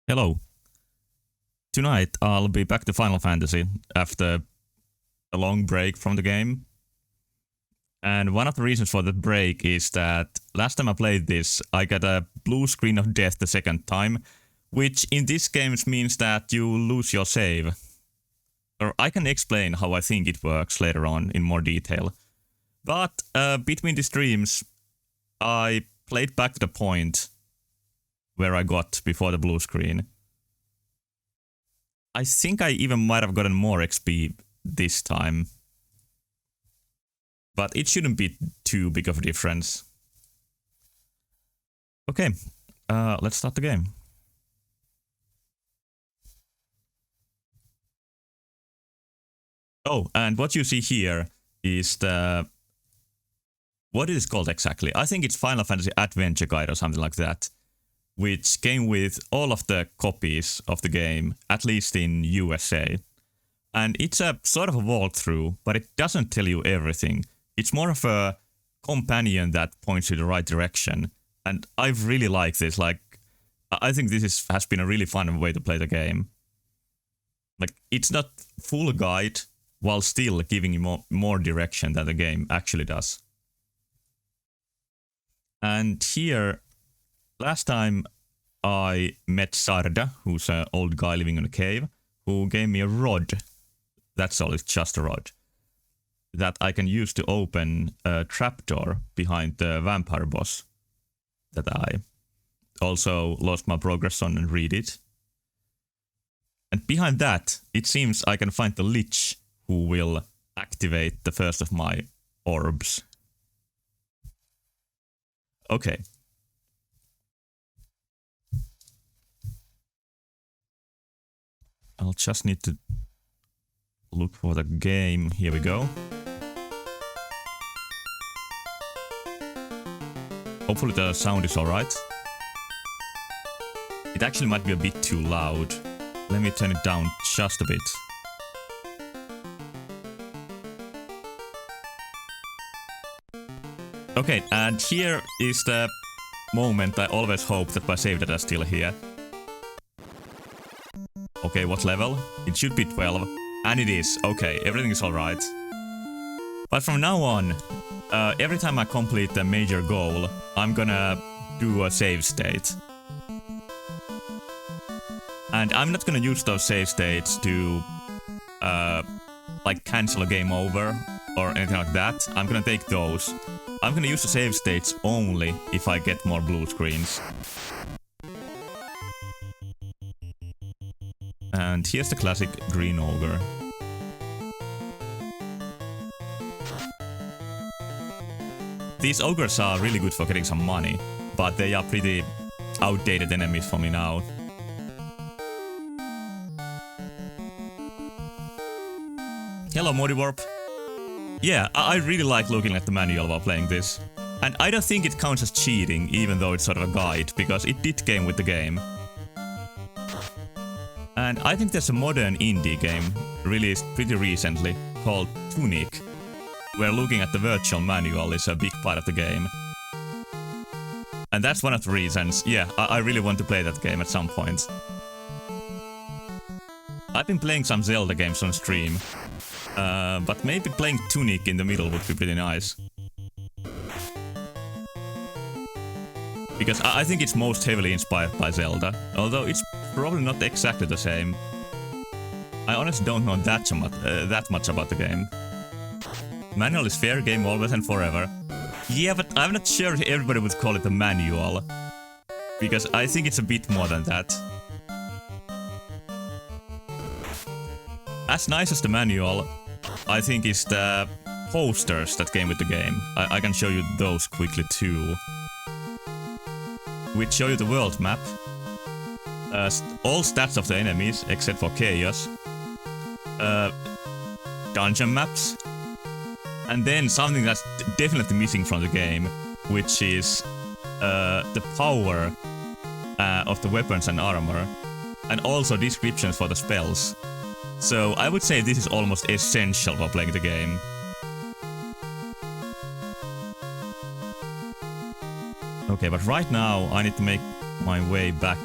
Hello. Tonight I'll be back to Final Fantasy after a long break from the game. And one of the reasons for the break is that last time I played this, I got a blue screen of death the second time, which in this game means that you lose your save. Or I can explain how I think it works later on in more detail. But between the streams, I played back to the point where I got before the blue screen. I think I even might have gotten more XP this time. But it shouldn't be too big of a difference. Okay, let's start the game. Oh, and what you see here is the... What is it called exactly? I think it's Final Fantasy Adventure Guide or something like that, which came with all of the copies of the game, at least in USA. And it's a sort of a walkthrough, but it doesn't tell you everything. It's more of a companion that points you the right direction. And I really like this. Like, I think this has been a really fun way to play the game. Like, it's not full guide, while still giving you more direction than the game actually does. And here, last time I met Sarda, who's an old guy living in a cave, who gave me a rod. That's all, it's just a rod. That I can use to open a trapdoor behind the vampire boss. That I also lost my progress on and read it. And behind that, it seems I can find the Lich who will activate the first of my orbs. Okay. I'll just need to look for the game. Here we go. Hopefully the sound is alright. It actually might be a bit too loud. Let me turn it down just a bit. Okay, and here is the moment I always hope that my save data is still here. Okay, what level? It should be 12. And it is. Okay, everything is alright. But from now on, every time I complete a major goal, I'm gonna do a save state. And I'm not gonna use those save states to, like, cancel a game over or anything like that. I'm gonna take those. I'm gonna use the save states only if I get more blue screens. And here's the classic green ogre. These ogres are really good for getting some money, but they are pretty outdated enemies for me now. Hello, Modiwarp. Yeah, I really like looking at the manual while playing this. And I don't think it counts as cheating, even though it's sort of a guide, because it did came with the game. And I think there's a modern indie game, released pretty recently, called Tunic, where looking at the virtual manual is a big part of the game. And that's one of the reasons, yeah, I really want to play that game at some point. I've been playing some Zelda games on stream, but maybe playing Tunic in the middle would be pretty nice. Because I think it's most heavily inspired by Zelda, although it's probably not exactly the same. I honestly don't know that much about the game. Manual is fair game always and forever. Yeah, but I'm not sure if everybody would call it a manual. Because I think it's a bit more than that. As nice as the manual, I think is the posters that came with the game. I can show you those quickly too. Which show you the world map. All stats of the enemies, except for Chaos. Dungeon maps. And then something that's definitely missing from the game, which is the power of the weapons and armor. And also descriptions for the spells. So I would say this is almost essential for playing the game. Okay, but right now I need to make my way back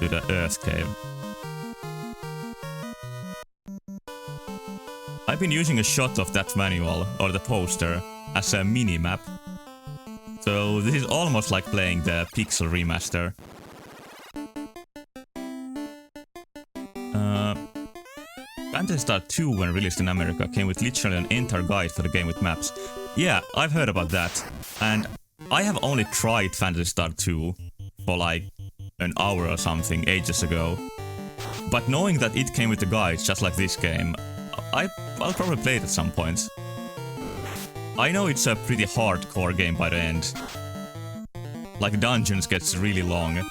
to the Earth Cave. I've been using a shot of that manual, or the poster, as a mini-map. So this is almost like playing the Pixel remaster. Phantasy Star 2, when released in America, came with literally an entire guide for the game with maps. Yeah, I've heard about that. And I have only tried Phantasy Star 2 for like an hour or something ages ago. But knowing that it came with the guides, just like this game, I'll probably play it at some point. I know it's a pretty hardcore game by the end. Like, dungeons gets really long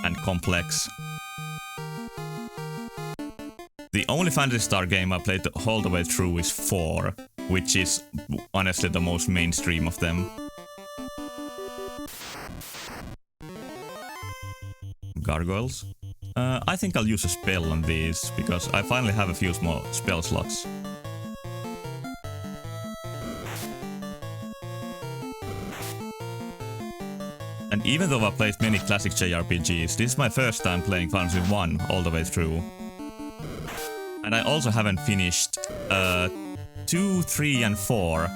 and complex. The only Phantasy Star game I played all the way through is 4, which is honestly the most mainstream of them. Gargoyles? I think I'll use a spell on these, because I finally have a few small spell slots. And even though I've played many classic JRPGs, this is my first time playing Final Fantasy 1 all the way through. And I also haven't finished 2, 3 and 4.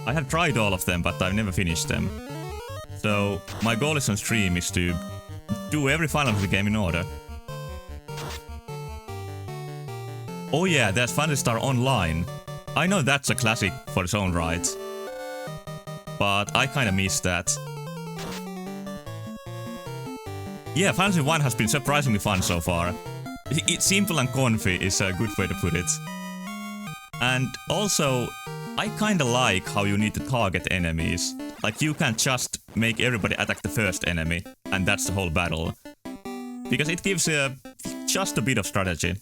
I have tried all of them, but I've never finished them. So my goal is on stream is to do every Final Fantasy game in order. Oh yeah, there's Phantasy Star Online. I know that's a classic for its own right. But I kinda missed that. Yeah, Fantasy 1 has been surprisingly fun so far. It's simple and comfy is a good way to put it. And also, I kinda like how you need to target enemies. Like, you can't just make everybody attack the first enemy, and that's the whole battle. Because it gives just a bit of strategy.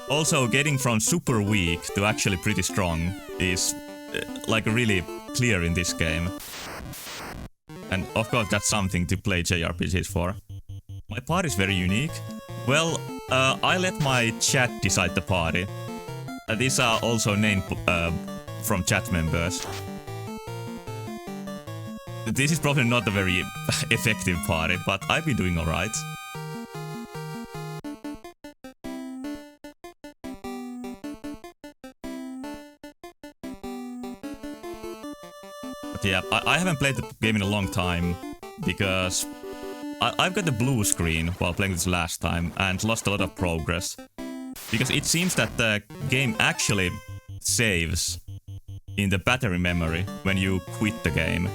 Also, getting from super weak to actually pretty strong is like really clear in this game. And of course that's something to play JRPGs for. My party is very unique. Well, I let my chat decide the party. These are also named from chat members. This is probably not a very effective party, but I've been doing alright. But yeah, I haven't played the game in a long time, because I've got the blue screen while playing this last time and lost a lot of progress. Because it seems that the game actually saves in the battery memory when you quit the game.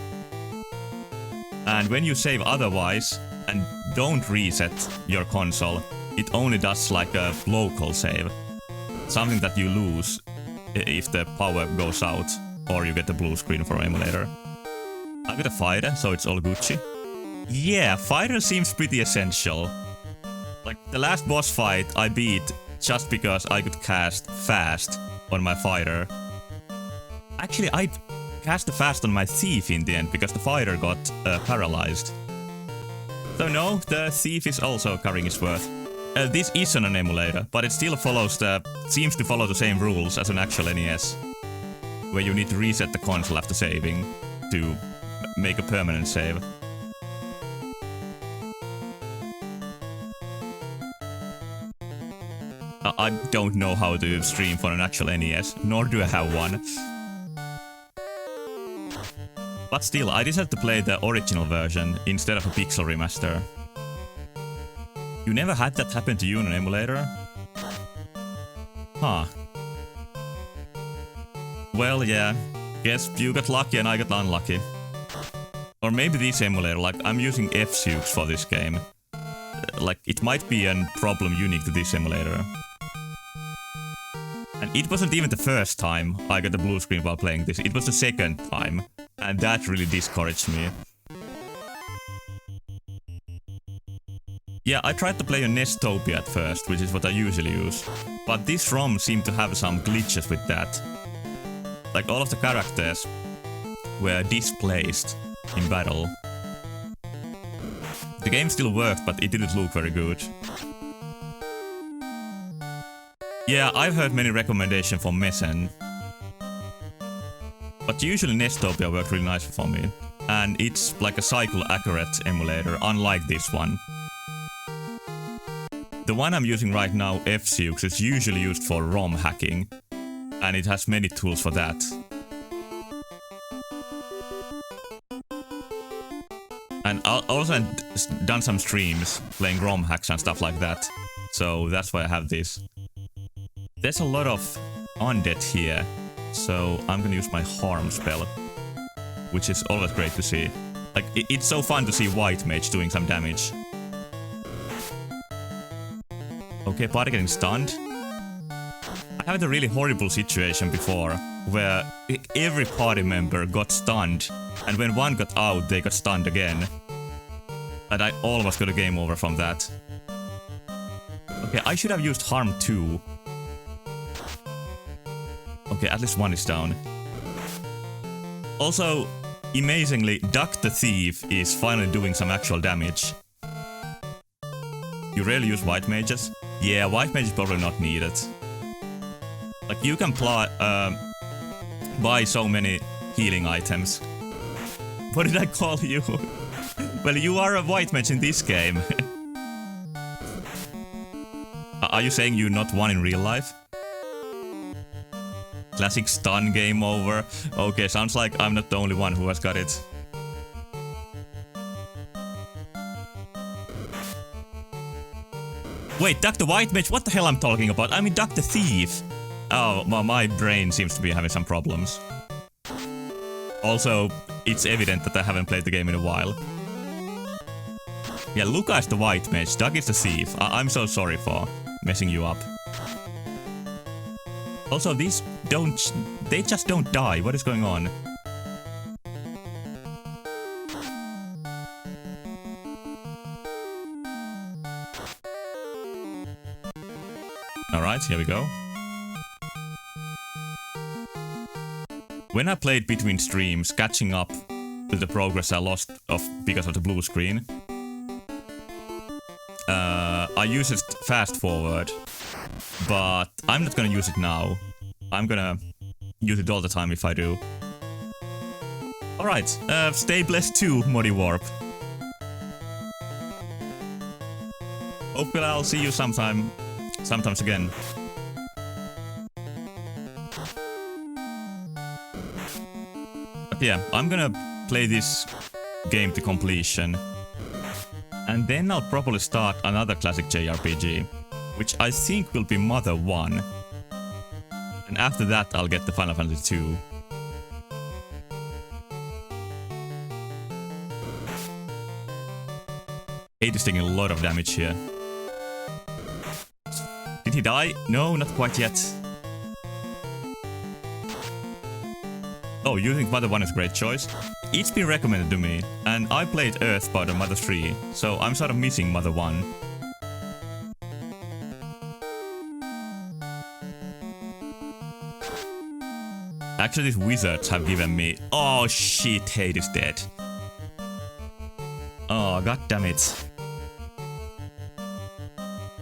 And when you save otherwise and don't reset your console, it only does like a local save. Something that you lose if the power goes out or you get the blue screen for emulator. I got a fighter, so it's all Gucci. Yeah, fighter seems pretty essential. Like, the last boss fight I beat just because I could cast fast on my fighter. Actually, I cast the fast on my thief in the end because the fighter got paralyzed. So no, the thief is also carrying his worth. This isn't an emulator, but it still seems to follow the same rules as an actual NES. Where you need to reset the console after saving to make a permanent save. I don't know how to stream for an actual NES, nor do I have one. But still, I decided to play the original version instead of a Pixel remaster. You never had that happen to you on an emulator? Huh. Well, yeah. Guess you got lucky and I got unlucky. Or maybe this emulator, like, I'm using F-Sukes for this game. Like, it might be a problem unique to this emulator. And it wasn't even the first time I got the blue screen while playing this, it was the second time. And that really discouraged me. Yeah, I tried to play on Nestopia at first, which is what I usually use. But this ROM seemed to have some glitches with that. Like, all of the characters were displaced in battle. The game still worked, but it didn't look very good. Yeah, I've heard many recommendations for Messen. But usually Nestopia worked really nice for me. and it's like a cycle accurate emulator, unlike this one. The one I'm using right now, FSUX, is usually used for ROM hacking, and it has many tools for that. And I also done some streams playing ROM hacks and stuff like that, so that's why I have this. There's a lot of undead here, so I'm gonna use my harm spell, which is always great to see. Like, it's so fun to see White Mage doing some damage. Okay, party getting stunned. I had a really horrible situation before, where every party member got stunned, and when one got out, they got stunned again. And I almost got a game over from that. Okay, I should have used Harm too. Okay, at least one is down. Also, amazingly, Duck the Thief is finally doing some actual damage. You rarely use White Mages? Yeah, White Mage is probably not needed. Like, you can buy so many healing items. What did I call you? Well, you are a White Mage in this game. Are you saying you're not one in real life? Classic stun game over. Okay, sounds like I'm not the only one who has got it. Wait, Duck the White Mage? What the hell I'm talking about? I mean Duck the Thief. Oh, my brain seems to be having some problems. Also, it's evident that I haven't played the game in a while. Yeah, Luca is the White Mage, Duck is the Thief. I'm so sorry for messing you up. Also, these they just don't die. What is going on? Alright, here we go. When I played between streams, catching up to the progress I lost because of the blue screen, I use it fast forward, but I'm not gonna use it now. I'm gonna use it all the time if I do. Alright, stay blessed too, Modi Warp. Hopefully I'll see you sometimes again. But yeah, I'm gonna play this game to completion. And then I'll probably start another classic JRPG, which I think will be Mother 1. And after that I'll get the Final Fantasy 2. Hate is taking a lot of damage here. Did he die? No, not quite yet. Oh, you think Mother 1 is a great choice? It's been recommended to me, and I played Earthbound on Mother 3, so I'm sort of missing Mother 1. Actually, these wizards have given me... Oh shit, Hade is dead. Oh, god damn it.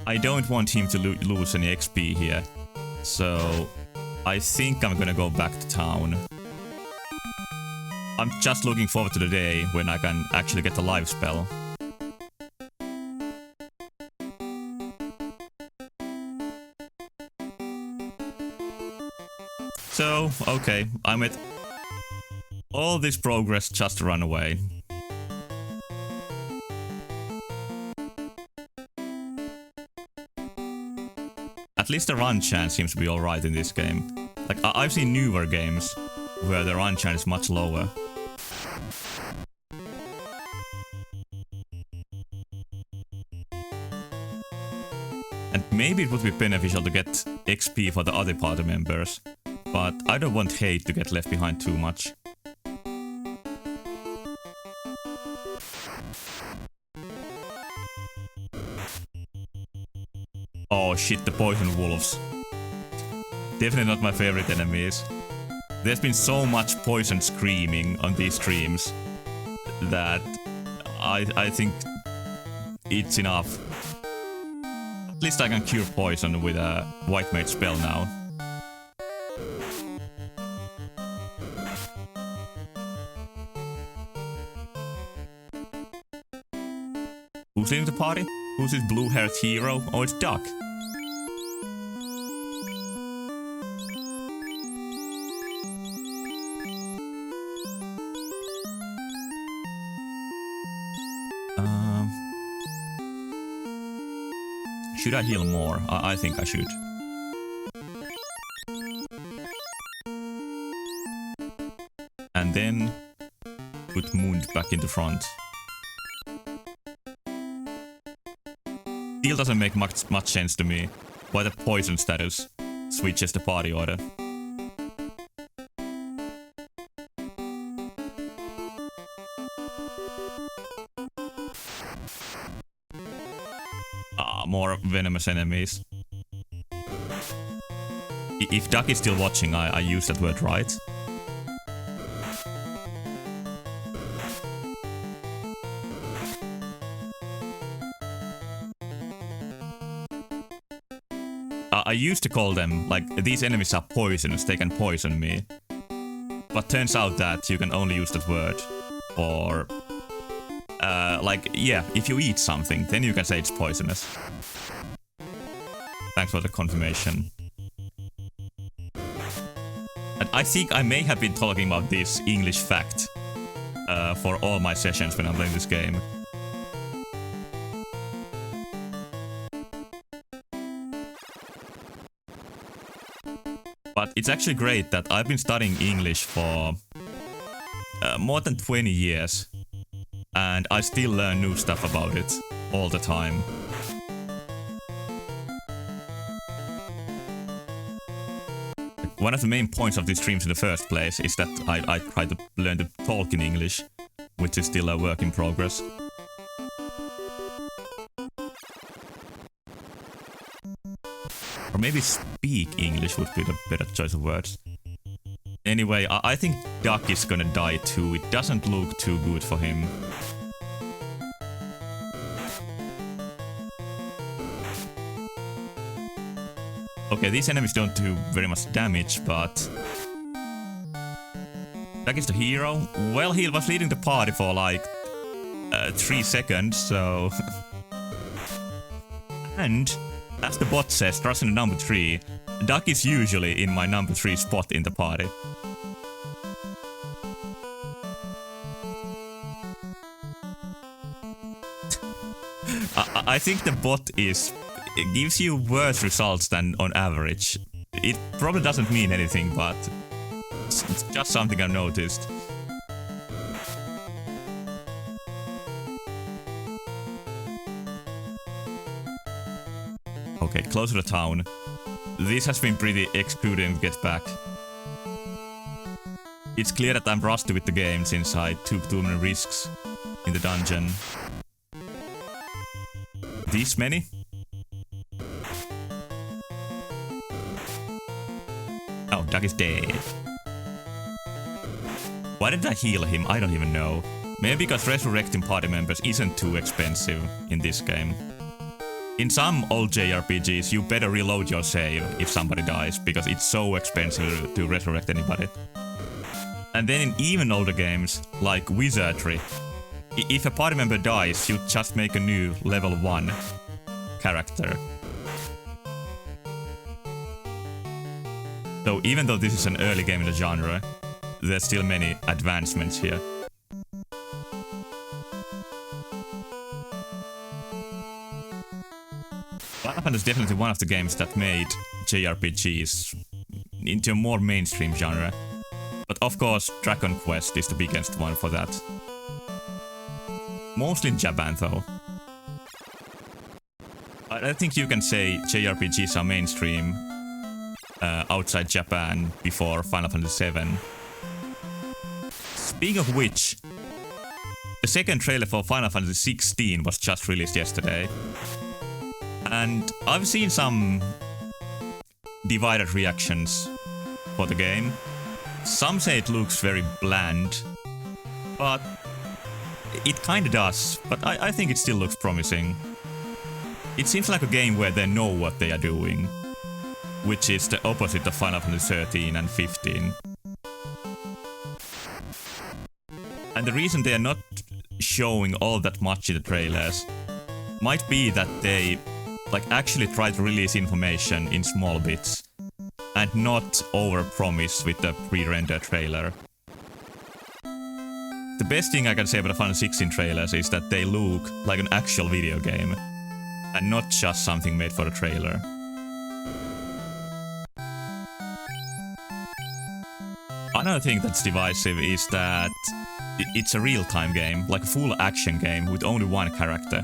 I don't want him to lose any XP here, so I think I'm gonna go back to town. I'm just looking forward to the day when I can actually get the live spell. So, okay, I'm at all this progress just to run away. At least the run chance seems to be alright in this game. Like, I've seen newer games where the run chance is much lower. And maybe it would be beneficial to get XP for the other party members, but I don't want Hade to get left behind too much. Oh shit, the poison wolves. Definitely not my favorite enemies. There's been so much poison screaming on these streams that I think it's enough. At least I can cure poison with a White Mage spell now. Who's leading the party? Who's this blue-haired hero? Oh, it's Duck. Should I heal more? I think I should. And then put Mund back in the front. Heal doesn't make much sense to me. Why the poison status switches the party order. More venomous enemies. If Duck is still watching, I use that word right. I used to call them, like, these enemies are poisonous, they can poison me. But turns out that you can only use that word for... like, yeah, if you eat something, then you can say it's poisonous. Thanks for the confirmation. And I think I may have been talking about this English fact for all my sessions when I'm playing this game. But it's actually great that I've been studying English for more than 20 years. And I still learn new stuff about it all the time. One of the main points of these streams in the first place is that I try to learn to talk in English, which is still a work in progress. Or maybe speak English would be the better choice of words. Anyway, I think Duck is gonna die too. It doesn't look too good for him. Okay, these enemies don't do very much damage, but... Duck is the hero. Well, he was leading the party for like 3 seconds, so... And, as the bot says, trust in the number 3, Duck is usually in my number 3 spot in the party. I think the bot it gives you worse results than on average. It probably doesn't mean anything, but it's just something I've noticed. Okay, close to the town. This has been pretty excruciating to get back. It's clear that I'm rusty with the game since I took too many risks in the dungeon. This many? Oh, Duck is dead. Why did I heal him? I don't even know. Maybe because resurrecting party members isn't too expensive in this game. In some old JRPGs, you better reload your save if somebody dies, because it's so expensive to resurrect anybody. And then in even older games, like Wizardry, if a party member dies, you just make a new level 1 character. So even though this is an early game in the genre, there's still many advancements here. Final Fantasy is definitely one of the games that made JRPGs into a more mainstream genre. But of course, Dragon Quest is the biggest one for that. Mostly in Japan though. I don't think you can say JRPGs are mainstream outside Japan before Final Fantasy VII. Speaking of which, the second trailer for Final Fantasy XVI was just released yesterday. And I've seen some divided reactions for the game. Some say it looks very bland, but it kinda does. But I think it still looks promising. It seems like a game where they know what they are doing, which is the opposite of Final Fantasy XIII and XV. And the reason they are not showing all that much in the trailers might be that they like actually try to release information in small bits and not overpromise with the pre-rendered trailer. The best thing I can say about the Final 16 trailers is that they look like an actual video game and not just something made for the trailer. Another thing that's divisive is that it's a real-time game, like a full action game with only one character.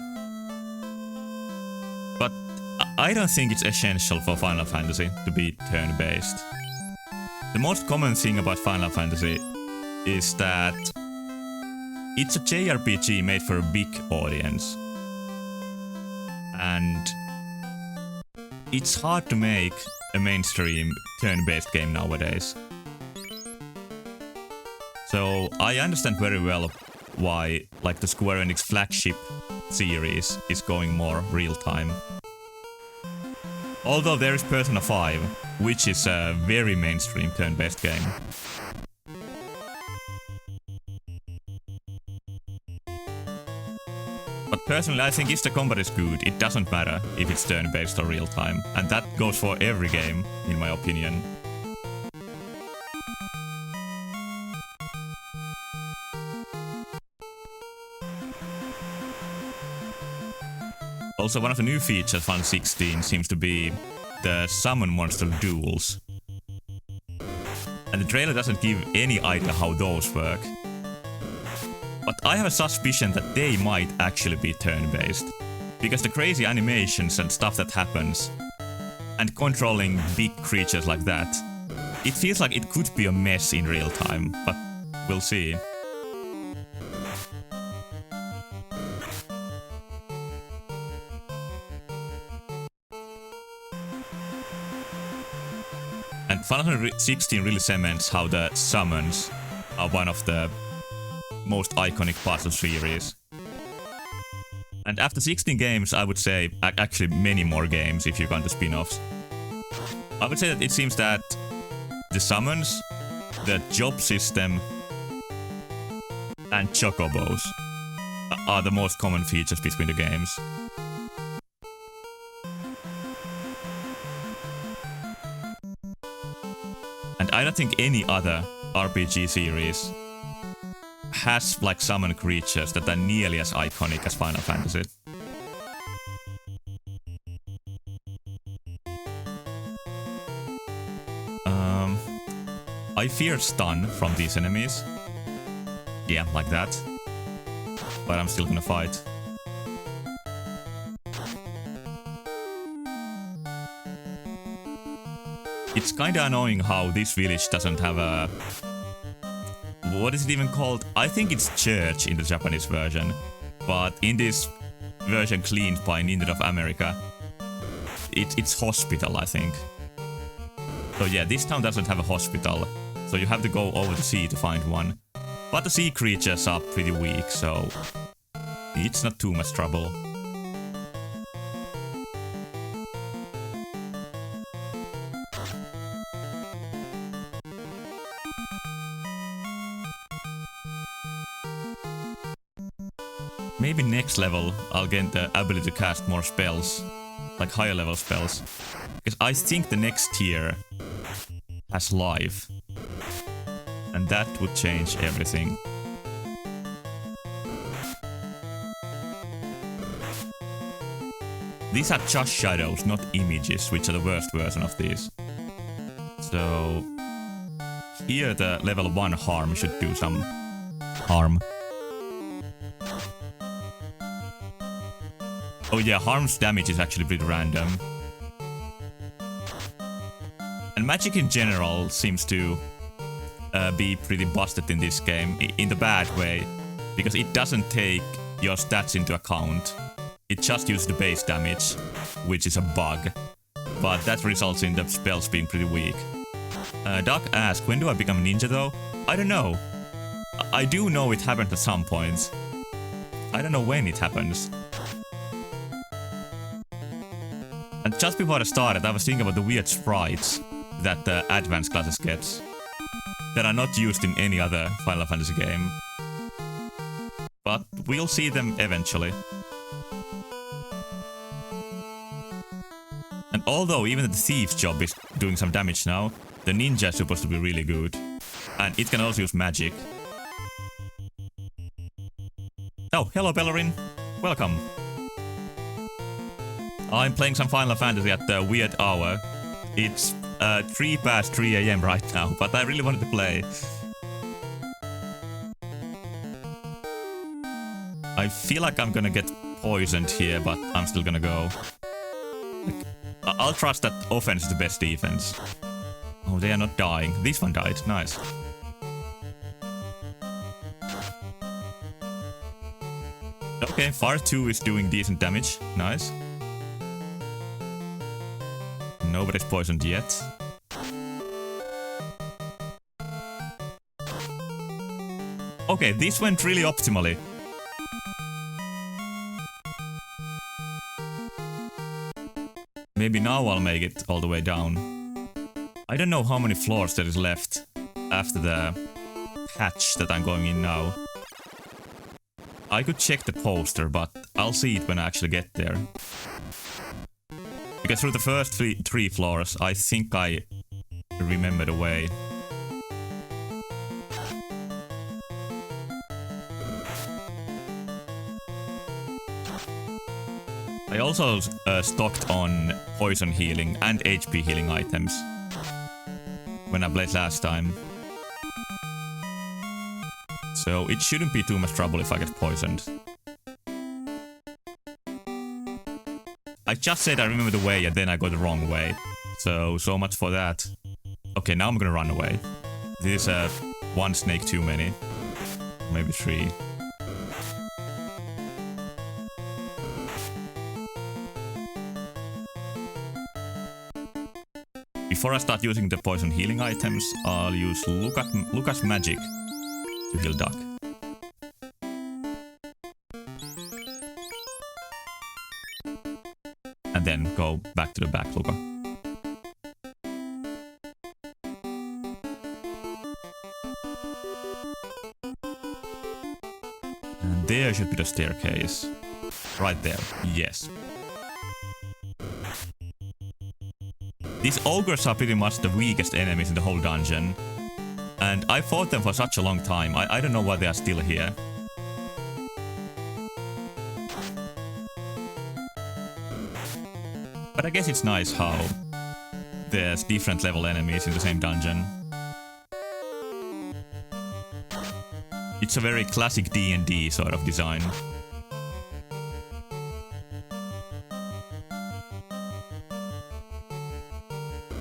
But I don't think it's essential for Final Fantasy to be turn-based. The most common thing about Final Fantasy is that it's a JRPG made for a big audience. And it's hard to make a mainstream turn-based game nowadays. So I understand very well why like the Square Enix flagship series is going more real-time. Although there is Persona 5, which is a very mainstream turn-based game. But personally I think if the combat is good, it doesn't matter if it's turn-based or real-time. And that goes for every game, in my opinion. Also, one of the new features of Final 16 seems to be the summon monster duels. And the trailer doesn't give any idea how those work. But I have a suspicion that they might actually be turn-based. Because the crazy animations and stuff that happens, and controlling big creatures like that, it feels like it could be a mess in real time, but we'll see. And Final Fantasy 16 really cements how the summons are one of the most iconic parts of the series. And after 16 games, I would say, actually many more games if you count the spin-offs, I would say that it seems that the summons, the job system, and chocobos are the most common features between the games. And I don't think any other RPG series has like summon creatures that are nearly as iconic as Final Fantasy. I fear stun from these enemies. Yeah, like that. But I'm still gonna fight. It's kinda annoying how this village doesn't have a... What is it even called? I think it's church in the Japanese version. But in this version cleaned by Nintendo of America, it's hospital, I think. So yeah, this town doesn't have a hospital. So you have to go over the sea to find one. But the sea creatures are pretty weak, so it's not too much trouble. Maybe next level I'll get the ability to cast more spells, like higher level spells. Because I think the next tier has life. And that would change everything. These are just shadows, not images, which are the worst version of these. So here the level 1 harm should do some harm. Oh yeah, harm's damage is actually pretty random. And magic in general seems to be pretty busted in this game, in the bad way, because it doesn't take your stats into account. It just uses the base damage, which is a bug, but that results in the spells being pretty weak. Doc asks, when do I become a ninja though? I don't know. I do know it happened at some points. I don't know when it happens. And just before I started, I was thinking about the weird sprites that the advanced classes gets, that are not used in any other Final Fantasy game. But we'll see them eventually. And although even the thief's job is doing some damage now, the ninja is supposed to be really good. And it can also use magic. Oh, hello Bellerin. Welcome. I'm playing some Final Fantasy at the weird hour. It's 3 past 3 AM right now, but I really wanted to play. I feel like I'm gonna get poisoned here, but I'm still gonna go. Like, I'll trust that offense is the best defense. Oh, they are not dying. This one died. Nice. Okay, Fire 2 is doing decent damage. Nice. Nobody's poisoned yet. Okay, this went really optimally. Maybe now I'll make it all the way down. I don't know how many floors there is left after the hatch that I'm going in now. I could check the poster, but I'll see it when I actually get there. Because through the first three floors, I think I remember the way. I also stocked on poison healing and HP healing items when I played last time. So it shouldn't be too much trouble if I get poisoned. I just said I remember the way and then I got the wrong way. So much for that. Okay, now I'm gonna run away. This is one snake too many. Maybe 3. Before I start using the poison healing items, I'll use Lucas magic to heal Duck. And then go back to the back, Luca. And there should be the staircase. Right there, yes. These ogres are pretty much the weakest enemies in the whole dungeon. And I fought them for such a long time, I don't know why they are still here. But I guess it's nice how there's different level enemies in the same dungeon. It's a very classic D&D sort of design.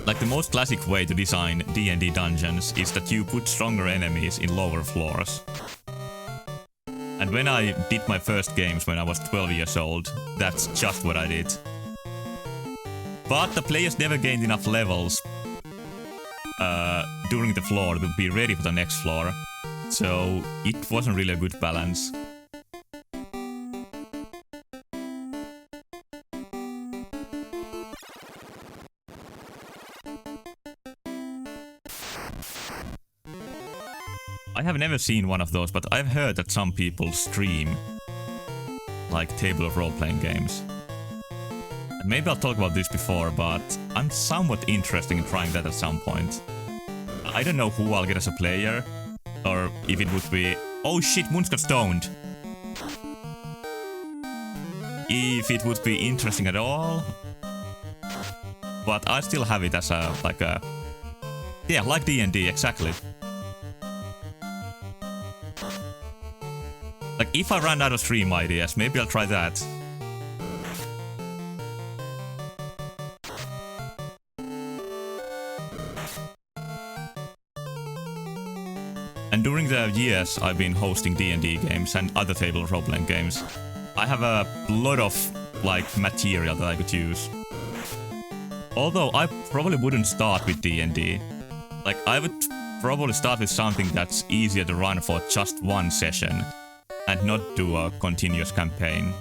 Like the most classic way to design D&D dungeons is that you put stronger enemies in lower floors. And when I did my first games when I was 12 years old, that's just what I did. But the players never gained enough levels during the floor to be ready for the next floor. So it wasn't really a good balance. I have never seen one of those, but I've heard that some people stream like table of role-playing games. And maybe I'll talk about this before, but I'm somewhat interested in trying that at some point. I don't know who I'll get as a player, or if it would be... Oh shit, Moons got stoned! If it would be interesting at all. But I still have it as a, like a... Yeah, like D&D, exactly. Like, if I run out of stream ideas, maybe I'll try that. And during the years I've been hosting D&D games and other table role-playing games, I have a lot of, like, material that I could use. Although I probably wouldn't start with D&D. Like, I would probably start with something that's easier to run for just one session, and not do a continuous campaign.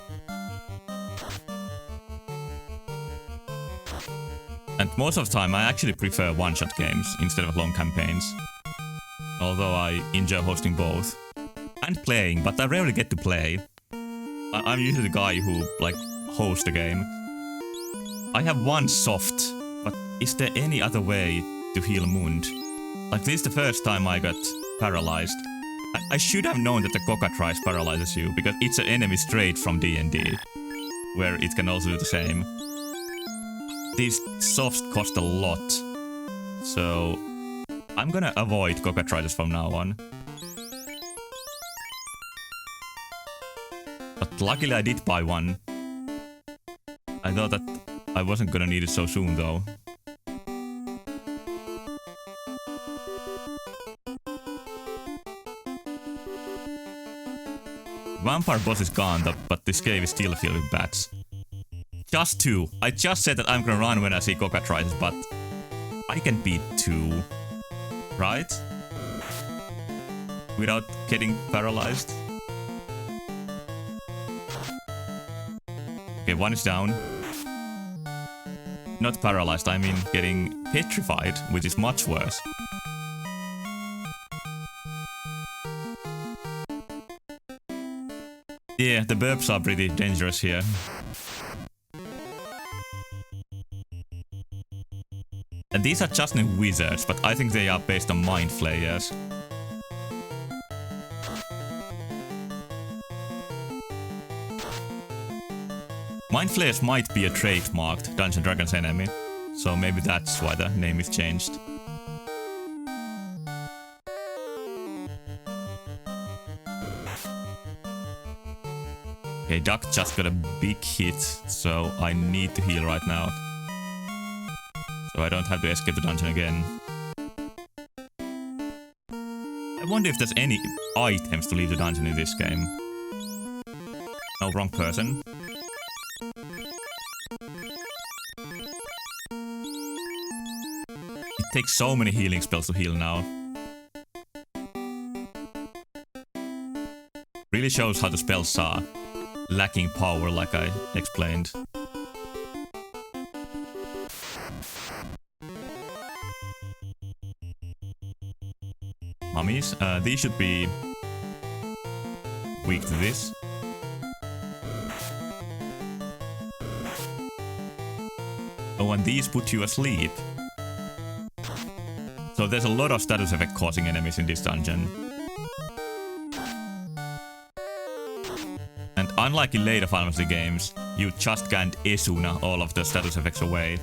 And most of the time I actually prefer one-shot games instead of long campaigns. Although I enjoy hosting both. And playing, but I rarely get to play. I'm usually the guy who, like, host the game. I have one soft, but is there any other way to heal Mund? Like, this is the first time I got paralyzed. I should have known that the cockatrice paralyzes you, because it's an enemy straight from D&D, where it can also do the same. These softs cost a lot, so I'm gonna avoid cockatrices from now on. But luckily I did buy one. I thought that I wasn't gonna need it so soon though. Vampire boss is gone, but this cave is still filled with bats. Just 2. I just said that I'm gonna run when I see cockatrices, but I can beat 2. Right? Without getting paralyzed. Okay, 1 is down. Not paralyzed, I mean getting petrified, which is much worse. Yeah, the burps are pretty dangerous here. And these are just new wizards, but I think they are based on mind flayers. Mind flayers might be a trademarked Dungeons & Dragons enemy, so maybe that's why the name is changed. Okay, Duck just got a big hit, so I need to heal right now. So I don't have to escape the dungeon again. I wonder if there's any items to leave the dungeon in this game. No, wrong person. It takes so many healing spells to heal now. Really shows how the spells are lacking power, like I explained. Mummies, these should be weak to this. Oh, and these put you asleep. So there's a lot of status effect causing enemies in this dungeon. And unlike in later Final Fantasy games, you just can't Esuna all of the status effects away.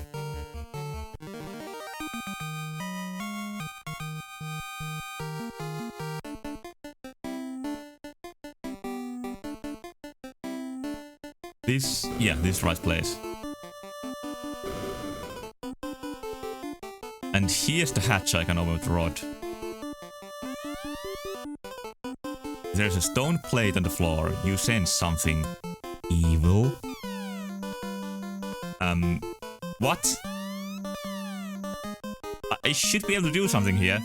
This is the right place. And here's the hatch I can open with the rod. There's a stone plate on the floor. You sense something evil. What? I should be able to do something here.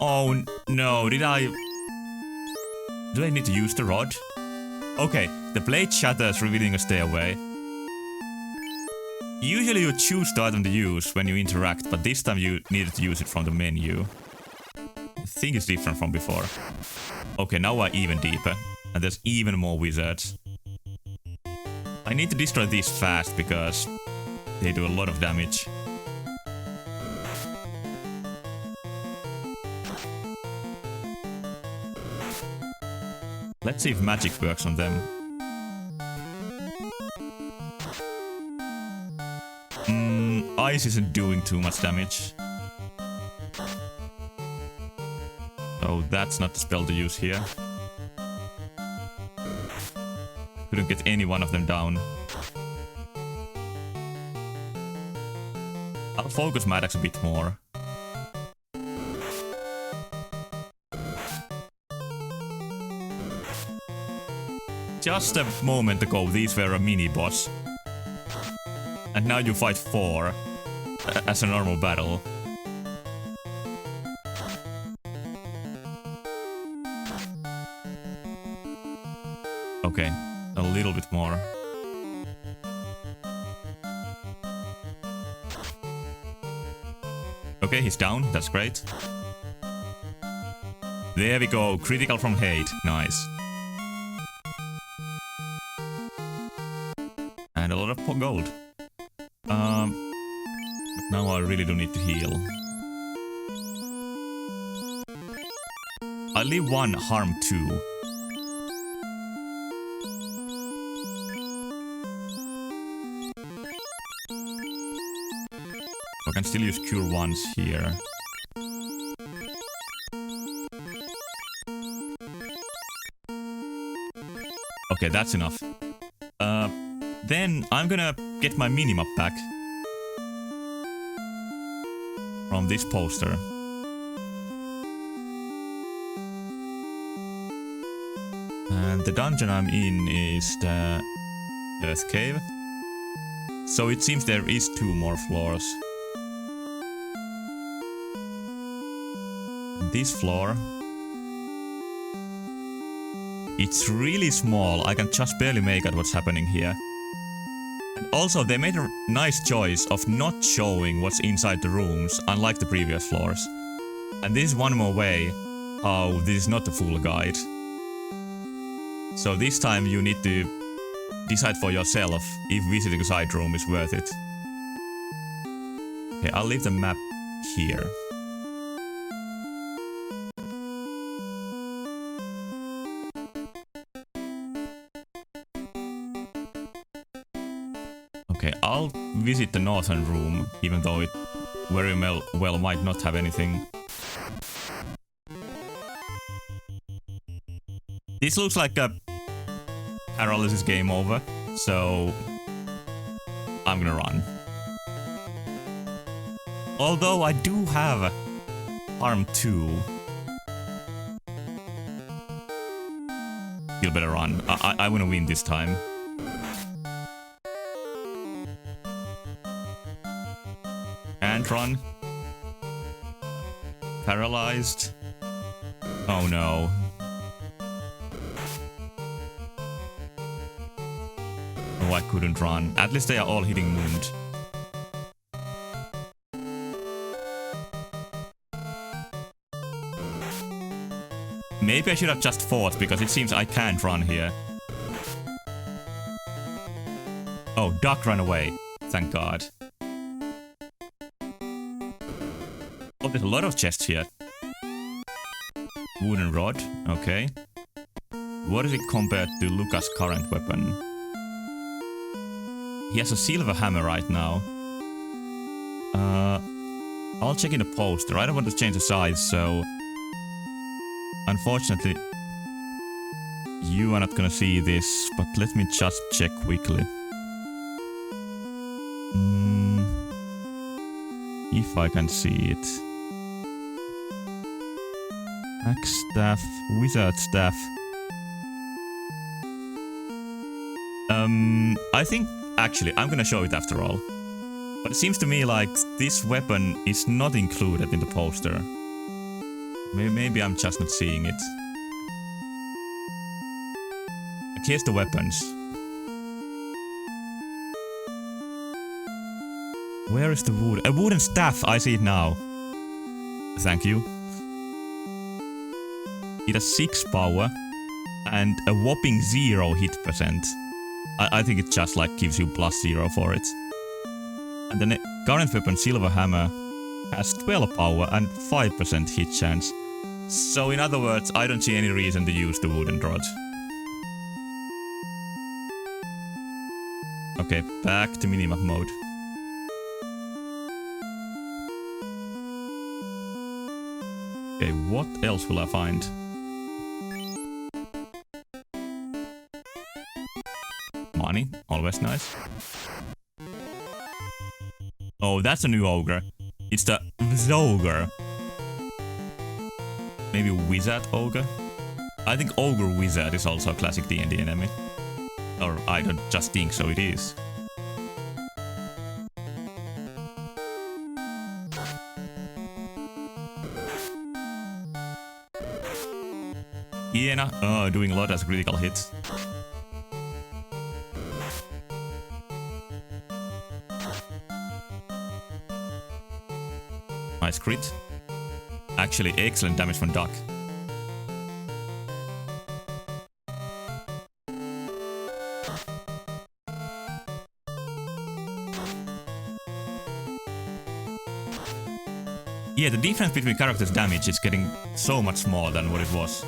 Oh no, do I need to use the rod? Okay, the blade shatters, revealing a stairway. Usually you choose the item to use when you interact, but this time you needed to use it from the menu. I think it's different from before. Okay, now we're even deeper, and there's even more wizards. I need to destroy these fast because they do a lot of damage. Let's see if magic works on them. Ice isn't doing too much damage. So that's not the spell to use here. Couldn't get any one of them down. I'll focus my attacks a bit more. Just a moment ago, these were a mini-boss. And now you fight 4 as a normal battle. Okay, a little bit more. Okay, he's down, that's great. There we go, critical from hate, nice. And a lot of gold. But now I really do need to heal. I leave 1, harm 2. I can still use cure once here. Okay, that's enough. Then I'm gonna get my minimap back from this poster. And the dungeon I'm in is the Earth Cave. So it seems there is 2 more floors. This floor, it's really small. I can just barely make out what's happening here. And also they made a nice choice of not showing what's inside the rooms, unlike the previous floors. And this is one more way how this is not a full guide. So this time you need to decide for yourself if visiting a side room is worth it. Okay, I'll leave the map here. Okay, I'll visit the northern room, even though it very well might not have anything. This looks like a paralysis game over, so I'm gonna run. Although I do have harm 2. Still better run. I wanna win this time. Can't run. Paralyzed. Oh no. Oh, I couldn't run. At least they are all hitting wound. Maybe I should have just fought, because it seems I can't run here. Oh, duck ran away. Thank God. Oh, there's a lot of chests here. Wooden rod, okay. What is it compared to Lucas' current weapon? He has a silver hammer right now. I'll check in the poster. I don't want to change the size, so... Unfortunately, you are not gonna see this, but let me just check quickly. If I can see it. Axe staff, wizard staff. I think, actually, I'm gonna show it after all. But it seems to me like this weapon is not included in the poster. Maybe I'm just not seeing it. Here's the weapons. Where is the wood? A wooden staff! I see it now. Thank you. It has 6 power and a whopping 0 hit percent. I think it just like gives you +0 for it. And the current weapon, Silver Hammer, has 12 power and 5% hit chance. So in other words, I don't see any reason to use the wooden rod. Okay, back to minimap mode. Okay, what else will I find? Money, always nice. Oh, that's a new ogre. It's the Zogre. Maybe Wizard Ogre? I think Ogre Wizard is also a classic D&D enemy. Or I don't just think so, it is. Iena, doing a lot as critical hits. Nice crit. Actually, excellent damage from Duck. Yeah, the difference between characters' damage is getting so much more than what it was.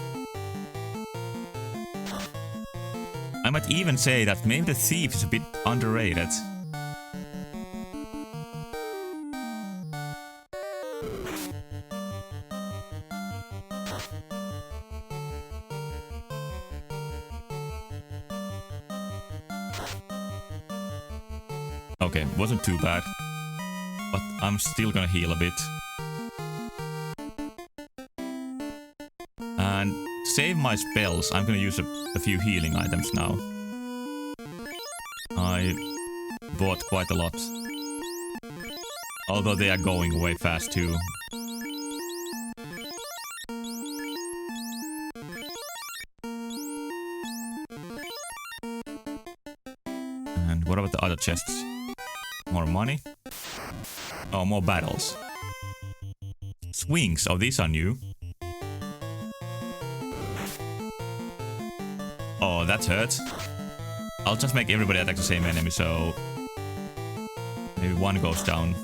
I might even say that maybe the Thief is a bit underrated. Okay, wasn't too bad. But I'm still gonna heal a bit. And to save my spells, I'm gonna use a few healing items now. I bought quite a lot. Although they are going away fast too. And what about the other chests? More money? Oh, more battles. Swings. Oh, these are new. Oh, that hurts. I'll just make everybody attack the same enemy, so... maybe one goes down.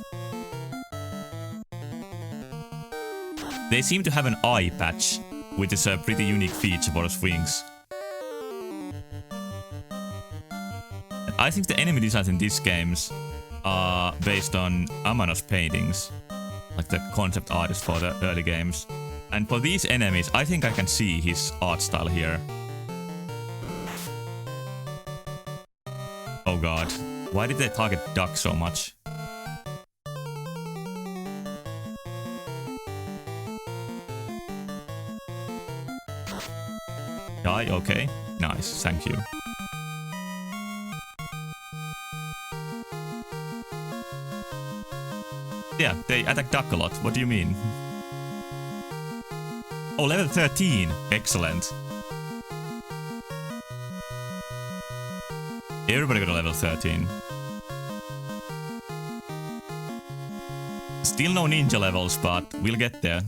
They seem to have an eye patch, which is a pretty unique feature for the swings. I think the enemy designs in these games are based on Amanos paintings, like the concept artist for the early games. And for these enemies, I think I can see his art style here. Oh god, why did they target Duck so much? Die, okay. Nice, thank you. Yeah, they attack Duck a lot. What do you mean? Oh, level 13. Excellent. Everybody got a level 13. Still no ninja levels, but we'll get there.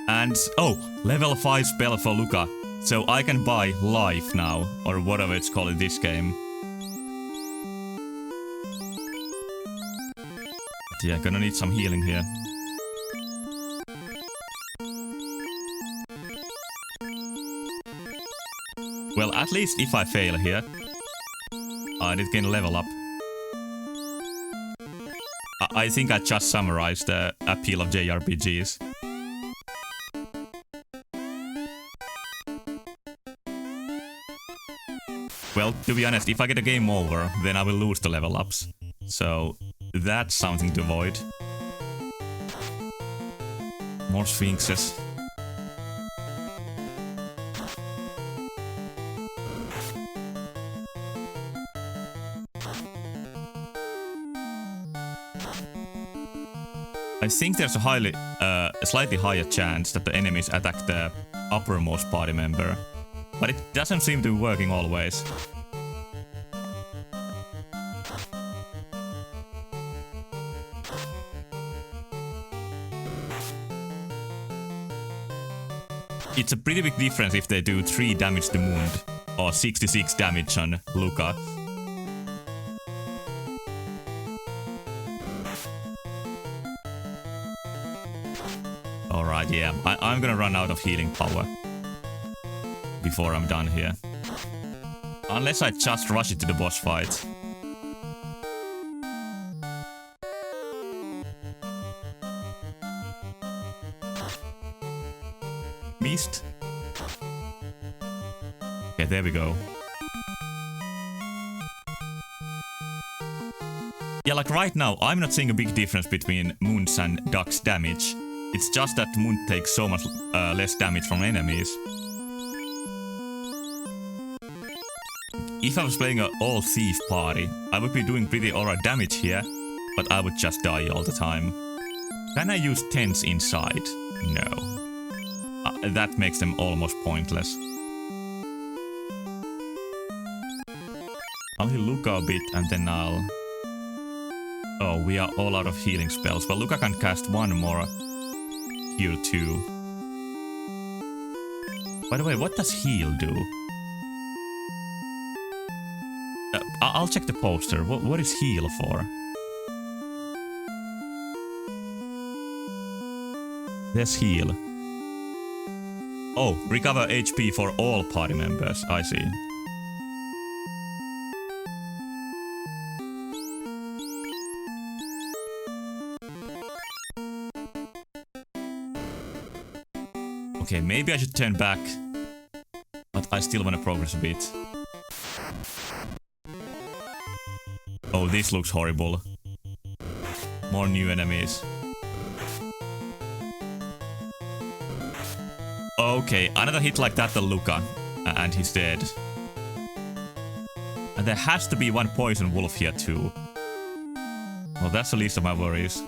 And, oh, level 5 spell for Luca. So I can buy life now, or whatever it's called in this game. Yeah, gonna need some healing here. Well, at least if I fail here, I did gain a level up. I think I just summarized the appeal of JRPGs. Well, to be honest, if I get a game over, then I will lose the level ups. So... that's something to avoid. More sphinxes. I think there's a slightly higher chance that the enemies attack the uppermost party member, but it doesn't seem to be working always. It's a pretty big difference if they do 3 damage to Mund or 66 damage on Luca. Alright, yeah, I'm gonna run out of healing power before I'm done here. Unless I just rush it to the boss fight. Missed. Okay, there we go. Yeah, like right now, I'm not seeing a big difference between Mund's and Duck's damage. It's just that Mund takes so much less damage from enemies. If I was playing an all-thief party, I would be doing pretty alright damage here, but I would just die all the time. Can I use tents inside? No. That makes them almost pointless. I'll heal Luca a bit and then I'll... Oh, we are all out of healing spells, but Luca can cast one more heal too. By the way, what does heal do? I'll check the poster. What is heal for? Let's heal. Oh, recover HP for all party members. I see. Okay, maybe I should turn back. But I still want to progress a bit. Oh, this looks horrible. More new enemies. Okay, another hit like that to Luca. And he's dead. And there has to be one poison wolf here too. Well, that's the least of my worries.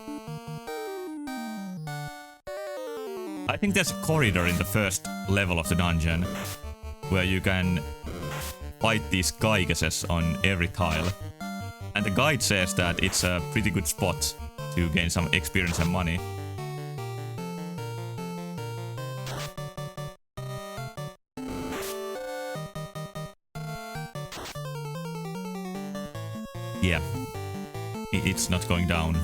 I think there's a corridor in the first level of the dungeon where you can fight these Gygases on every tile. And the guide says that it's a pretty good spot to gain some experience and money. Yeah, it's not going down.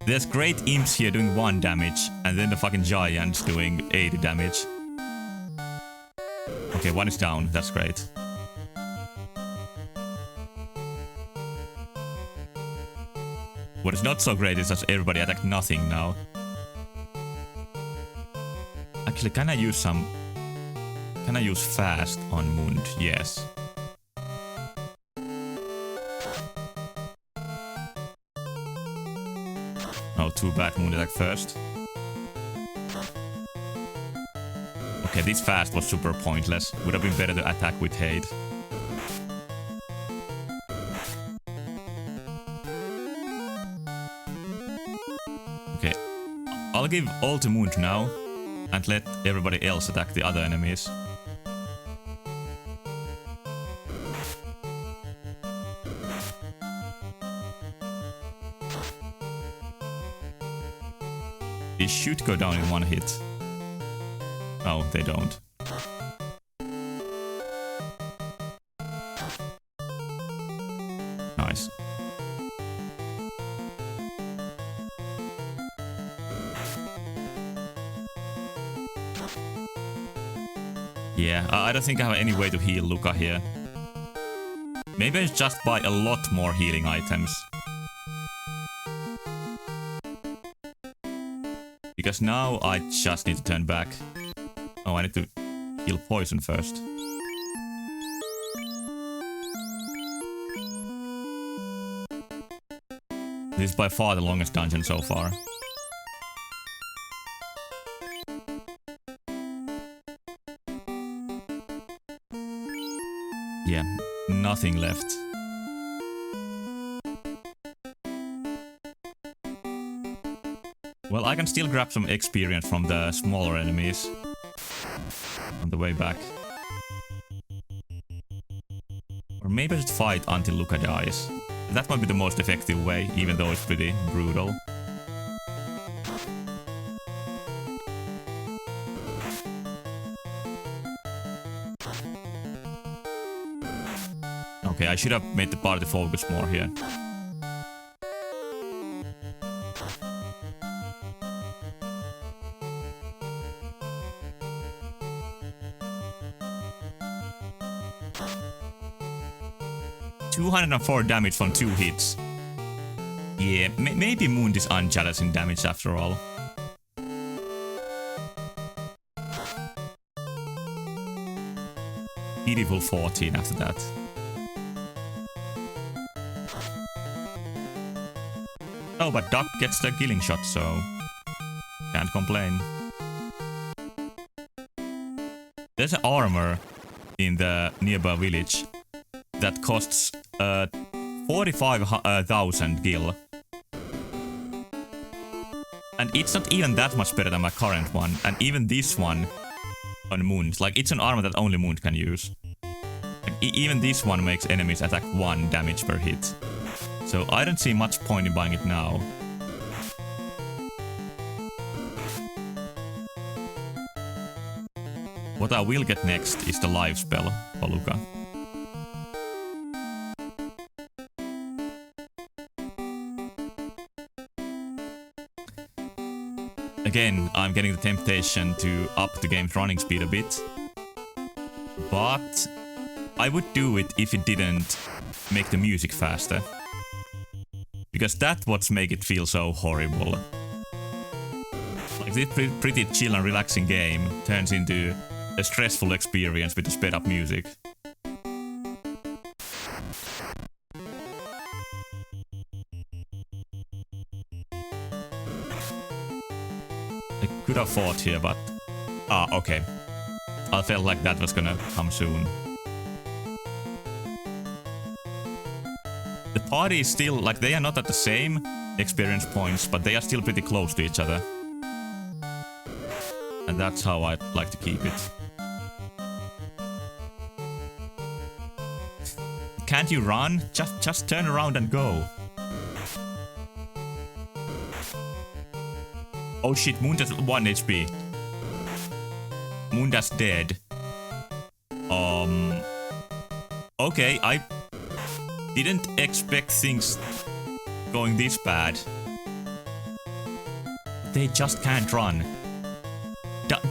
There's great imps here doing 1 damage, and then the fucking giants doing 80 damage. Okay, 1 is down, that's great. What is not so great is that everybody attacked nothing now. Actually, can I use some... Can I use fast on Mund? Yes. Oh, too bad. Moon attack first. Okay, this fast was super pointless. Would have been better to attack with hate. Okay. I'll give all to Mund now. And let everybody else attack the other enemies. These should go down in 1 hit. Oh, they don't. Nice. Yeah, I don't think I have any way to heal Luca here. Maybe I should just buy a lot more healing items. Because now I just need to turn back. Oh, I need to heal poison first. This is by far the longest dungeon so far. Yeah, nothing left. Well, I can still grab some experience from the smaller enemies on the way back. Or maybe I should fight until Luca dies. That might be the most effective way, even though it's pretty brutal. Okay, I should have made the party focus more here. $204 damage from 2 hits. Yeah, maybe Mund is unjealous in damage after all. Pitiful 14 after that. Oh, but Duck gets the killing shot, so can't complain. There's an armor in the nearby village that costs 45,000 gil. And it's not even that much better than my current one, and even this one on Mund, like it's an armor that only Mund can use. Like, even this one makes enemies attack 1 damage per hit. So I don't see much point in buying it now. What I will get next is the life spell for Luca. Again, I'm getting the temptation to up the game's running speed a bit. But I would do it if it didn't make the music faster. Because that's what makes it feel so horrible. Like this pretty chill and relaxing game turns into a stressful experience with the sped up music. I could have fought here, but... Ah, okay. I felt like that was gonna come soon. The party is still, like, they are not at the same experience points, but they are still pretty close to each other. And that's how I like to keep it. Can't you run? Just turn around and go. Oh shit, Munda's 1 HP. Munda's dead. Okay, I didn't expect things going this bad. They just can't run.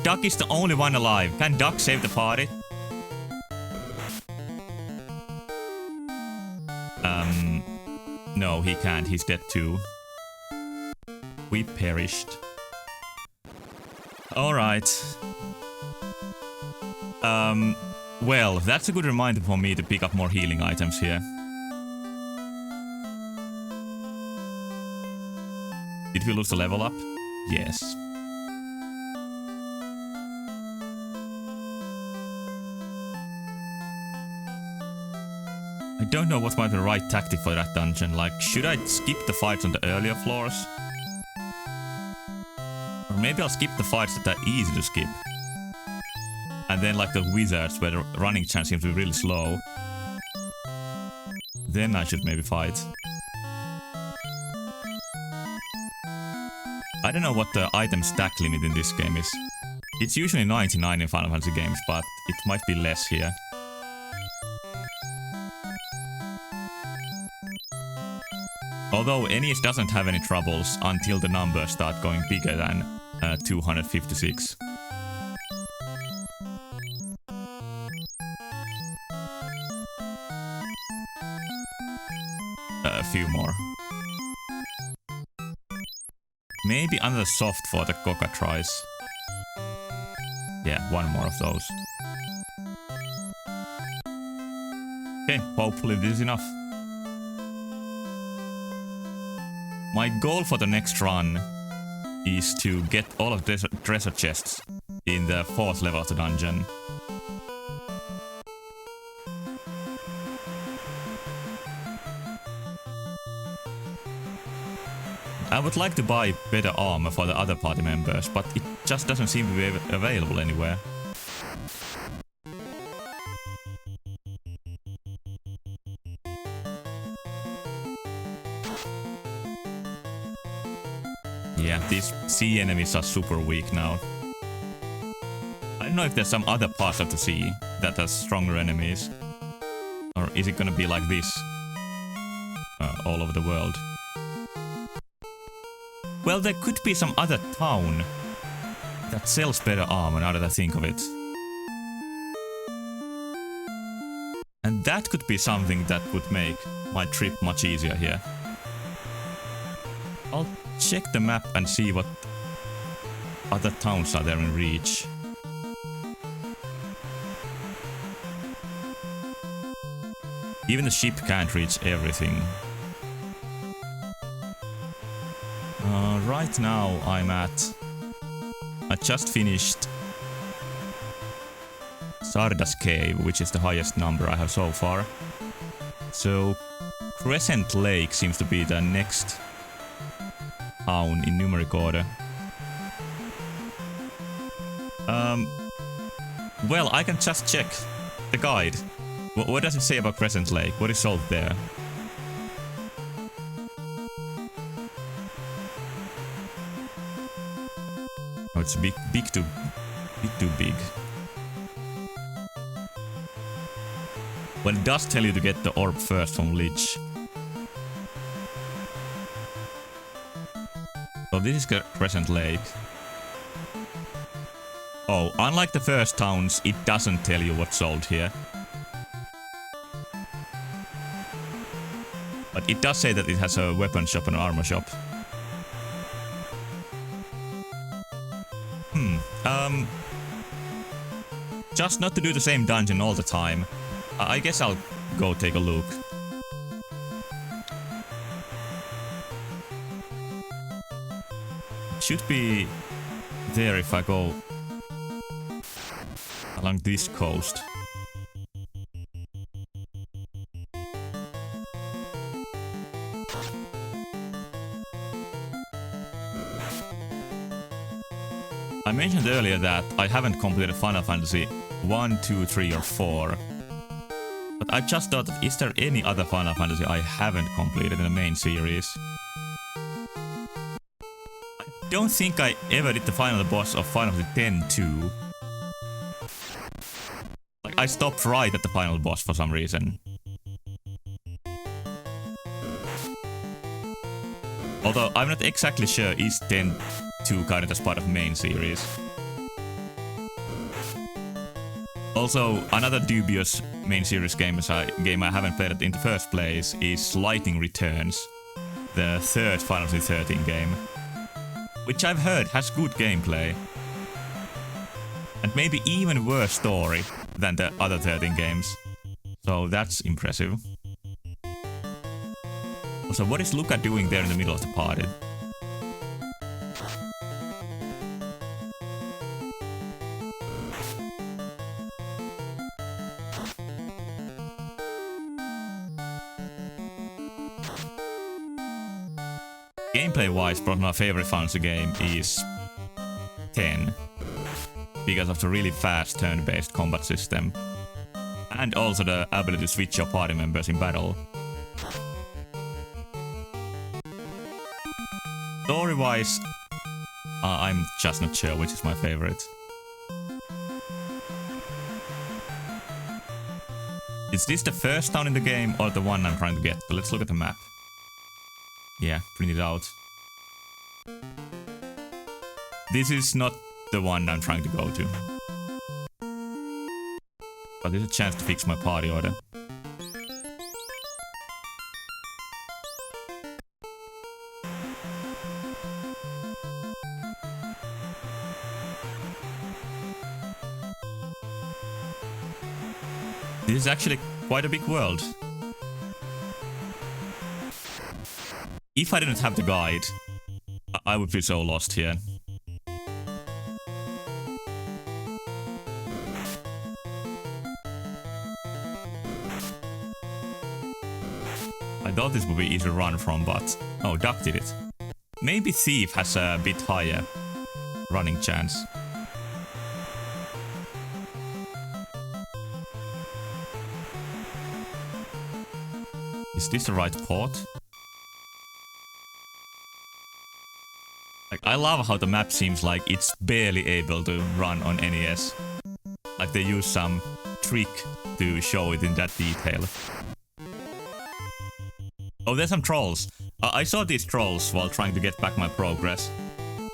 Duck is the only one alive. Can Duck save the party? No, he can't. He's dead too. We perished. Alright. Well, that's a good reminder for me to pick up more healing items here. Did we lose the level up? Yes. I don't know what might be the right tactic for that dungeon. Like, should I skip the fights on the earlier floors? Or maybe I'll skip the fights that are easy to skip. And then like the wizards where the running chance seems to be really slow. Then I should maybe fight. I don't know what the item stack limit in this game is. It's usually 99 in Final Fantasy games, but it might be less here. Although NES doesn't have any troubles until the numbers start going bigger than 256. A few more. Maybe another soft for the cockatrice. Yeah, one more of those. Okay, hopefully this is enough. My goal for the next run is to get all of the treasure chests in the 4th level of the dungeon. I would like to buy better armor for the other party members, but it just doesn't seem to be available anywhere. Yeah, these sea enemies are super weak now. I don't know if there's some other parts of the sea that has stronger enemies. Or is it gonna be like this all over the world? Well, there could be some other town that sells better armor now that I think of it. And that could be something that would make my trip much easier here. I'll check the map and see what other towns are there in reach. Even the ship can't reach everything. Right now I just finished Sardas Cave, which is the highest number I have so far. So Crescent Lake seems to be the next town in numeric order. Well, I can just check the guide. What does it say about Crescent Lake? What is sold there? Oh, it's big too big. Well, it does tell you to get the orb first from Lich. So this is Crescent Lake. Oh, unlike the first towns, it doesn't tell you what's sold here. But it does say that it has a weapon shop and an armor shop. Just not to do the same dungeon all the time. I guess I'll go take a look. It should be there if I go along this coast. I mentioned earlier that I haven't completed Final Fantasy 1, 2, 3 or 4. But I just thought, is there any other Final Fantasy I haven't completed in the main series? I don't think I ever did the final boss of Final Fantasy X-2. Like, I stopped right at the final boss for some reason. Although I'm not exactly sure is X-2 kind of as part of main series. Also, another dubious main series game I haven't played in the first place is Lightning Returns, the third Final Fantasy XIII game, which I've heard has good gameplay, and maybe even worse story than the other 13 games, so that's impressive. Also, what is Luca doing there in the middle of the party? Gameplay-wise, probably my favorite Final Fantasy game is 10, because of the really fast turn-based combat system, and also the ability to switch your party members in battle. Story-wise, I'm just not sure which is my favorite. Is this the first town in the game or the one I'm trying to get? So let's look at the map. Yeah, print it out. This is not the one I'm trying to go to. But there's a chance to fix my party order. This is actually quite a big world. If I didn't have the guide, I would be so lost here. I thought this would be easy to run from, but... Oh, Duck did it. Maybe Thief has a bit higher running chance. Is this the right port? Like, I love how the map seems like it's barely able to run on NES. Like they use some trick to show it in that detail. Oh, there's some trolls. I saw these trolls while trying to get back my progress.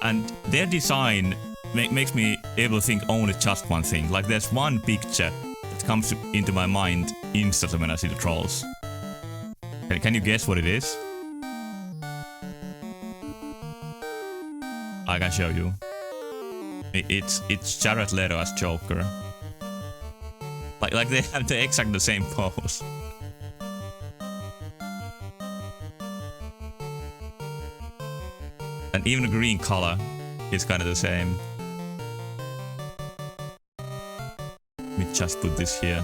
And their design makes me able to think only just one thing. Like there's one picture that comes into my mind instantly when I see the trolls. Can you guess what it is? I can show you. It's Jared Leto as Joker. Like they have the exactly the same pose. And even the green color is kind of the same. Let me just put this here.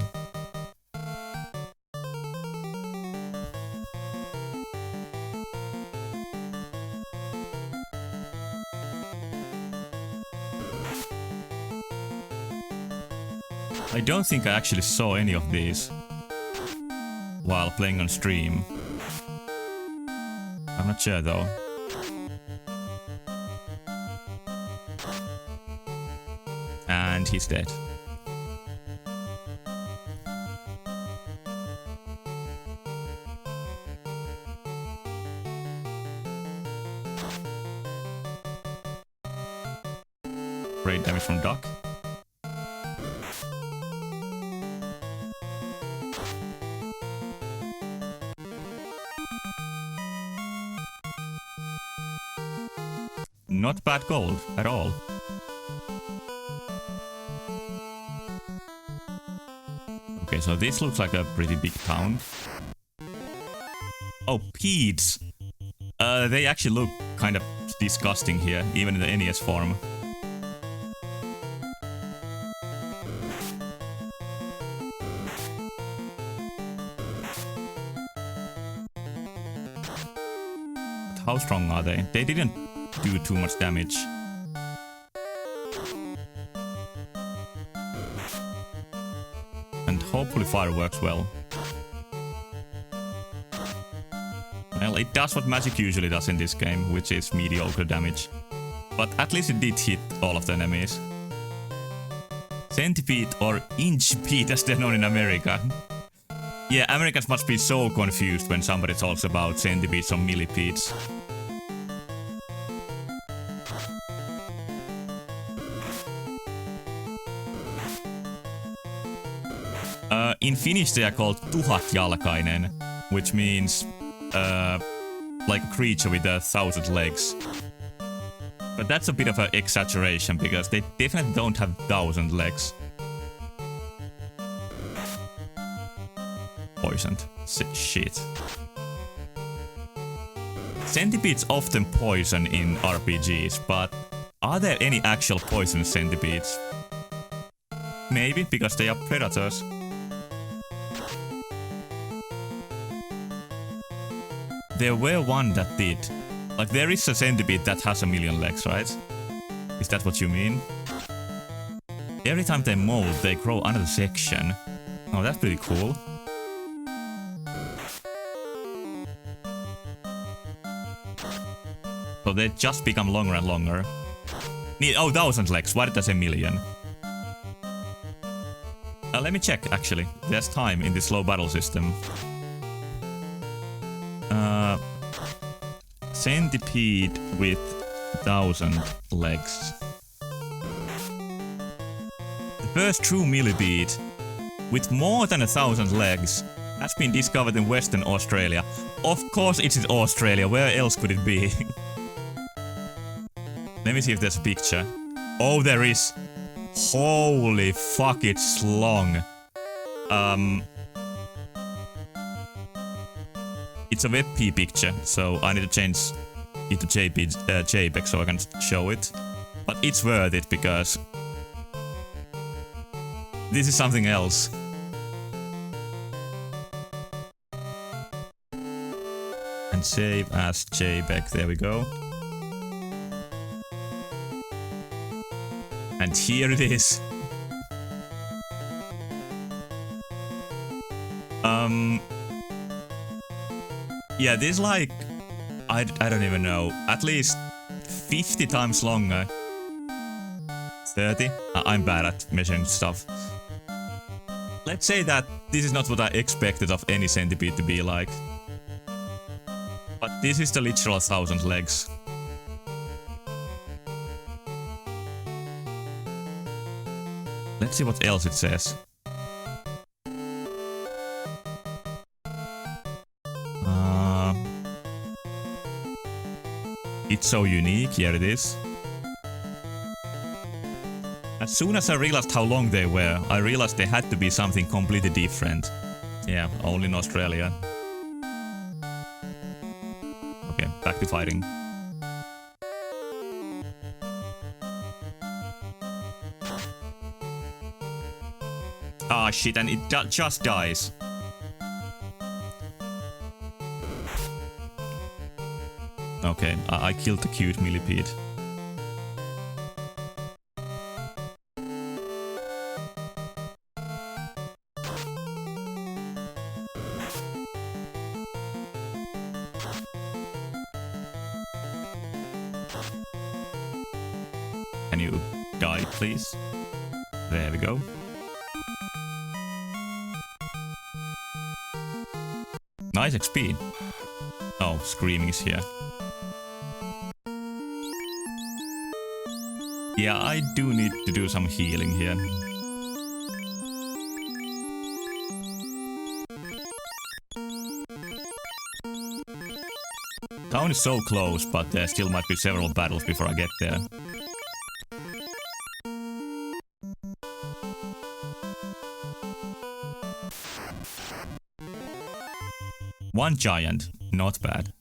I don't think I actually saw any of these while playing on stream. I'm not sure though. And he's dead. Great damage from Duck. Not bad gold at all. Okay, so this looks like a pretty big town. Oh, Peeds. They actually look kind of disgusting here, even in the NES form. But how strong are they? They didn't do too much damage. And hopefully fire works well. Well, it does what magic usually does in this game, which is mediocre damage. But at least it did hit all of the enemies. Centipede or Inchpede as they're known in America. Yeah, Americans must be so confused when somebody talks about centipedes or millipedes. In Finnish they are called tuhatjalkainen, which means like a creature with 1,000 legs. But that's a bit of an exaggeration because they definitely don't have 1,000 legs. Poisoned. Shit. Centipedes often poison in RPGs, but are there any actual poisonous centipedes? Maybe, because they are predators. There were one that did. Like, there is a centipede that has 1,000,000 legs, right? Is that what you mean? Every time they mold, they grow another section. Oh, that's pretty cool. So they just become longer and longer. Oh, 1,000 legs. Why did I say 1,000,000? Let me check, actually. There's time in this slow battle system. Centipede with 1,000 legs. The first true millipede with more than 1,000 legs has been discovered in Western Australia. Of course it's in Australia, where else could it be? Let me see if there's a picture. Oh, there is. Holy fuck, it's long. It's a WebP picture, so I need to change it to JPEG so I can show it. But it's worth it because this is something else. And save as JPEG, there we go. And here it is. Yeah, this is like, I don't even know, at least 50 times longer. 30? I'm bad at measuring stuff. Let's say that this is not what I expected of any centipede to be like. But this is the literal 1,000 legs. Let's see what else it says. It's so unique, here it is. As soon as I realized how long they were, I realized they had to be something completely different. Yeah, only in Australia. Okay, back to fighting. Ah, shit, and it just dies. Okay, I killed the cute millipede. Can you die, please? There we go. Nice XP. Oh, Screaming is here. Yeah, I do need to do some healing here. town is so close, but there still might be several battles before I get there. One giant, not bad.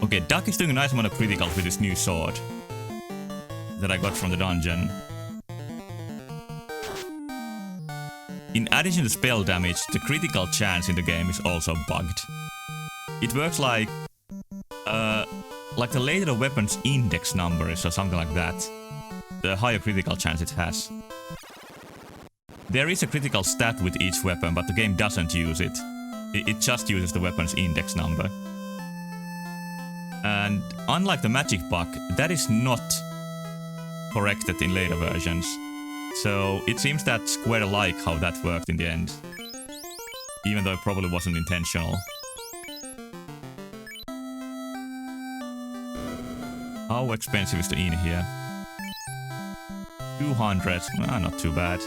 Okay, Duck is doing a nice amount of criticals with his new sword that I got from the dungeon. In addition to spell damage, the critical chance in the game is also bugged. It works like the later the weapon's index number is or something like that, the higher critical chance it has. There is a critical stat with each weapon, but the game doesn't use it. It just uses the weapon's index number. And unlike the magic bug, that is not corrected in later versions. So it seems that Square like how that worked in the end. Even though it probably wasn't intentional. How expensive is the inn here? 200. Not too bad.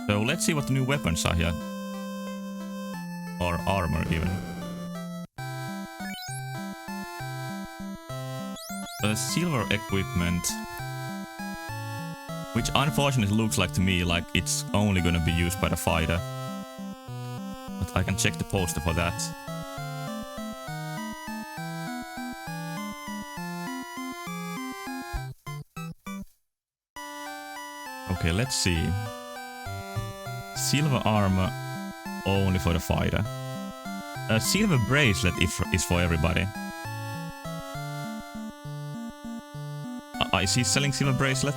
So let's see what the new weapons are here. Or armor even. Silver equipment. Which unfortunately looks like to me like it's only gonna be used by the fighter. But I can check the poster for that. Okay, let's see. Silver armor only for the fighter. A silver bracelet is for everybody. Is he selling silver bracelet?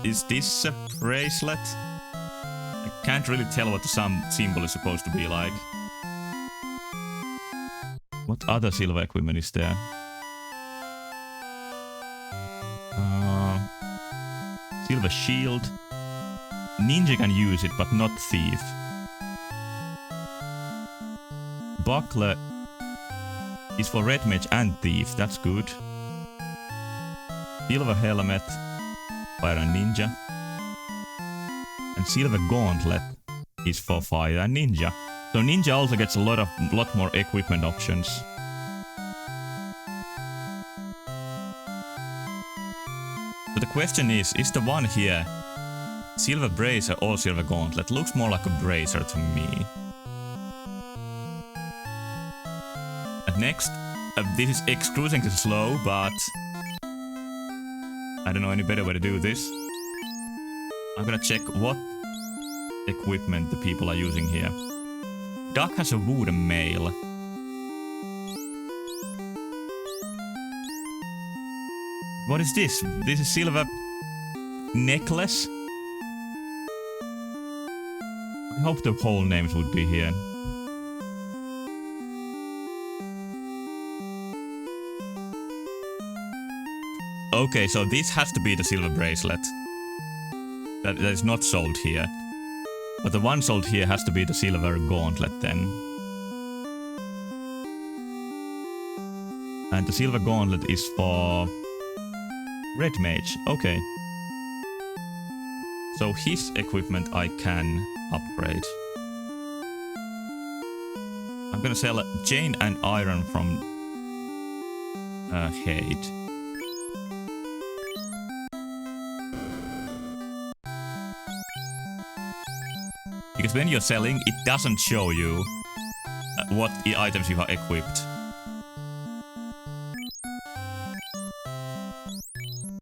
Is this a bracelet? I can't really tell what the symbol is supposed to be like. What other silver equipment is there? Silver shield. Ninja can use it, but not thief. Buckler is for red mage and thief, that's good. Silver helmet, fire and ninja. And silver gauntlet is for fire and ninja. So ninja also gets a lot more equipment options. So the question is the one here silver bracer or silver gauntlet? Looks more like a bracer to me. And next, this is excruciatingly slow, but I don't know any better way to do this. I'm gonna check what equipment the people are using here. Duck has a wooden mail. What is this? This is silver necklace? I hope the whole names would be here. Okay, so this has to be the silver bracelet. That is not sold here. But the one sold here has to be the silver gauntlet then. And the silver gauntlet is for red mage. Okay. So his equipment I can upgrade. I'm gonna sell chain and iron from Hate. Because when you're selling, it doesn't show you what items you have equipped.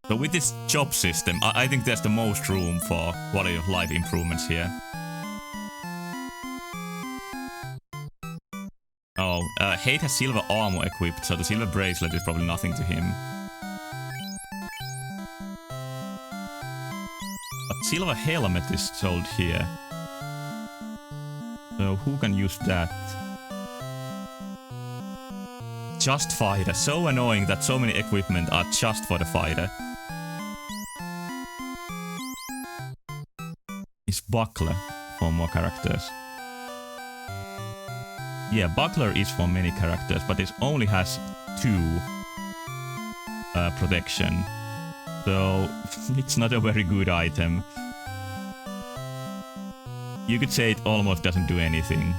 So with this job system, I think there's the most room for quality of life improvements here. Oh, Hate has silver armor equipped, so the silver bracelet is probably nothing to him. But silver helmet is sold here. So who can use that? Just fighter. So annoying that so many equipment are just for the fighter. Is Buckler for more characters? Yeah, Buckler is for many characters, but it only has 2. protection. So it's not a very good item. You could say it almost doesn't do anything.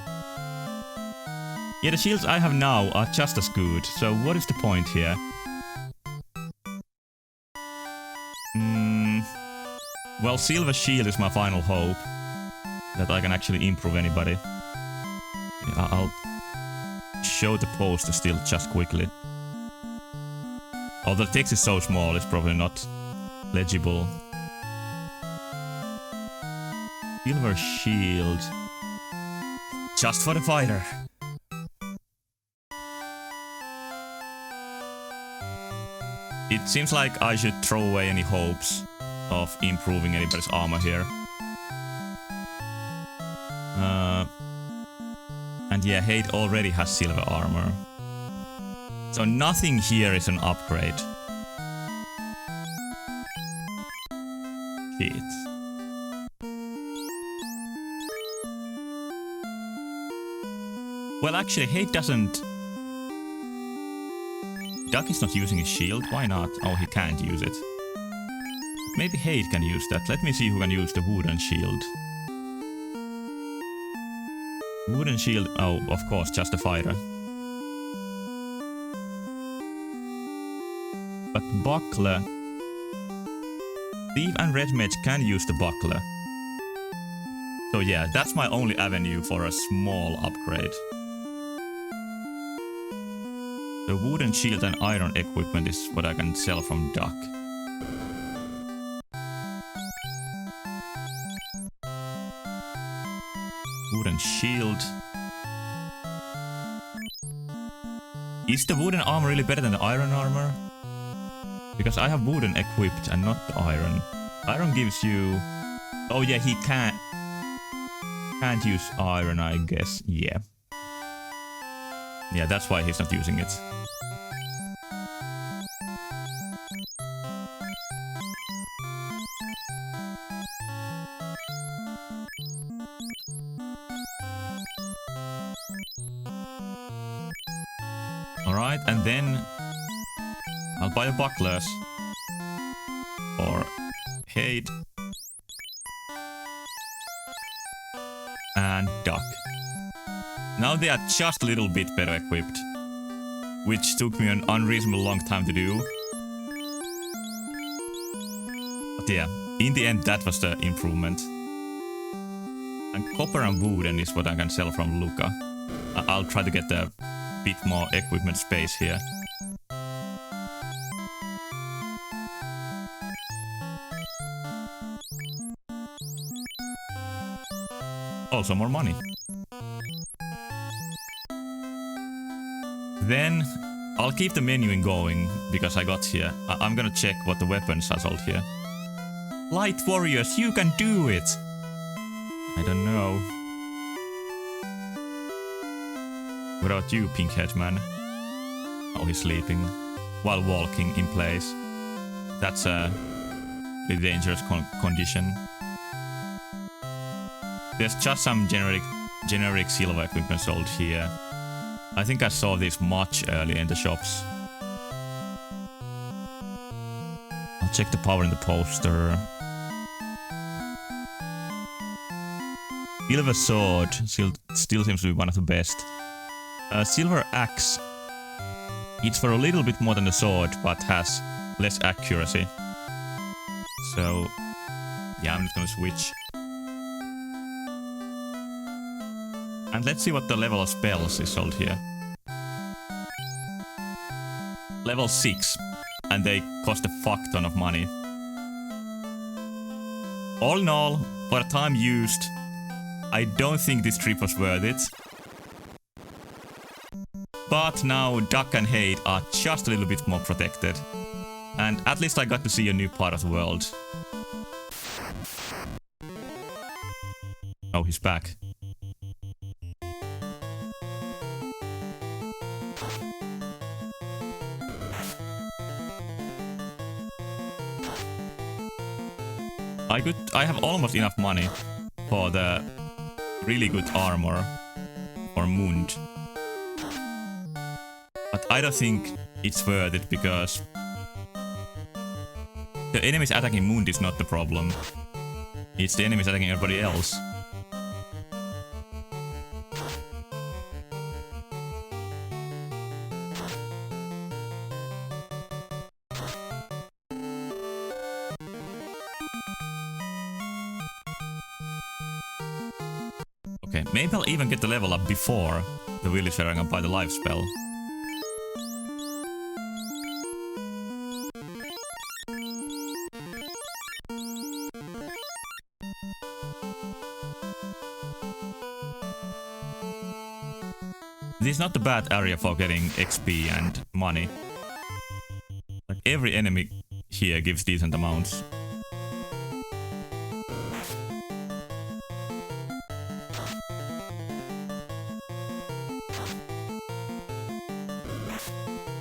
Yeah, the shields I have now are just as good, so what is the point here? Well, Silver Shield is my final hope that I can actually improve anybody. I'll show the poster still just quickly. Although the text is so small, it's probably not legible. Silver Shield. Just for the fighter. It seems like I should throw away any hopes of improving anybody's armor here. And yeah, Hade already has silver armor. So nothing here is an upgrade. Shit. Well, actually, Hade doesn't... Duck is not using his shield, why not? Oh, he can't use it. Maybe Hade can use that. Let me see who can use the wooden shield. Wooden shield, oh, of course, just the fighter. But buckler... Thief and red mage can use the buckler. So yeah, that's my only avenue for a small upgrade. The wooden shield and iron equipment is what I can sell from Duck. Wooden shield. Is the wooden armor really better than the iron armor? Because I have wooden equipped and not the iron. Iron gives you... Oh yeah, he can't use iron, I guess. Yeah. Yeah, that's why he's not using it. Alright, and then I'll buy the bucklers for Hade and Duck. Now they are just a little bit better equipped, which took me an unreasonable long time to do. But yeah, in the end that was the improvement. And copper and wooden is what I can sell from Luca. I'll try to get a bit more equipment space here. Also more money. Then I'll keep the menuing going because I got here. I'm gonna check what the weapons are sold here. Light warriors, you can do it! I don't know. What about you, pink-haired man? Oh, he's sleeping while walking in place. That's a really dangerous condition. There's just some generic silver equipment sold here. I think I saw this much earlier in the shops. I'll check the power in the poster. Silver sword still seems to be one of the best. Silver axe. It's for a little bit more than the sword, but has less accuracy. So, yeah, I'm just gonna switch. And let's see what the level of spells is sold here. Level 6. And they cost a fuck ton of money. All in all, for the time used, I don't think this trip was worth it. But now Duck and Hade are just a little bit more protected. And at least I got to see a new part of the world. Oh, he's back. I have almost enough money for the really good armor for Mund. But I don't think it's worth it because The enemies attacking Mund is not the problem. It's the enemies attacking everybody else. Okay, maybe I'll even get the level up before the village where I can buy the life spell. This is not a bad area for getting XP and money. Like every enemy here gives decent amounts.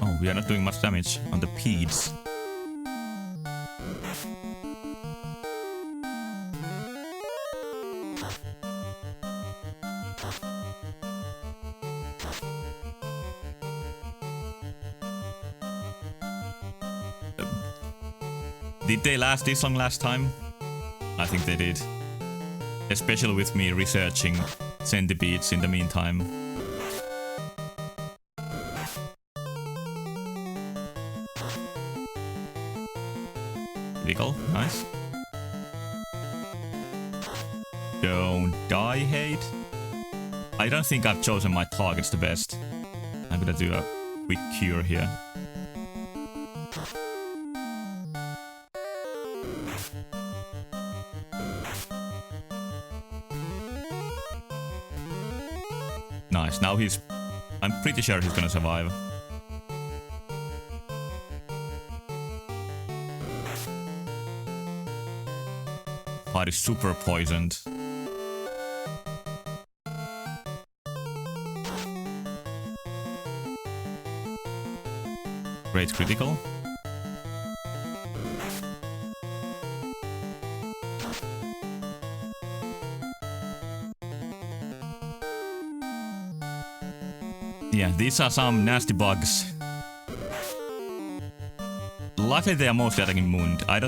Oh, we are not doing much damage on the Peds. Did they last this long last time? I think they did. Especially with me researching centipedes in the meantime. Critical, nice. Don't die, hate. I don't think I've chosen my targets the best. I'm gonna do a quick cure here. Nice, now he's... I'm pretty sure he's gonna survive. Heart is super poisoned. Great critical. Yeah, these are some nasty bugs. Luckily they are mostly attacking Mund. I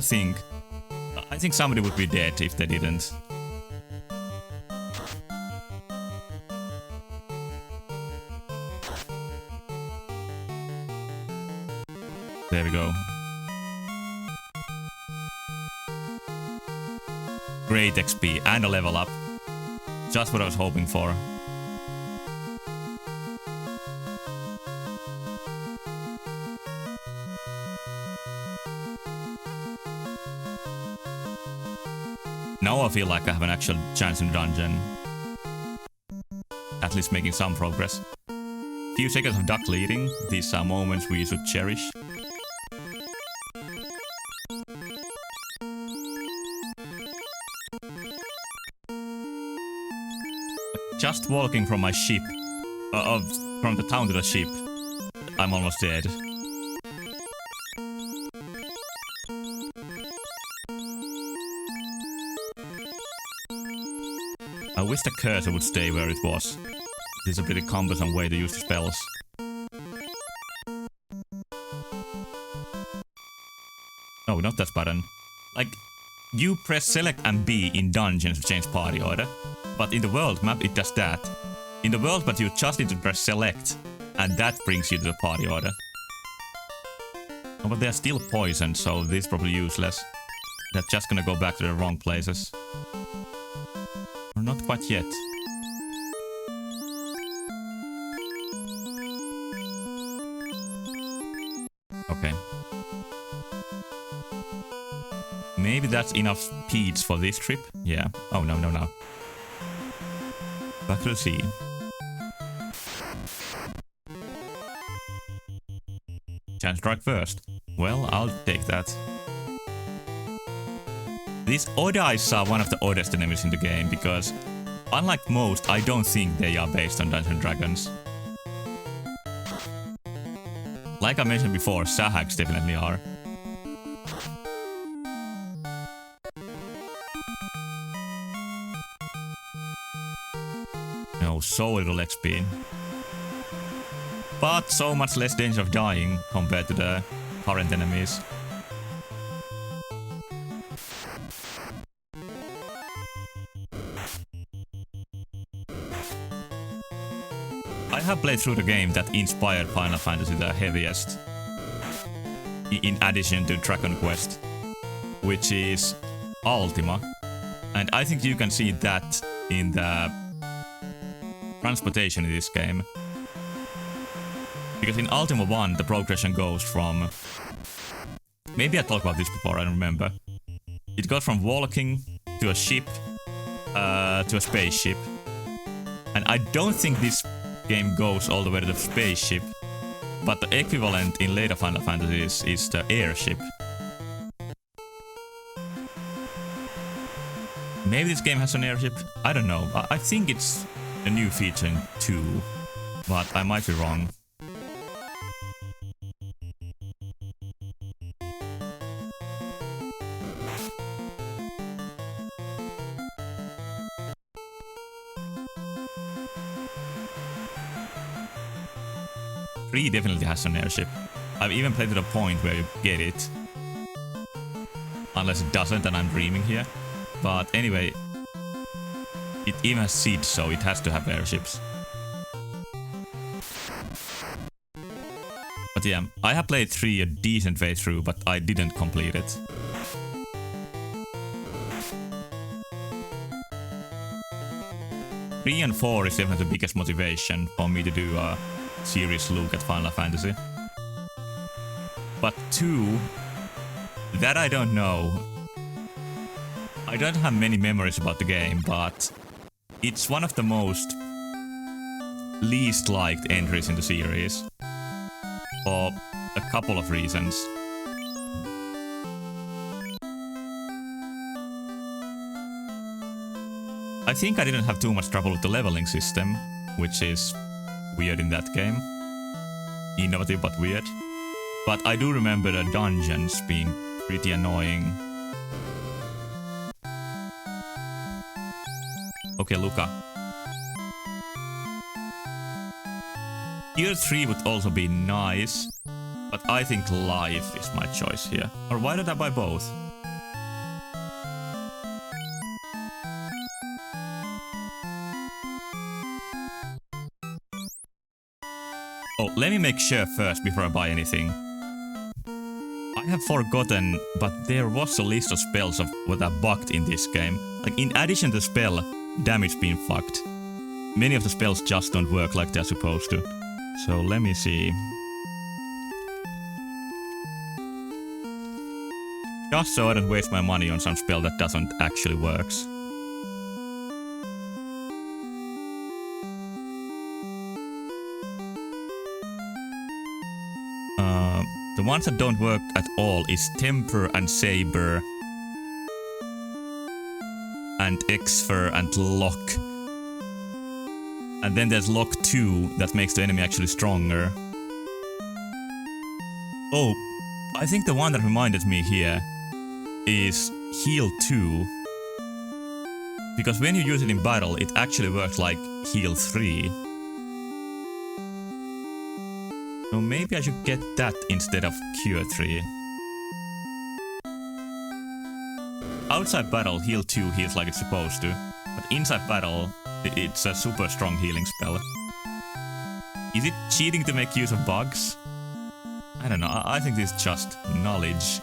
think somebody would be dead if they didn't. There we go. Great XP and a level up. Just what I was hoping for. Now I feel like I have an actual chance in the dungeon. At least making some progress. Few seconds of duck leading. These are moments we should cherish. Just walking from my ship, from the town to the ship, I'm almost dead. I wish the cursor would stay where it was. This is a pretty cumbersome way to use the spells. No, not that button. Like, you press select and B in dungeons to change party order. But in the world map it does that. In the world map you just need to press select. And that brings you to the party order. Oh, but they are still poisoned, so this is probably useless. They're just gonna go back to the wrong places. Or not quite yet. Okay. Maybe that's enough Peds for this trip? Yeah. Oh, no. Back to the sea. Chance strike first. Well, I'll take that. These Oddies are one of the oddest enemies in the game because, unlike most, I don't think they are based on Dungeons & Dragons. Like I mentioned before, Sahags definitely are. No, so little XP. But so much less danger of dying compared to the current enemies. I have played through the game that inspired Final Fantasy the heaviest, in addition to Dragon Quest, which is Ultima. And I think you can see that in the transportation in this game. Because in Ultima 1, the progression goes from... Maybe I talked about this before, I don't remember. It goes from walking to a ship, to a spaceship. And I don't think this game goes all the way to the spaceship, but the equivalent in later Final Fantasies is the airship. Maybe this game has an airship? I don't know. I think it's a new feature in 2, but I might be wrong. Three definitely has an airship. I've even played to the point where you get it. Unless it doesn't and I'm dreaming here. But anyway, it even has seeds, so it has to have airships. But yeah, I have played 3 a decent way through, but I didn't complete it. Three and 4 is definitely the biggest motivation for me to do a serious look at Final Fantasy. But 2, that I don't know. I don't have many memories about the game, but it's one of the most least liked entries in the series. For a couple of reasons. I think I didn't have too much trouble with the leveling system, which is weird in that game. Innovative but weird. But I do remember the dungeons being pretty annoying. Okay, Luca. Tier 3 would also be nice, but I think life is my choice here. Or why don't I buy both? Oh, let me make sure first before I buy anything. I have forgotten, but there was a list of spells of what are bugged in this game. Like, in addition to spell damage being fucked, many of the spells just don't work like they're supposed to. So let me see. Just so I don't waste my money on some spell that doesn't actually works. The ones that don't work at all is Temper and Saber and Exfer and Lock. And then there's Lock 2 that makes the enemy actually stronger. Oh, I think the one that reminded me here is Heal 2. Because when you use it in battle, it actually works like Heal 3. So maybe I should get that instead of Cure 3. Outside battle, Heal 2 heals like it's supposed to, but inside battle, it's a super strong healing spell. Is it cheating to make use of bugs? I don't know, I think this is just knowledge.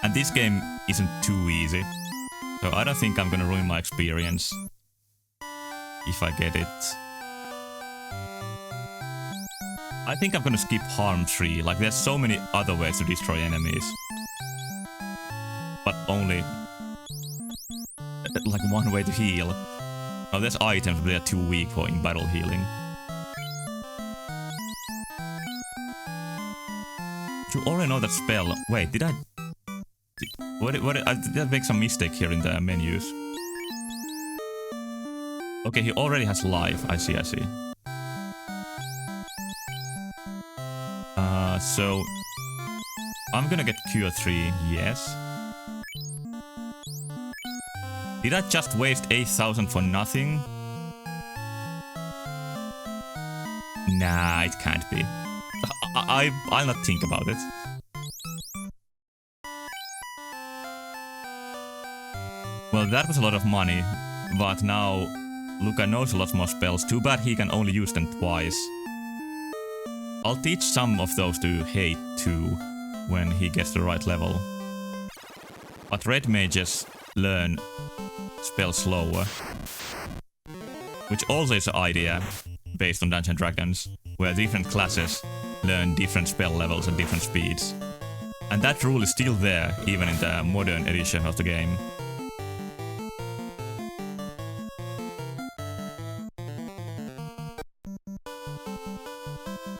And this game isn't too easy, so I don't think I'm gonna ruin my experience if I get it. I think I'm gonna skip Harm 3, like there's so many other ways to destroy enemies. But only like one way to heal. Oh, there's items, but they're too weak for in-battle healing. You already know that spell. Wait, did I... Did I make some mistake here in the menus? Okay, he already has life. I see, I see. So... I'm gonna get Cure 3, yes. Did I just waste 8,000 for nothing? Nah, it can't be. I'll not think about it. Well, that was a lot of money. But now Luca knows a lot more spells. Too bad he can only use them twice. I'll teach some of those to Hate too when he gets the right level. But red mages learn spells slower. Which also is an idea based on Dungeons & Dragons, where different classes learn different spell levels at different speeds. And that rule is still there, even in the modern edition of the game.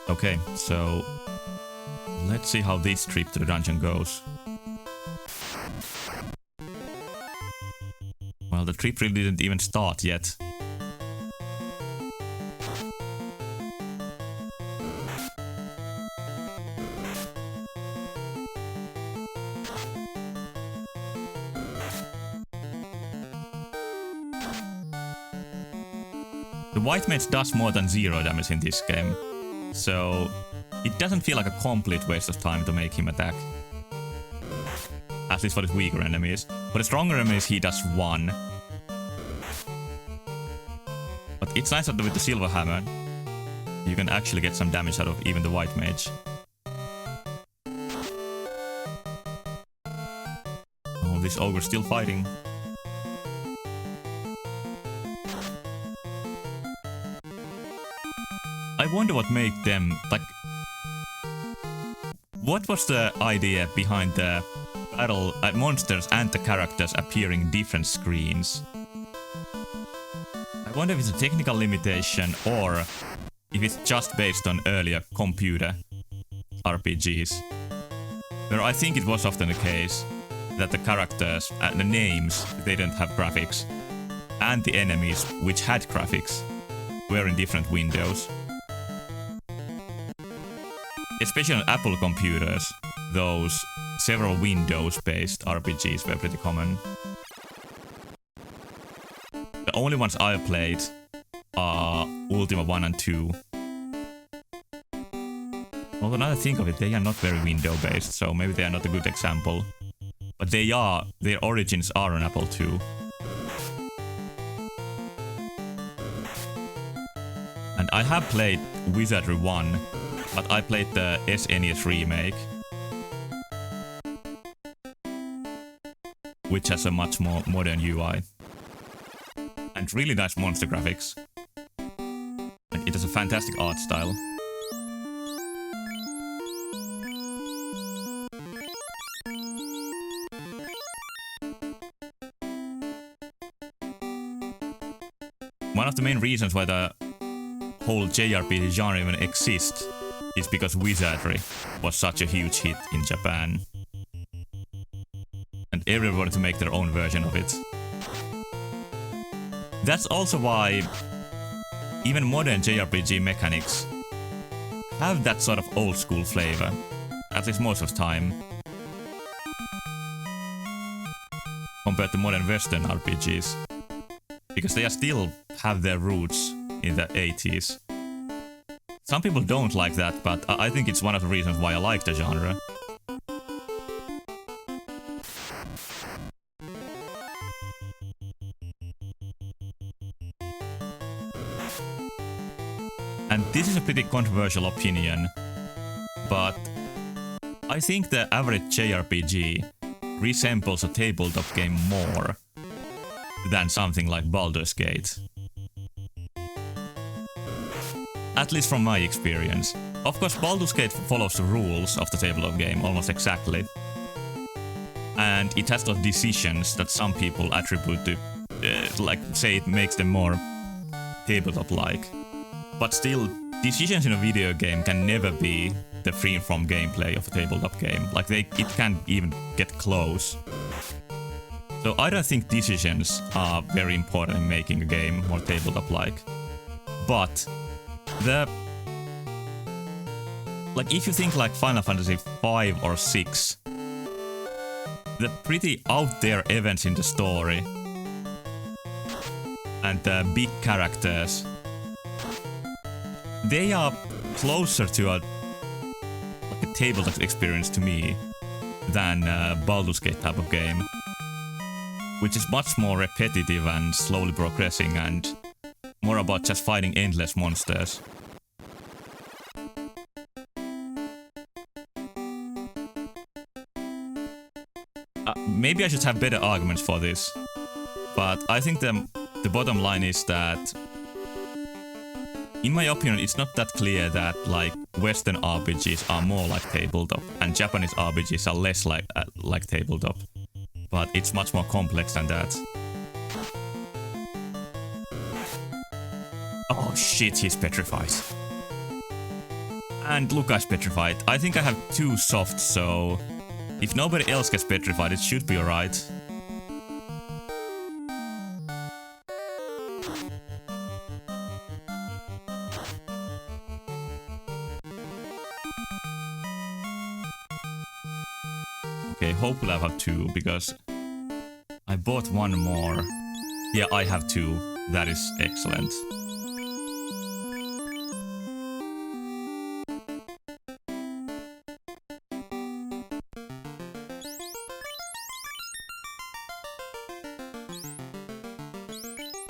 Okay, so let's see how this trip to the dungeon goes. Well, the trip really didn't even start yet. The white mage does more than 0 damage in this game, so it doesn't feel like a complete waste of time to make him attack. At least for the weaker enemies. For the stronger enemies he does 1. But it's nice that with the silver hammer you can actually get some damage out of even the white mage. Oh, this ogre's still fighting. I wonder what made them, like... What was the idea behind the battle monsters and the characters appearing in different screens? I wonder if it's a technical limitation or if it's just based on earlier computer RPGs. Where I think it was often the case that the characters and the names, they didn't have graphics. And the enemies, which had graphics, were in different windows. Especially on Apple computers, those several Windows-based RPGs were pretty common. The only ones I've played are Ultima 1 and 2. Although now that I think of it, they are not very window-based, so maybe they are not a good example. But they are, their origins are on Apple II. And I have played Wizardry 1, but I played the SNES remake, which has a much more modern UI. And really nice monster graphics. And it has a fantastic art style. One of the main reasons why the whole JRPG genre even exists is because Wizardry was such a huge hit in Japan. And everyone wanted to make their own version of it. That's also why even modern JRPG mechanics have that sort of old school flavor, at least most of the time, compared to modern Western RPGs. Because they still have their roots in the 80s. Some people don't like that, but I think it's one of the reasons why I like the genre. And this is a pretty controversial opinion, but I think the average JRPG resembles a tabletop game more than something like Baldur's Gate. At least from my experience. Of course, Baldur's Gate follows the rules of the tabletop game almost exactly. And it has those decisions that some people attribute to, like, say it makes them more tabletop-like. But still, decisions in a video game can never be the free-from gameplay of a tabletop game. Like, it can't even get close. So I don't think decisions are very important in making a game more tabletop-like. But like, if you think like Final Fantasy V or 6, the pretty out there events in the story and the big characters, they are closer to a tabletop experience to me than a Baldur's Gate type of game, which is much more repetitive and slowly progressing and more about just fighting endless monsters. Maybe I should have better arguments for this, but I think the bottom line is that, in my opinion, it's not that clear that like Western RPGs are more like tabletop and Japanese RPGs are less like tabletop, but it's much more complex than that. Oh shit, he's petrified. And Luca's petrified. I think I have 2 soft, so if nobody else gets petrified, it should be alright. Okay, hopefully I have 2, because I bought 1 more. Yeah, I have 2. That is excellent.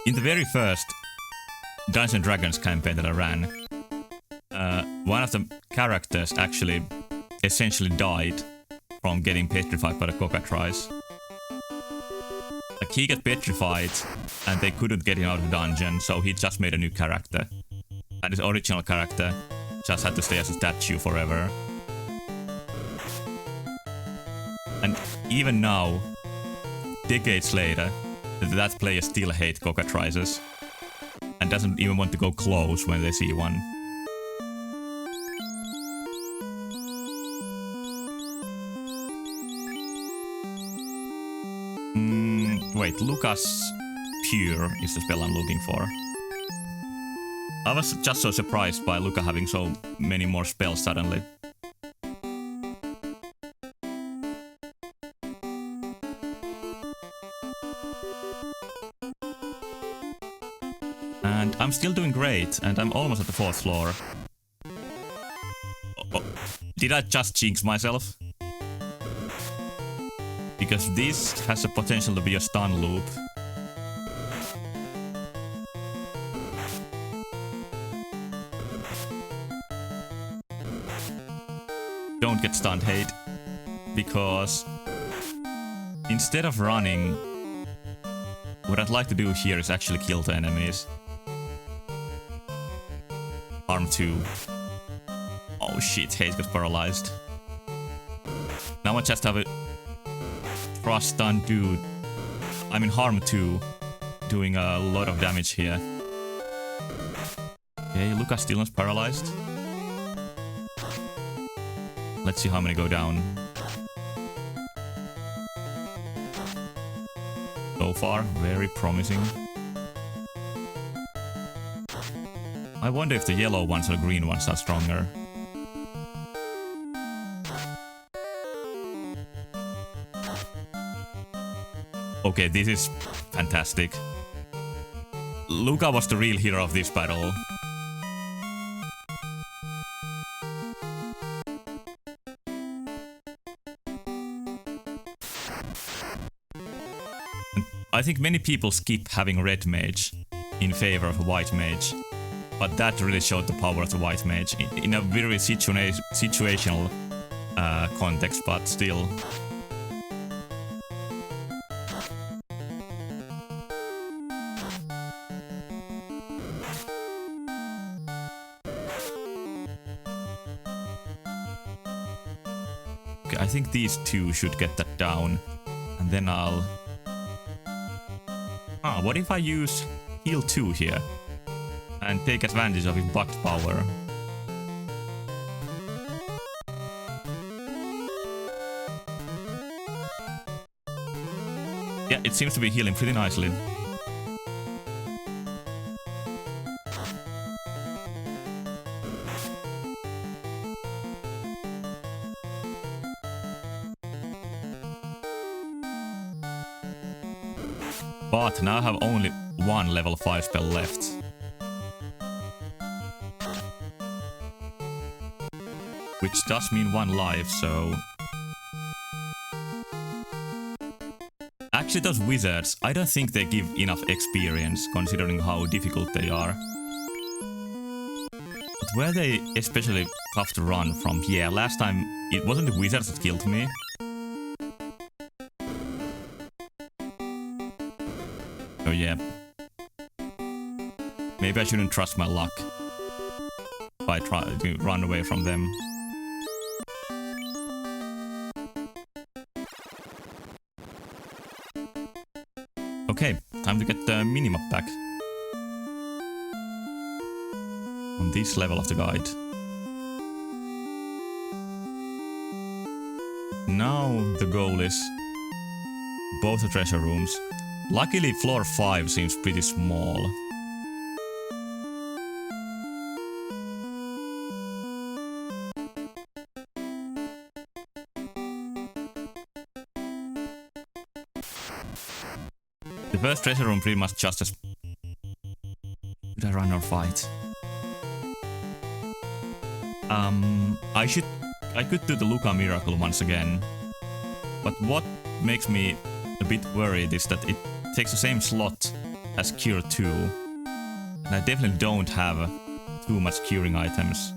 In the very first Dungeons & Dragons campaign that I ran, one of the characters actually essentially died from getting petrified by the cockatrice. Like, he got petrified and they couldn't get him out of the dungeon, so he just made a new character. And his original character just had to stay as a statue forever. And even now, decades later, that player still hates cockatrices and doesn't even want to go close when they see one. Wait, Lucas Pure is the spell I'm looking for. I was just so surprised by Luca having so many more spells suddenly. And I'm still doing great, and I'm almost at the 4th floor. Oh, did I just jinx myself? Because this has the potential to be a stun loop. Don't get stunned, hate. Because instead of running, what I'd like to do here is actually kill the enemies. Harm 2. Oh shit, Hate got paralyzed. Now I just have a Frost stun dude. I'm in Harm 2, doing a lot of damage here. Okay, Lucas still not paralyzed. Let's see how many go down. So far, very promising. I wonder if the yellow ones or green ones are stronger. Okay, this is fantastic. Luca was the real hero of this battle. I think many people skip having red mage in favor of a white mage, but that really showed the power of the white mage in a very situational context, but still. Okay, I think these 2 should get that down, and then I'll... what if I use heal 2 here and take advantage of his bugged power? Yeah, it seems to be healing pretty nicely. But now I have only 1 level 5 spell left. Which does mean 1 life, so... Actually, those wizards, I don't think they give enough experience considering how difficult they are. But were they especially tough to run from? Yeah, last time it wasn't the wizards that killed me. Oh yeah. Maybe I shouldn't trust my luck if I try to run away from them. Okay, time to get the minimap back. On this level of the guide. Now the goal is both the treasure rooms. Luckily floor 5 seems pretty small. The first treasure room pretty much just as... Did I run or fight? I could do the Luca Miracle once again. But what makes me a bit worried is that it takes the same slot as Cure 2. And I definitely don't have too much curing items.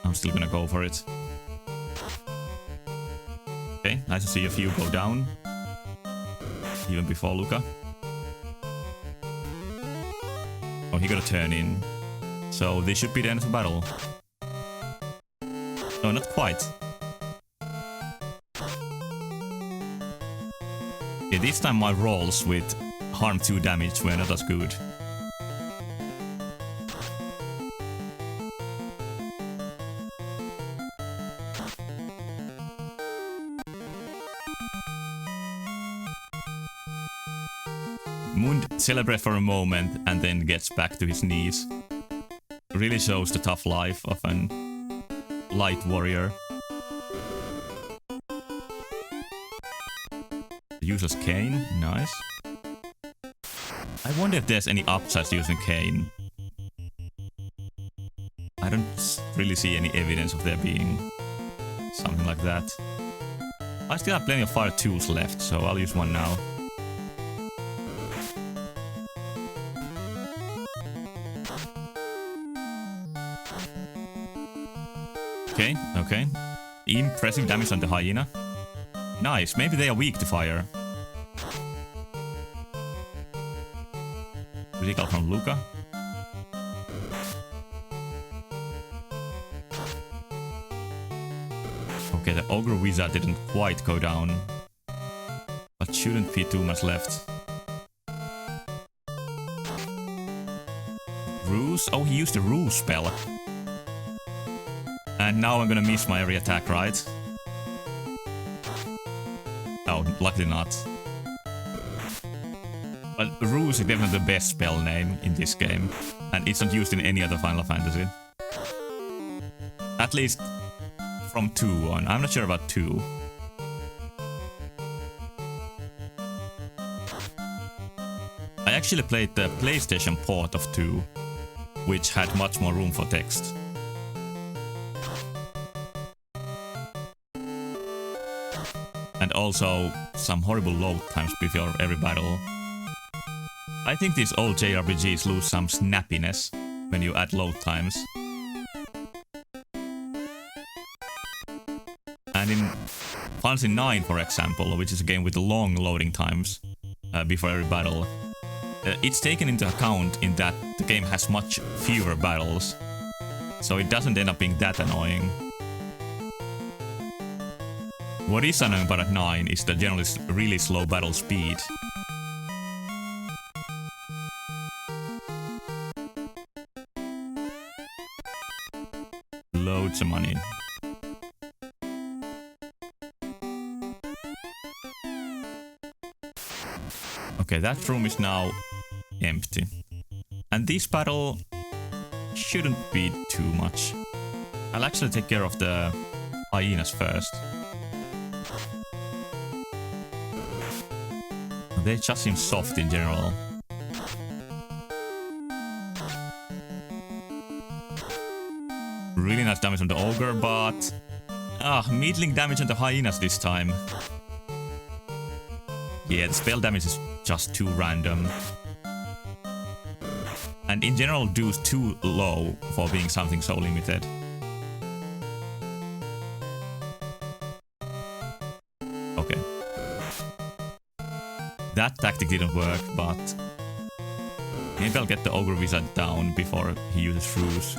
I'm still gonna go for it. Okay, nice to see a few go down. Even before Luca. Oh, he got a turn in. So this should be the end of the battle. No, not quite. Yeah, this time my rolls with harm 2 damage were not as good. Mund celebrates for a moment and then gets back to his knees. Really shows the tough life of an light warrior. Useless cane, nice. I wonder if there's any upsides using cane. I don't really see any evidence of there being something like that. I still have plenty of fire tools left, so I'll use one now. Okay, okay. Impressive damage on the hyena. Nice, maybe they are weak to fire. Critical from Luca. Okay, the Ogre Wizard didn't quite go down. But shouldn't be too much left. Ruse? Oh, he used a Ruse spell. And now I'm gonna miss my every attack, right? Oh, luckily not. But Ruse is definitely the best spell name in this game. And it's not used in any other Final Fantasy. At least from 2 on. I'm not sure about 2. I actually played the PlayStation port of 2, which had much more room for text. And also some horrible load times before every battle. I think these old JRPGs lose some snappiness when you add load times. And in Final Fantasy 9, for example, which is a game with long loading times before every battle, it's taken into account in that the game has much fewer battles. So it doesn't end up being that annoying. What is annoying about 9 is the generally really slow battle speed. Loads of money. Okay, that room is now empty. And this battle shouldn't be too much. I'll actually take care of the hyenas first. They just seem soft in general. Really nice damage on the ogre, but Ah, meddling damage on the hyenas this time. Yeah, the spell damage is just too random. And in general, Do's too low for being something so limited. Okay. That tactic didn't work, but maybe I'll get the Ogre Wizard down before he uses Shrews.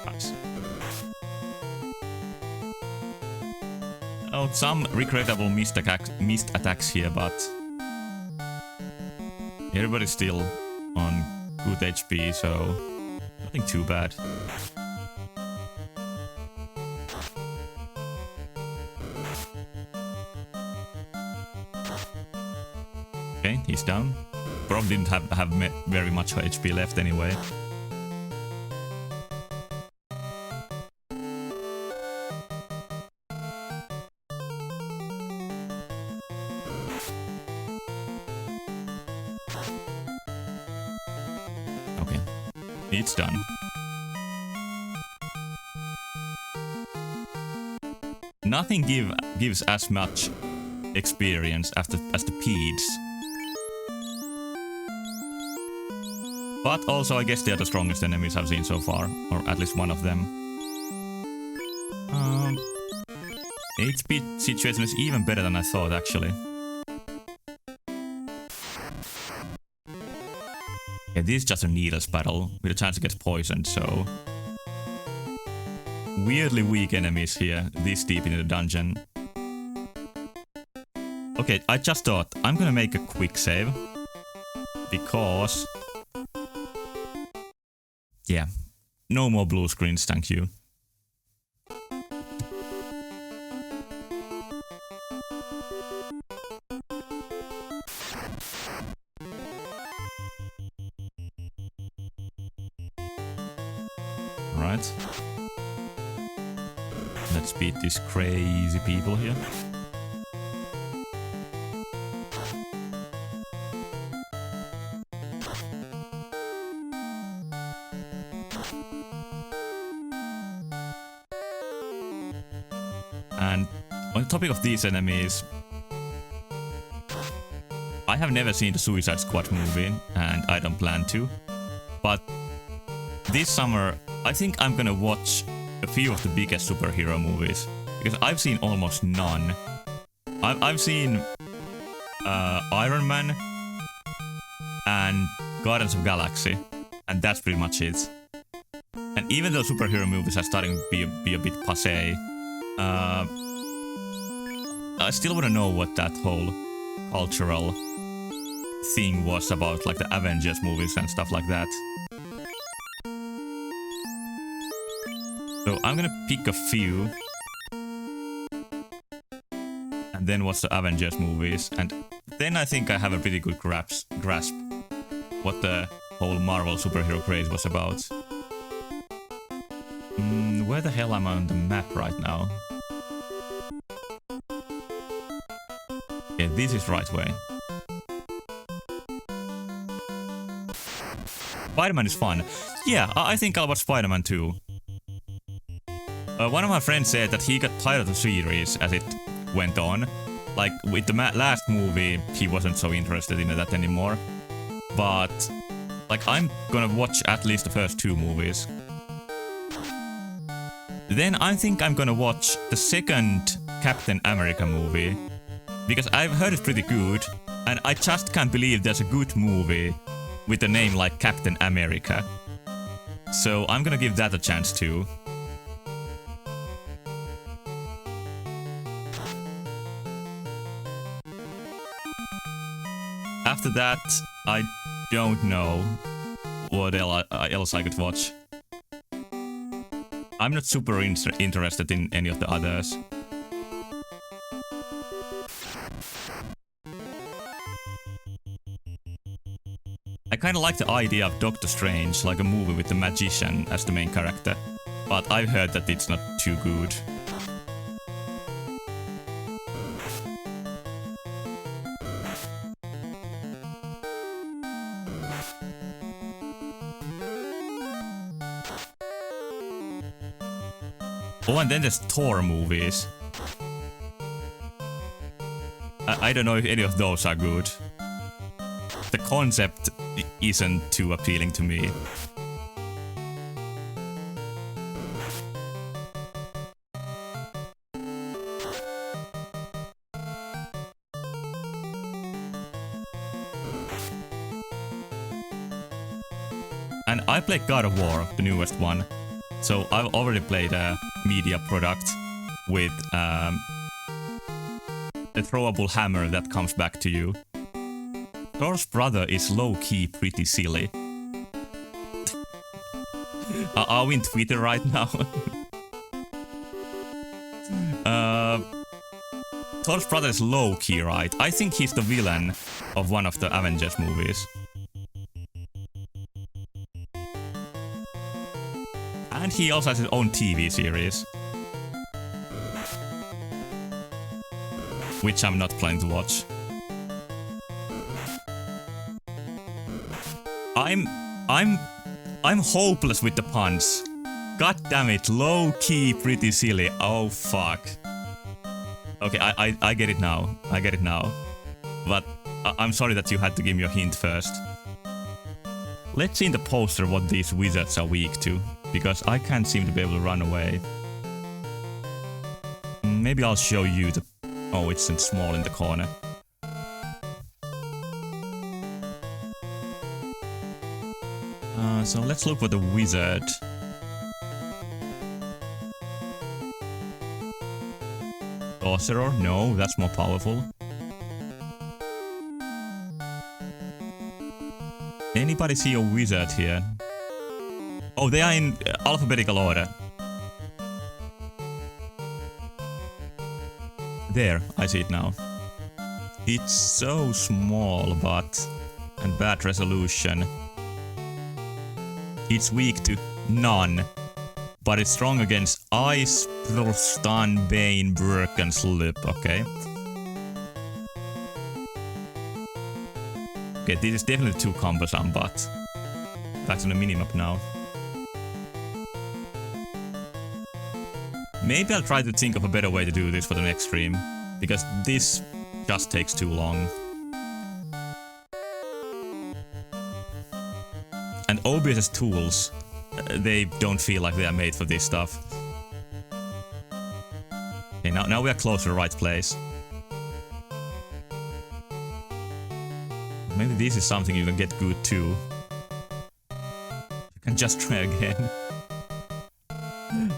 Nice. Oh, some regrettable missed attacks here, but everybody's still on good HP, so nothing too bad. Okay, he's down. Probably didn't have very much HP left anyway. Okay, it's done. Nothing gives as much experience as the Peds. But also, I guess they are the strongest enemies I've seen so far, or at least one of them. HP situation is even better than I thought, actually. Yeah, this is just a needles battle, with a chance to get poisoned, so... Weirdly weak enemies here, this deep into the dungeon. Okay, I just thought, I'm gonna make a quick save. Because... yeah, no more blue screens, thank you. Alright. Let's beat these crazy people here. And on the topic of these enemies, I have never seen the Suicide Squad movie, and I don't plan to. But this summer, I think I'm gonna watch a few of the biggest superhero movies, because I've seen almost none. I've seen Iron Man and Guardians of the Galaxy, and that's pretty much it. And even though superhero movies are starting to be a bit passé, I still want to know what that whole cultural thing was about, like the Avengers movies and stuff like that. So I'm gonna pick a few and then watch the Avengers movies, and then I think I have a pretty good grasp what the whole Marvel superhero craze was about. Where the hell am I on the map right now? Yeah, this is right way. Spider-Man is fun. Yeah, I think I'll watch Spider-Man too. One of my friends said that he got tired of the series as it went on. Like, with the last movie, he wasn't so interested in that anymore. But, like, I'm gonna watch at least the first two movies. Then I think I'm gonna watch the second Captain America movie. Because I've heard it's pretty good, and I just can't believe there's a good movie with a name like Captain America. So I'm gonna give that a chance too. After that, I don't know what else I could watch. I'm not super interested in any of the others. I kinda like the idea of Doctor Strange, like a movie with the magician as the main character, but I've heard that it's not too good. Oh, and then there's Thor movies. I don't know if any of those are good. The concept isn't too appealing to me. And I played God of War, the newest one. So I've already played a media product with a throwable hammer that comes back to you. Thor's brother is low-key pretty silly. Are we in Twitter right now? Thor's brother is low-key, right? I think he's the villain of one of the Avengers movies. And he also has his own TV series. Which I'm not planning to watch. I'm hopeless with the puns. God damn it, low-key pretty silly. Oh fuck. Okay, I get it now. I get it now. But I'm sorry that you had to give me a hint first. Let's see in the poster what these wizards are weak to, because I can't seem to be able to run away. Maybe I'll show you the... Oh, it's in small in the corner. So let's look for the wizard. Sorcerer? No, that's more powerful. Anybody see a wizard here? Oh, they are in alphabetical order. There, I see it now. It's so small, but... and bad resolution. It's weak to none, but it's strong against Ice, Stun, Bane, Burk, and Slip, okay? Okay, this is definitely too cumbersome, but... back to the minimap now. Maybe I'll try to think of a better way to do this for the next stream, because this just takes too long. And OBS's tools, they don't feel like they are made for this stuff. Okay, now we are close to the right place. Maybe this is something you can get good too. You can just try again.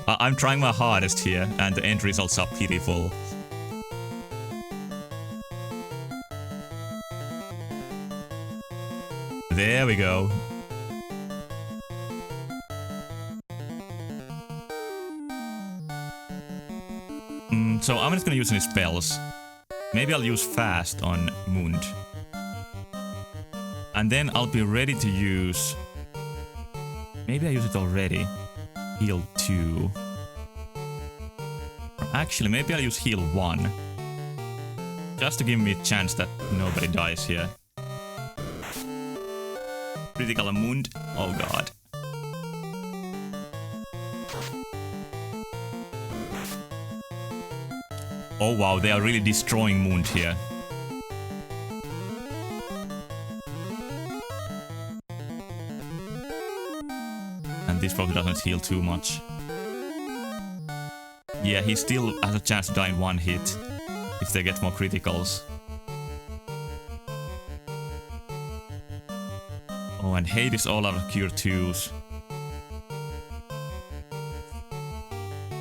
I'm trying my hardest here, and the end results are pitiful. There we go. So I'm just gonna use any spells. Maybe I'll use Fast on Mund. And then I'll be ready to use... Maybe I use it already. Heal 2. Or actually, maybe I'll use Heal 1. Just to give me a chance that nobody dies here. Critical on Mund. Oh god. Oh wow, they are really destroying Mund here. And this probably doesn't heal too much. Yeah, he still has a chance to die in one hit if they get more criticals. Oh, and Hate is all out of cure 2s.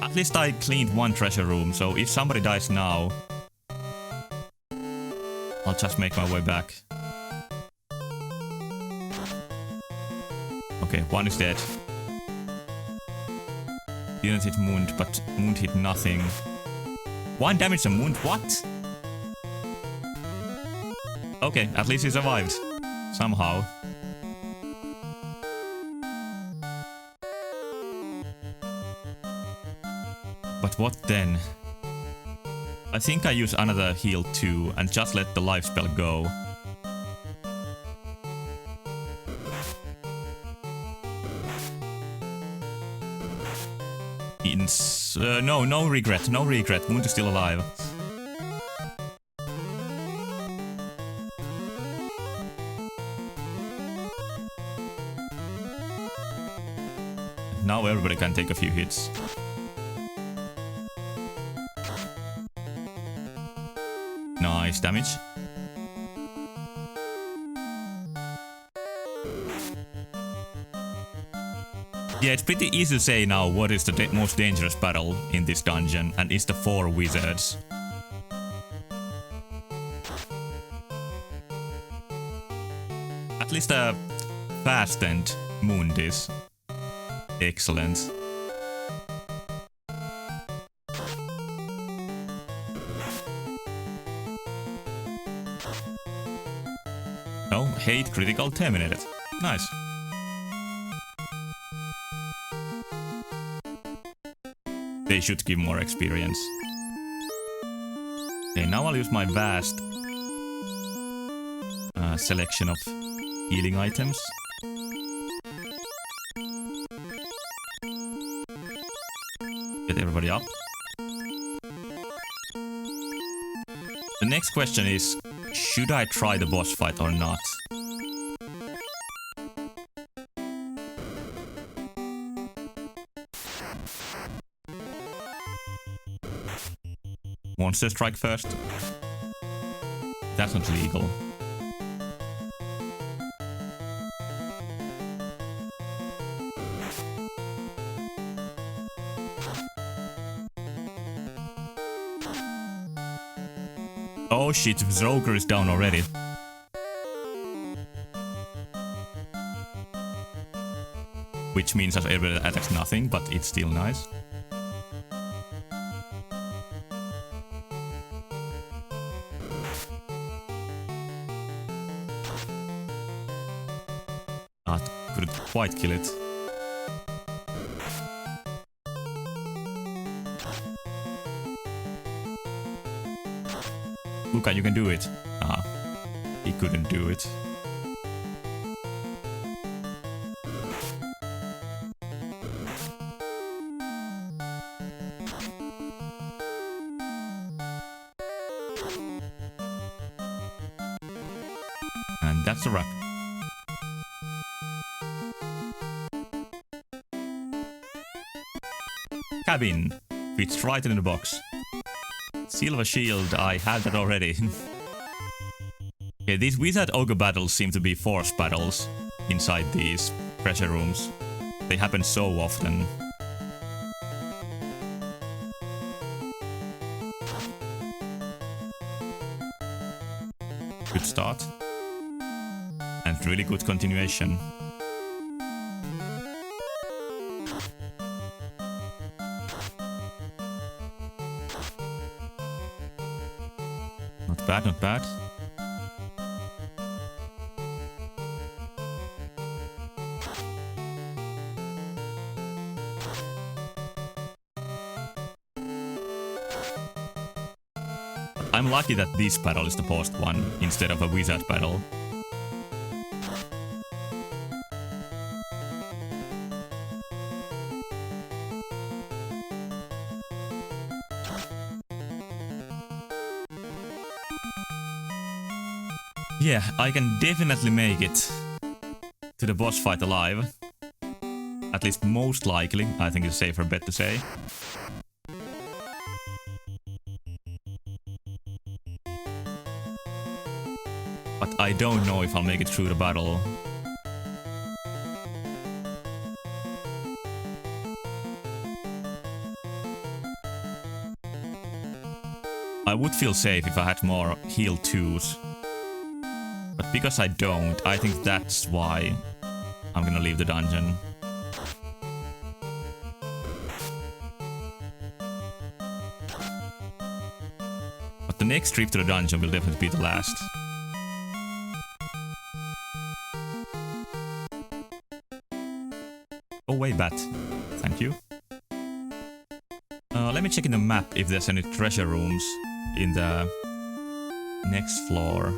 At least I cleaned one treasure room, so if somebody dies now, I'll just make my way back. Okay, one is dead. Didn't hit Mund, but Mund hit nothing. 1 damage to Mund, what? Okay, at least he survived. Somehow. But what then? I think I use another heal 2 and just let the life spell go. It's... no regret, no regret. Moon is still alive. Now everybody can take a few hits. Nice damage. Yeah, it's pretty easy to say now what is the most dangerous battle in this dungeon, and it's the 4 wizards. At least a fastened Mundis. Excellent. Oh, hate critical terminated. Nice. They should give more experience. Okay, now I'll use my vast selection of healing items. Get everybody up. The next question is, should I try the boss fight or not? Monster strike first. That's not legal. Oh shit, Zroker is down already. Which means that everybody attacks nothing, but it's still nice. Couldn't quite kill it. Luca, you can do it. Ah, he couldn't do it. And that's a wrap. Cabin fits right in the box. Silver shield, I had that already. Okay, these wizard ogre battles seem to be force battles inside these treasure rooms. They happen so often. Good start. And really good continuation. Not bad, not bad. I'm lucky that this battle is the post one instead of a wizard battle. Yeah, I can definitely make it to the boss fight alive. At least most likely, I think it's a safer bet to say. But I don't know if I'll make it through the battle. I would feel safe if I had more heal 2s. But because I don't, I think that's why I'm gonna leave the dungeon. But the next trip to the dungeon will definitely be the last. Go away, bat. Thank you. Let me check in the map if there's any treasure rooms in the next floor.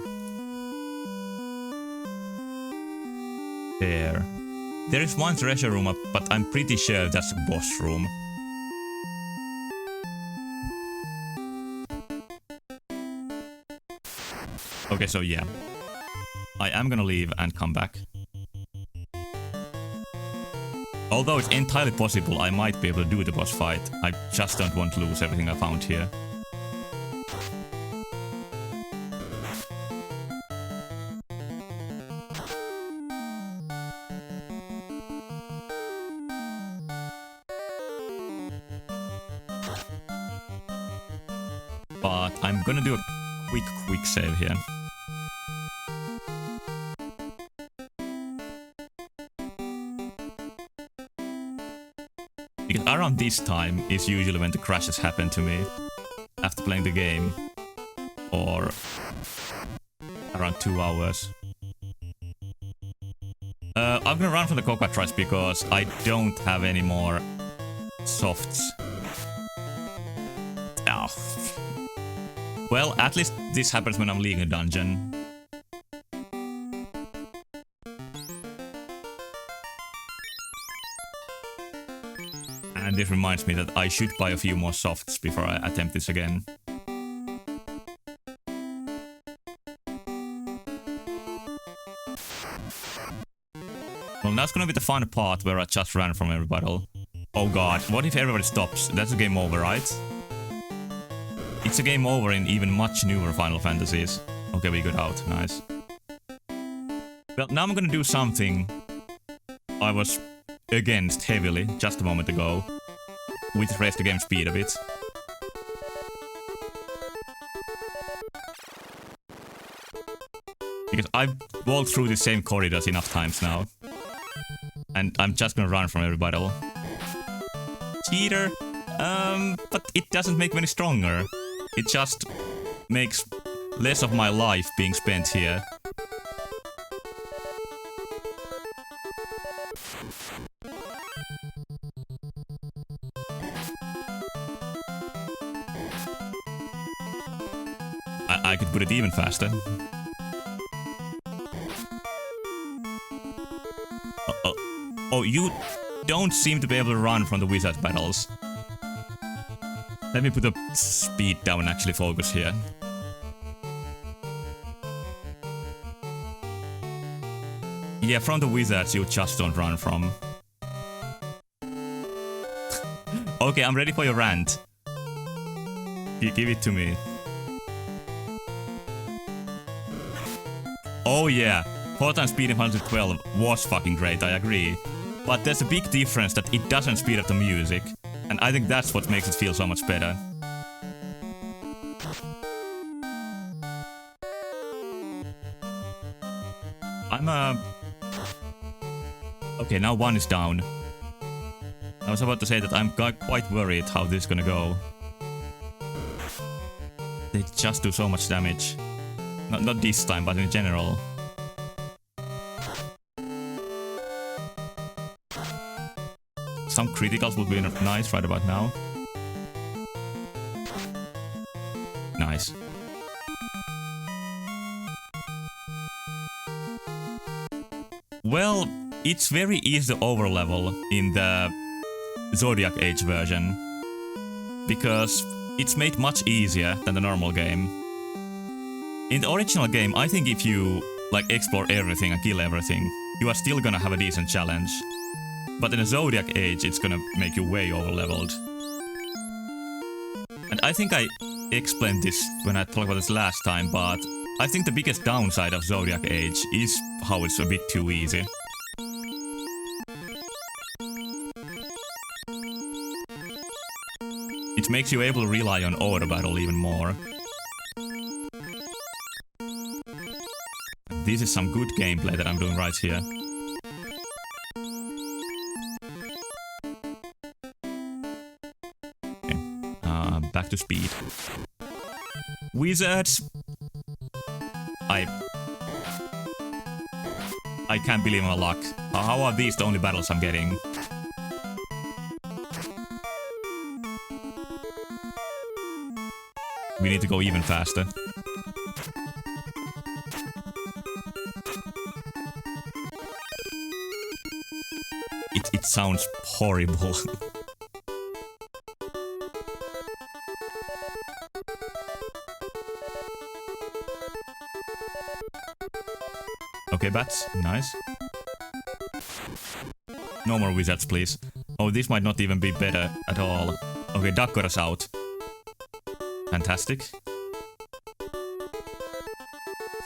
There is one treasure room up, but I'm pretty sure that's a boss room. Okay, so yeah. I am gonna leave and come back. Although it's entirely possible I might be able to do the boss fight, I just don't want to lose everything I found here. But I'm gonna do a quick save here. Because around this time is usually when the crashes happen to me after playing the game, or around 2 hours. I'm gonna run from the cockatrice because I don't have any more softs. Oh. Well, at least this happens when I'm leaving a dungeon. And this reminds me that I should buy a few more softs before I attempt this again. Well, that's gonna be the fun part where I just ran from everybody. Oh god, what if everybody stops? That's a game over, right? It's a game over in even much newer Final Fantasies. Okay, we got out. Nice. Well, now I'm gonna do something I was against heavily just a moment ago, which raised the game speed a bit. Because I've walked through the same corridors enough times now. And I'm just gonna run from everybody. Cheater! But it doesn't make me any stronger. It just makes less of my life being spent here. I could put it even faster. Oh, you don't seem to be able to run from the wizard battles. Let me put the speed down and actually focus here. Yeah, from the wizards you just don't run from. Okay, I'm ready for your rant. Give it to me. Oh yeah, 4 times speed in 112 was fucking great, I agree. But there's a big difference that it doesn't speed up the music. And I think that's what makes it feel so much better. Okay, now 1 is down. I was about to say that I'm quite worried how this is gonna go. They just do so much damage. Not this time, but in general. Some criticals would be nice right about now. Nice. Well, it's very easy to overlevel in the Zodiac Age version. Because it's made much easier than the normal game. In the original game, I think if you like explore everything and kill everything, you are still gonna have a decent challenge. But in the Zodiac Age, it's gonna make you way overleveled. And I think I explained this when I talked about this last time, but I think the biggest downside of Zodiac Age is how it's a bit too easy. It makes you able to rely on auto battle even more. This is some good gameplay that I'm doing right here. Okay. Back to speed. Wizards! I can't believe my luck. How are these the only battles I'm getting? We need to go even faster. It sounds horrible. Okay, bats. Nice. No more wizards, please. Oh, this might not even be better at all. Okay, Dakgora's out. Fantastic.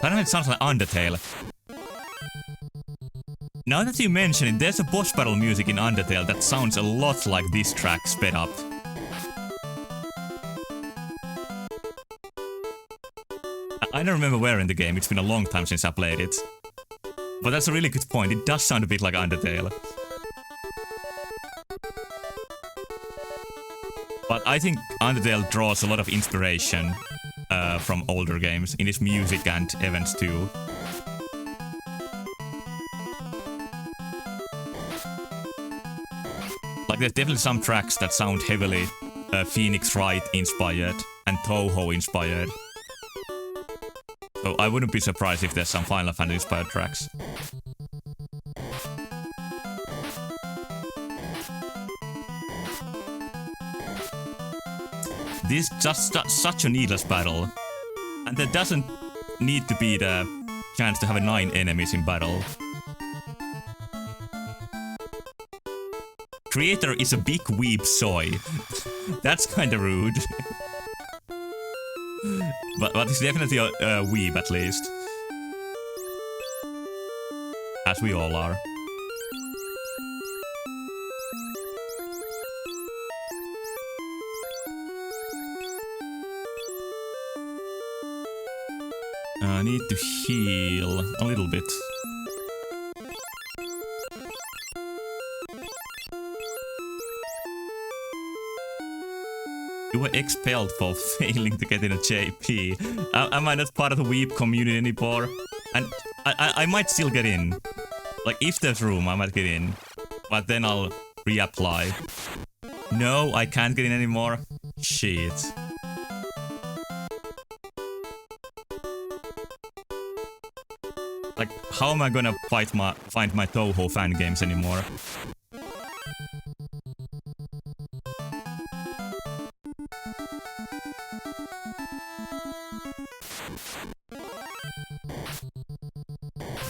Suddenly it sounds like Undertale. Now that you mention it, there's a boss battle music in Undertale that sounds a lot like this track sped up. I don't remember where in the game, it's been a long time since I played it. But that's a really good point, it does sound a bit like Undertale. But I think Undertale draws a lot of inspiration from older games in its music and events too. Like there's definitely some tracks that sound heavily Phoenix Wright inspired and Touhou inspired. So I wouldn't be surprised if there's some Final Fantasy inspired tracks. This is just such a needless battle. And there doesn't need to be the chance to have 9 enemies in battle. Creator is a big weeb soy. That's kinda rude. but he's definitely a weeb at least. As we all are. I need to heal a little bit. You were expelled for failing to get in a JP. Am I not part of the Weep community anymore? And I might still get in. Like, if there's room, I might get in. But then I'll reapply. No, I can't get in anymore. Shit. Like, how am I gonna find my Touhou fan games anymore?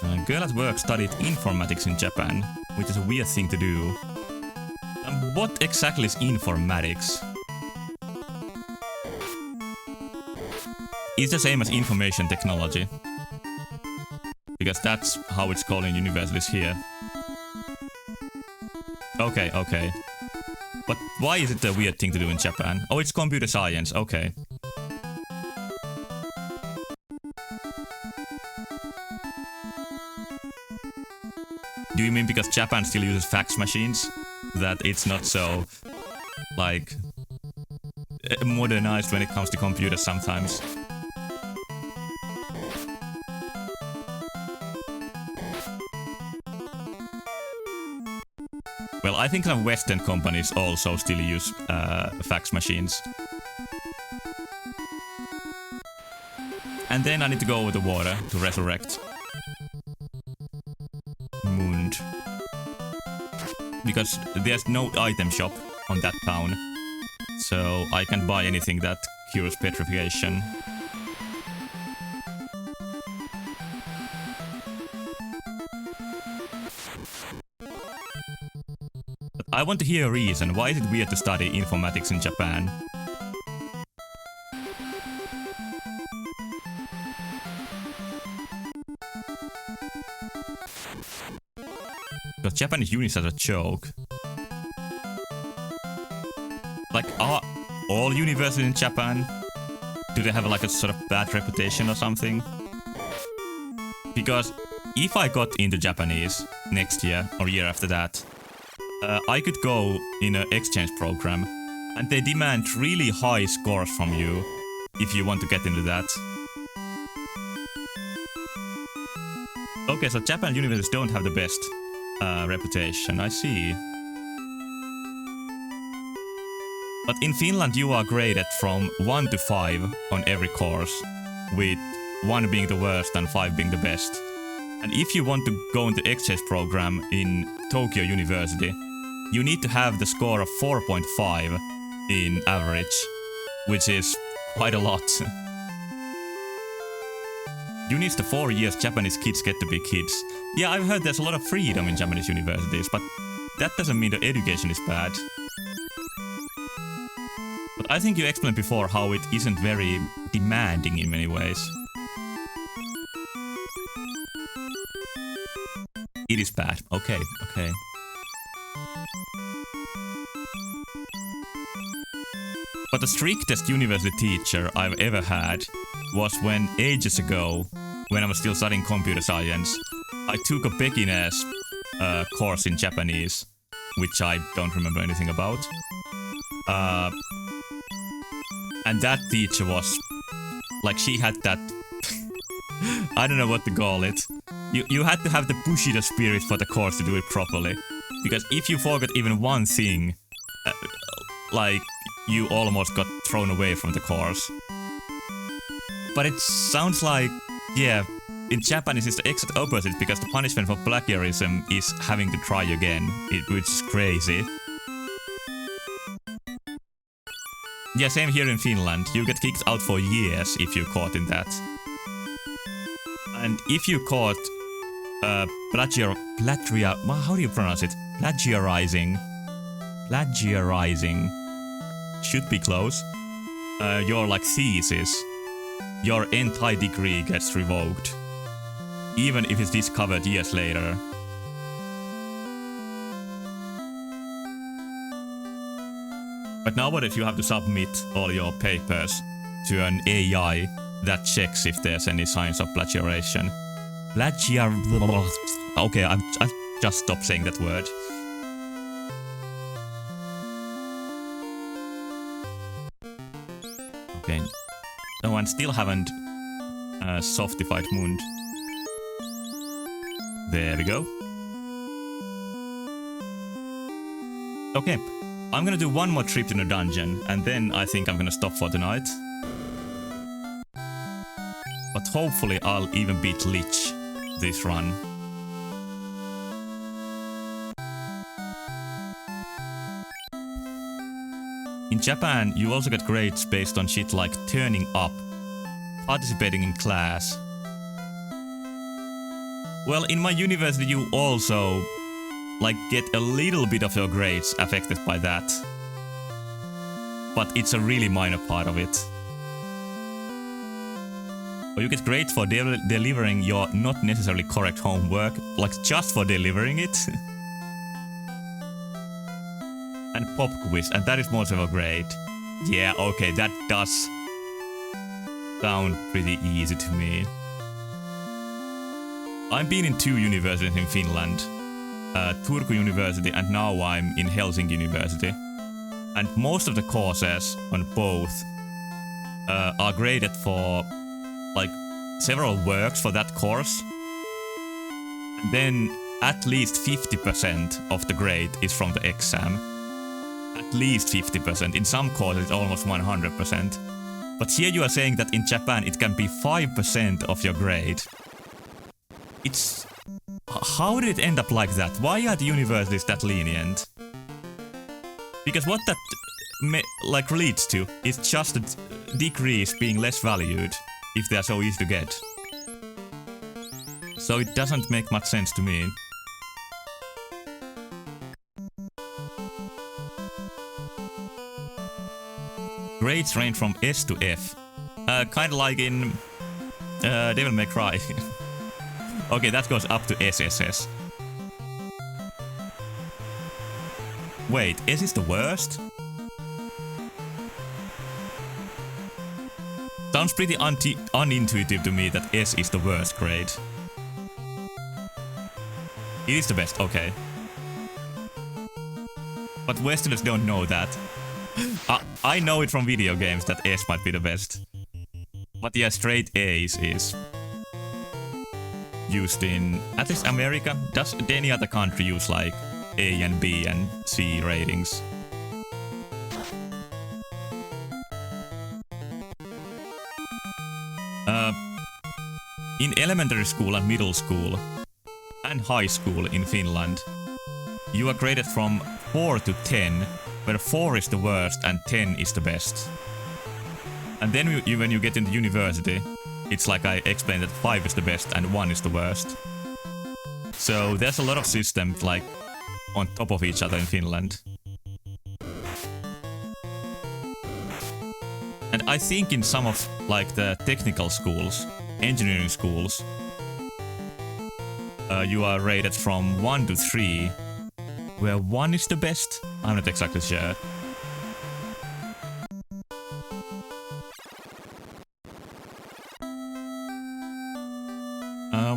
A girl at work studied informatics in Japan, which is a weird thing to do. What exactly is informatics? It's the same as information technology. Because that's how it's called in universities here. Okay, okay. But why is it a weird thing to do in Japan? Oh, it's computer science, okay. Do you mean because Japan still uses fax machines? That it's not so, like, modernized when it comes to computers sometimes? Well, I think some Western companies also still use fax machines. And then I need to go over the water to resurrect Mund. Because there's no item shop on that town. So I can't buy anything that cures petrification. I want to hear a reason. Why is it weird to study informatics in Japan? Because Japanese unis are a joke. Like, are all universities in Japan? Do they have like a sort of bad reputation or something? Because if I got into Japanese next year or year after that, I could go in an exchange program, and they demand really high scores from you if you want to get into that. Okay, so Japan universities don't have the best reputation, I see. But in Finland you are graded from 1 to 5 on every course, with 1 being the worst and 5 being the best. And if you want to go into exchange program in Tokyo University, you need to have the score of 4.5 in average, which is quite a lot. Unis the 4 years Japanese kids get to be kids. Yeah, I've heard there's a lot of freedom in Japanese universities, but that doesn't mean the education is bad. But I think you explained before how it isn't very demanding in many ways. It is bad. Okay, okay. But the strictest university teacher I've ever had was when ages ago, when I was still studying computer science, I took a beginner's course in Japanese, which I don't remember anything about. And that teacher was, like, she had that, I don't know what to call it. You had to have the Bushido spirit for the course to do it properly. Because if you forgot even one thing, like, you almost got thrown away from the course. But it sounds like, yeah, in Japanese it's the exact opposite, because the punishment for plagiarism is having to try again, which is crazy. Yeah, same here in Finland. You get kicked out for years if you're caught in that. And if you caught how do you pronounce it? Plagiarizing. Should be close. Your like thesis, your entire degree gets revoked, even if it's discovered years later. But nowadays you have to submit all your papers to an AI that checks if there's any signs of plagiarization. Okay, I've just stopped saying that word. Okay. Oh, and still haven't softified Mund. There we go. Okay. I'm gonna do one more trip in the dungeon, and then I think I'm gonna stop for tonight. But hopefully I'll even beat Lich this run. In Japan, you also get grades based on shit like turning up, participating in class. Well, in my university you also like get a little bit of your grades affected by that. But it's a really minor part of it. Or you get grades for delivering your not necessarily correct homework, like just for delivering it. And pop quiz, and that is most of a grade. Yeah, okay, that does sound pretty easy to me. I've been in 2 universities in Finland. Turku University, and now I'm in Helsinki University. And most of the courses on both are graded for like several works for that course. And then at least 50% of the grade is from the exam. At least 50%. In some courses it's almost 100%. But here you are saying that in Japan it can be 5% of your grade. It's... How did it end up like that? Why are the universities that lenient? Because what that like leads to is just the degrees being less valued if they are so easy to get. So it doesn't make much sense to me. Grades range from S to F. Kinda like in Devil May Cry. Okay, that goes up to SSS. Wait, S is the worst? Sounds pretty unintuitive to me that S is the worst grade. It is the best, okay. But Westerners don't know that. I know it from video games that S might be the best. But yeah, straight A's is used in, at least America. Does any other country use like A and B and C ratings? In elementary school and middle school and high school in Finland, you are graded from 4 to 10, where 4 is the worst and 10 is the best. And then when you get into university, it's like I explained that 5 is the best and 1 is the worst. So there's a lot of systems like on top of each other in Finland. And I think in some of like the technical schools, engineering schools, you are rated from 1 to 3, where 1 is the best. I'm not exactly sure.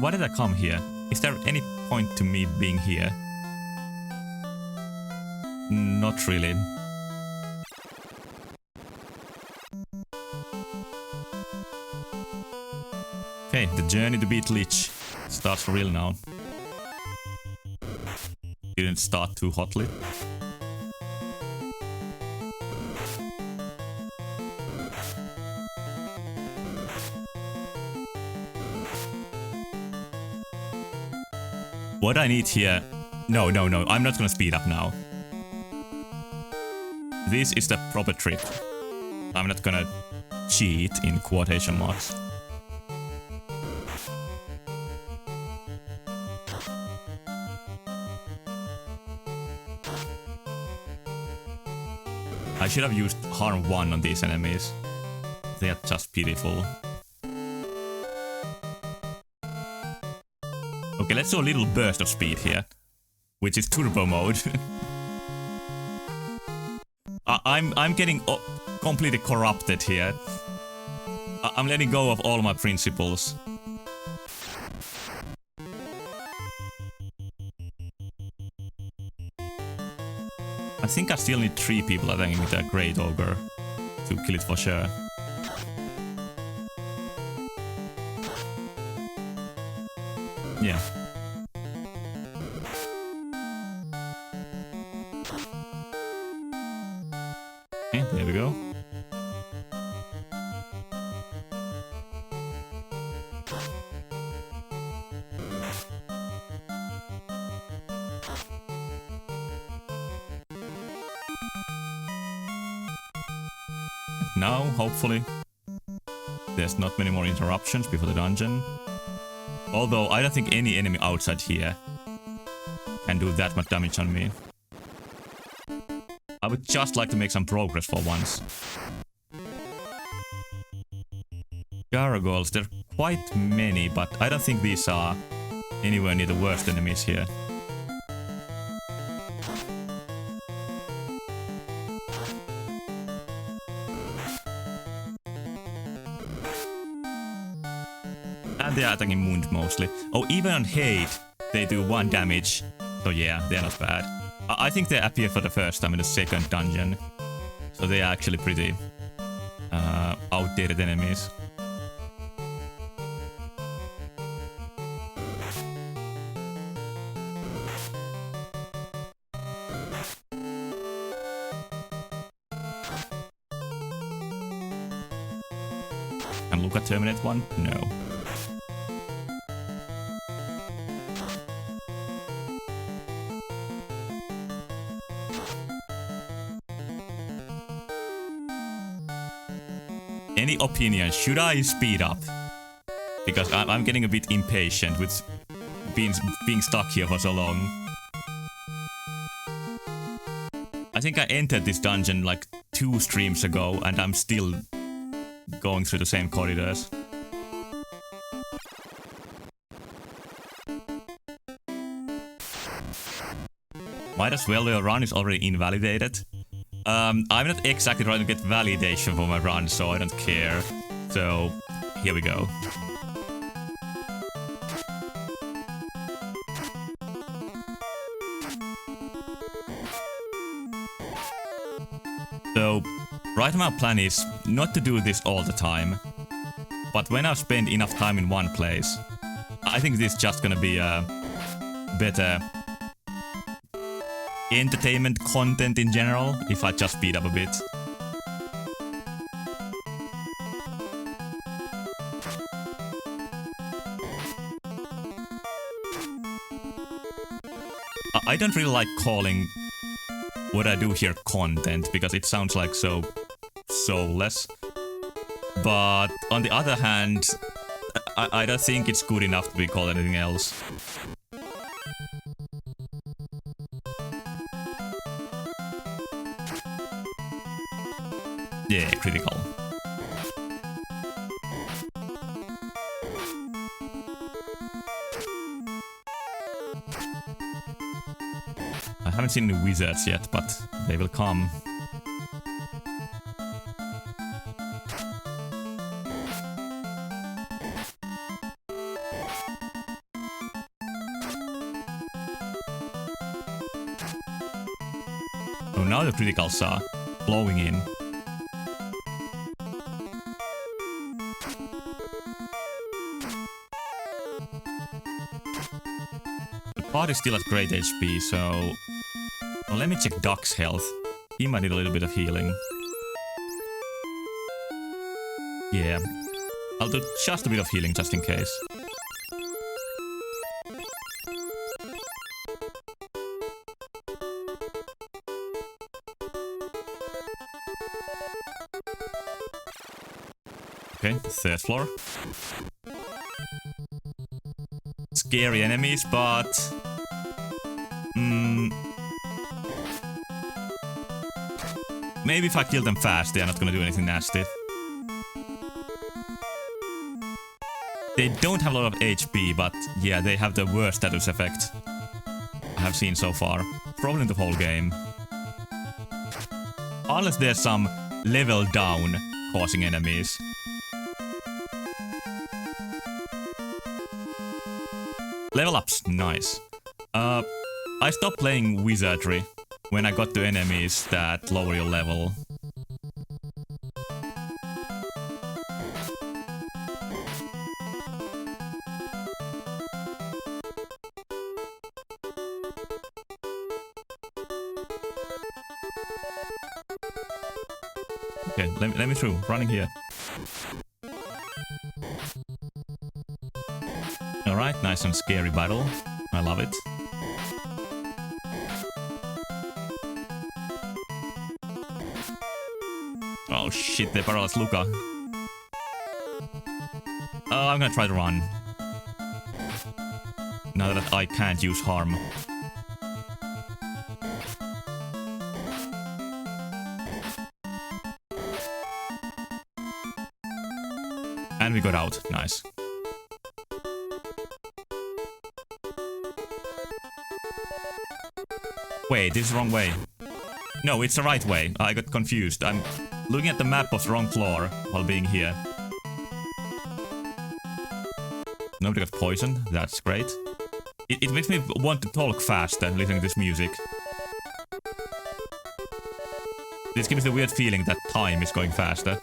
Why did I come here? Is there any point to me being here? Not really. Okay, the journey to beat Lich starts for real now. Didn't start too hotly. What I need here... No, I'm not gonna speed up now. This is the proper trick. I'm not gonna cheat in quotation marks. I should have used harm 1 on these enemies. They are just pitiful. Okay, let's do a little burst of speed here, which is turbo mode. I'm getting completely corrupted here. I'm letting go of all my principles. I think I still need 3 people attacking with a Great Ogre to kill it for sure. Yeah. Okay, there we go. Now, hopefully, there's not many more interruptions before the dungeon. Although, I don't think any enemy outside here can do that much damage on me. I would just like to make some progress for once. Gargoyles, there are quite many, but I don't think these are anywhere near the worst enemies here. And they are attacking Mund mostly. Oh, even on Hate, they do 1 damage. So yeah, they're not bad. I think they appear for the first time in the second dungeon. So they are actually pretty outdated enemies. Can Luca terminate one? No. Any opinion? Should I speed up? Because I'm getting a bit impatient with being stuck here for so long. I think I entered this dungeon like 2 streams ago and I'm still going through the same corridors. Might as well, your run is already invalidated. I'm not exactly trying to get validation for my run, so I don't care. So, here we go. So, right now my plan is not to do this all the time. But when I spend enough time in one place, I think this is just gonna be a better entertainment content in general, if I just speed up a bit. I don't really like calling what I do here content, because it sounds like so soulless. But on the other hand, I don't think it's good enough to be called anything else. Yeah, critical. I haven't seen any wizards yet, but they will come. Oh, now the criticals are flowing in. The party's still at great HP, so... Well, let me check Duck's health. He might need a little bit of healing. Yeah. I'll do just a bit of healing just in case. Okay, third floor. Scary enemies, but... maybe if I kill them fast, they're not gonna do anything nasty. They don't have a lot of HP, but yeah, they have the worst status effect I have seen so far. Probably in the whole game. Unless there's some level down causing enemies. Level up's nice. I stopped playing wizardry when I got to enemies that lower your level. Okay, let me through. Running here. Alright, nice and scary battle. I love it. Oh shit, they paralyzed Luca. I'm gonna try to run. Now that I can't use harm. And we got out. Nice. Wait, this is the wrong way. No, it's the right way. I got confused. I'm looking at the map of the wrong floor while being here. Nobody got poisoned. That's great. It makes me want to talk faster listening to this music. This gives me the weird feeling that time is going faster.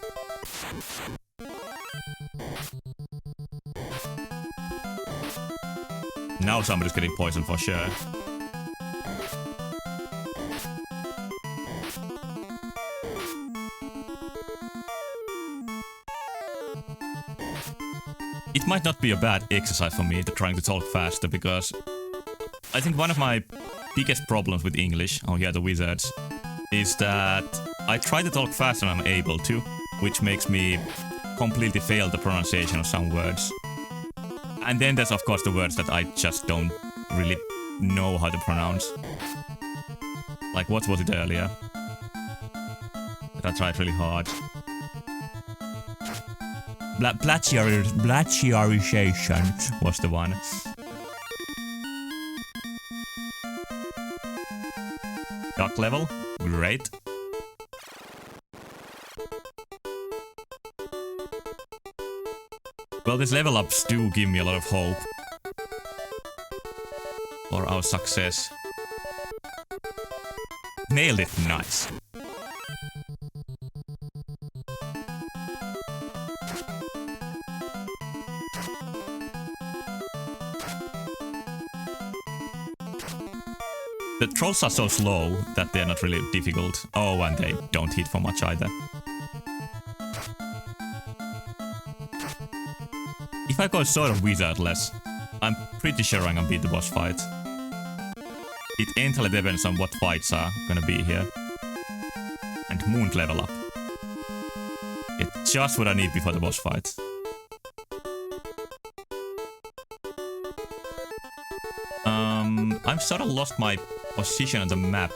Now somebody's getting poisoned for sure. It might not be a bad exercise for me to trying to talk faster, because I think one of my biggest problems with English, oh yeah, the wizards, is that I try to talk faster than I'm able to, which makes me completely fail the pronunciation of some words. And then there's of course the words that I just don't really know how to pronounce. Like what was it earlier? That I tried really hard. Plagiarization was the one. Duck level, great. Well, these level ups do give me a lot of hope for our success. Nailed it, nice. The trolls are so slow that they're not really difficult. Oh, and they don't hit for much either. If I go sort of wizardless, I'm pretty sure I'm gonna beat the boss fight. It entirely depends on what fights are gonna be here. And moon level up. It's just what I need before the boss fight. I'm sort of lost my position on the map.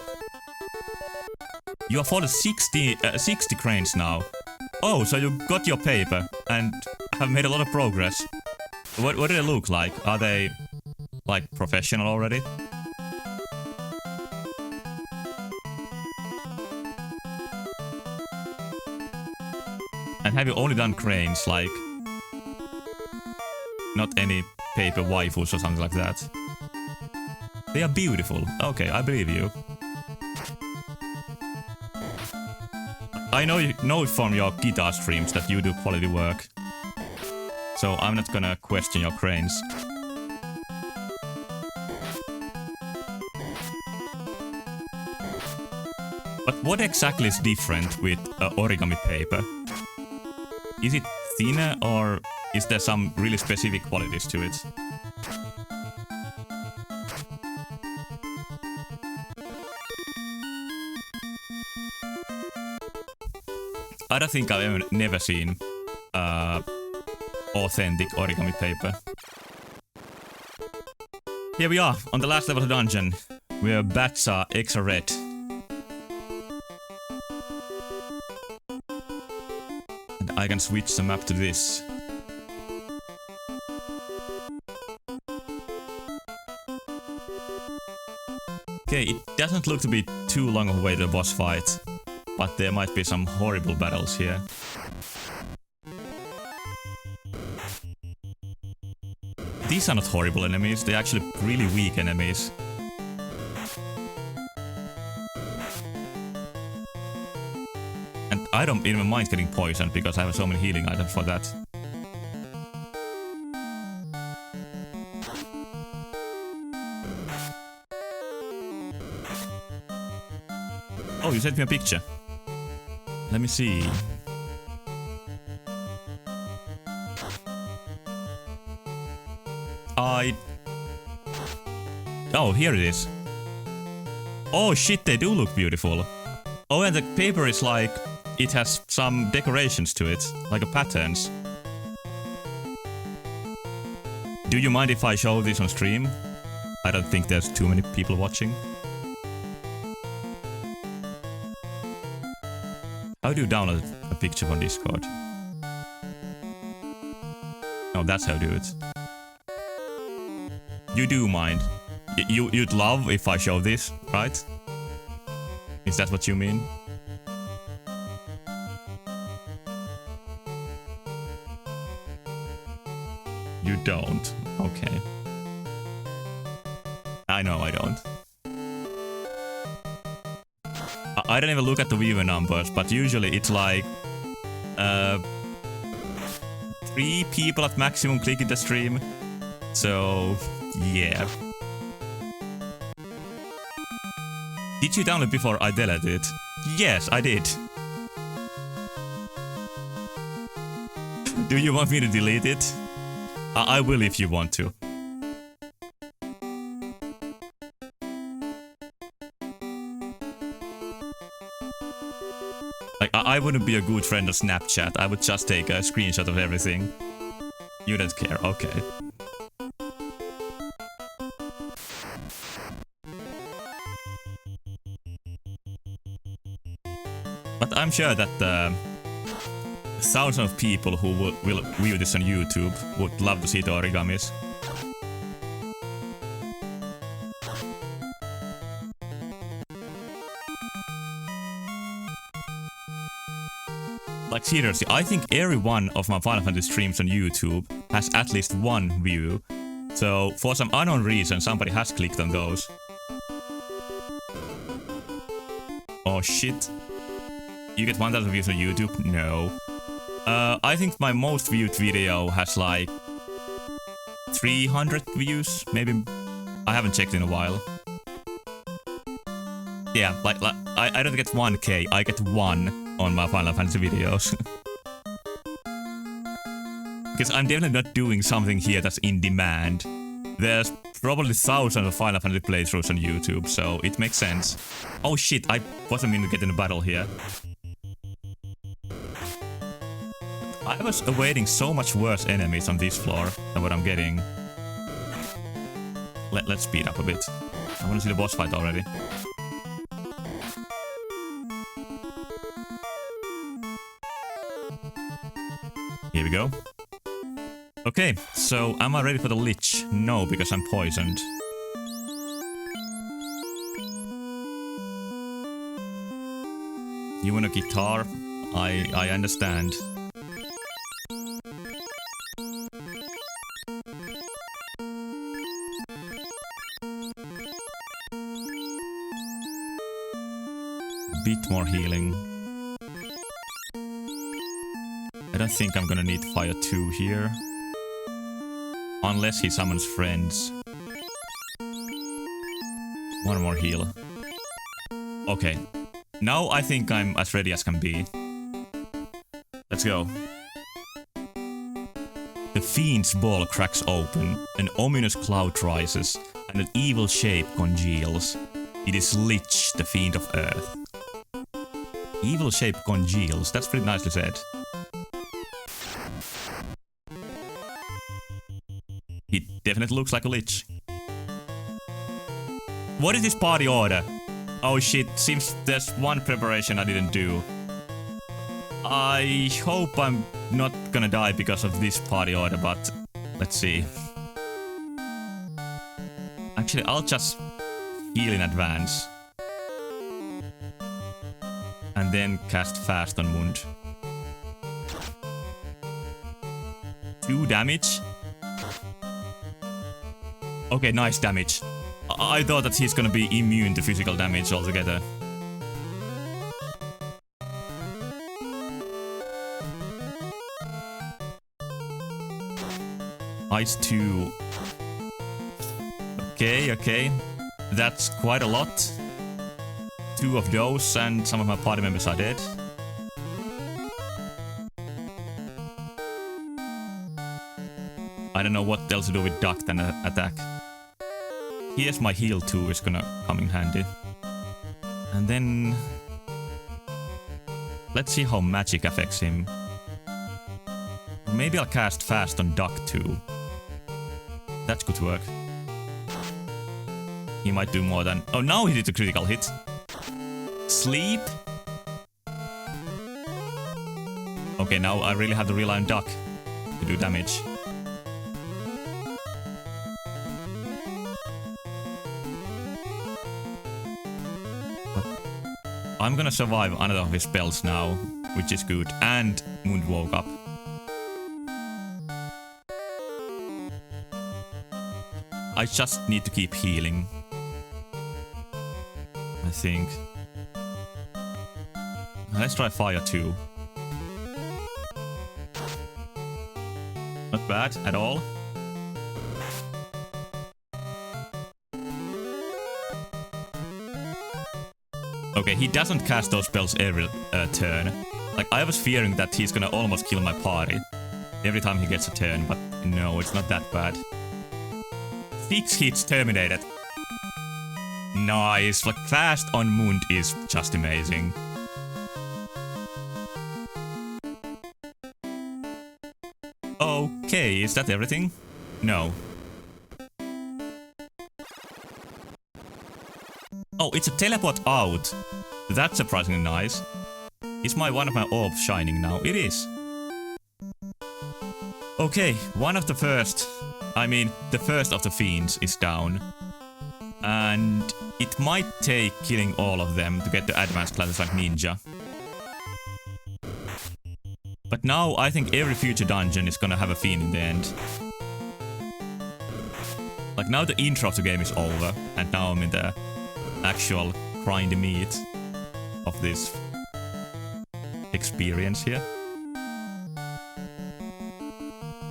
You have followed 60 cranes now. Oh, so you got your paper and have made a lot of progress. What do they look like? Are they, like, professional already? And have you only done cranes, like... not any paper waifus or something like that? They are beautiful. Okay, I believe you. I know from your guitar streams that you do quality work. So I'm not gonna question your cranes. But what exactly is different with origami paper? Is it thinner or is there some really specific qualities to it? I don't think I've never seen authentic origami paper. Here we are, on the last level of the dungeon, where bats are extra red. And I can switch the map to this. Okay, it doesn't look to be too long of a way to the boss fight, but there might be some horrible battles here. These are not horrible enemies, they're actually really weak enemies. And I don't even mind getting poisoned because I have so many healing items for that. Oh, you sent me a picture. Let me see. Oh, here it is. Oh shit, they do look beautiful. Oh, and the paper is like... it has some decorations to it, like patterns. Do you mind if I show this on stream? I don't think there's too many people watching. How do you download a picture from Discord? Oh, that's how you do it. You do mind. You'd love if I show this, right? Is that what you mean? You don't. Okay. I know I don't. I don't even look at the viewer numbers, but usually it's like 3 people at maximum clicking the stream. So, yeah. Did you download before I deleted it? Yes, I did. Do you want me to delete it? I will if you want to. Like, I wouldn't be a good friend of Snapchat. I would just take a screenshot of everything. You don't care, okay. But I'm sure that thousands of people who will view this on YouTube would love to see the origamis. Like seriously, I think every one of my Final Fantasy streams on YouTube has at least 1 view. So for some unknown reason, somebody has clicked on those. Oh shit. You get 1,000 views on YouTube? No. I think my most viewed video has like 300 views, maybe. I haven't checked in a while. Yeah, like I don't get 1k, I get 1 on my Final Fantasy videos. Because I'm definitely not doing something here that's in demand. There's probably thousands of Final Fantasy playthroughs on YouTube, so it makes sense. Oh shit, I wasn't meaning to get in a battle here. I was awaiting so much worse enemies on this floor than what I'm getting. Let's speed up a bit. I wanna see the boss fight already. Here we go. Okay, so am I ready for the Lich? No, because I'm poisoned. You want a guitar? I understand. Bit more healing. I don't think I'm gonna need fire 2 here. Unless he summons friends. One more heal. Okay. Now I think I'm as ready as can be. Let's go. The Fiend's ball cracks open, an ominous cloud rises, and an evil shape congeals. It is Lich, the Fiend of Earth. Evil shape congeals, that's pretty nicely said. It definitely looks like a Lich. What is this party order? Oh shit, seems there's one preparation I didn't do. I hope I'm not gonna die because of this party order, but let's see. Actually, I'll just heal in advance. And then cast fast on Mund. 2 damage. Okay, nice damage. I thought that he's gonna be immune to physical damage altogether. Ice 2. Okay. That's quite a lot. 2 of those and some of my party members are dead. I don't know what else to do with duct and attack. Here's my heal 2 is gonna come in handy. And then... let's see how magic affects him. Maybe I'll cast fast on duct 2. That could work. He might do more than... oh, now he did a critical hit. Sleep? Okay, now I really have to rely on duck to do damage. I'm gonna survive another of his spells now, which is good. And Mund woke up. I just need to keep healing. I think. Let's try fire 2. Not bad at all. Okay, he doesn't cast those spells every turn. Like, I was fearing that he's gonna almost kill my party every time he gets a turn, but no, it's not that bad. 6 hits terminated. Nice, like, fast on Mund is just amazing. Okay, is that everything? No. Oh, it's a teleport out. That's surprisingly nice. Is one of my orbs shining now? It is. Okay, the first of the fiends is down. And it might take killing all of them to get the advanced classes like ninja. But now I think every future dungeon is gonna have a fiend in the end. Like, now the intro of the game is over, and now I'm in the actual grindy meat of this experience here.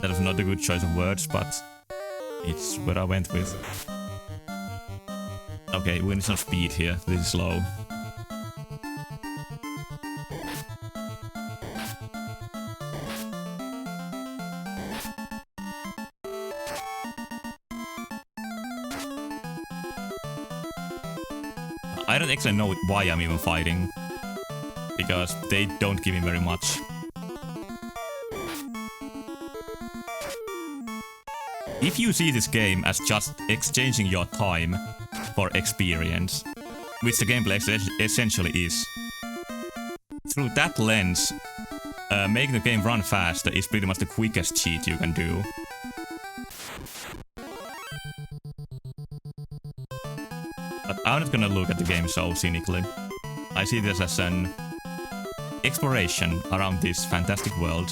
That was not a good choice of words, but it's what I went with. Okay, we need some speed here. This is slow. I don't actually know why I'm even fighting, because they don't give me very much. If you see this game as just exchanging your time for experience, which the gameplay essentially is. Through that lens, making the game run faster is pretty much the quickest cheat you can do. But I'm not gonna look at the game so cynically. I see this as an exploration around this fantastic world.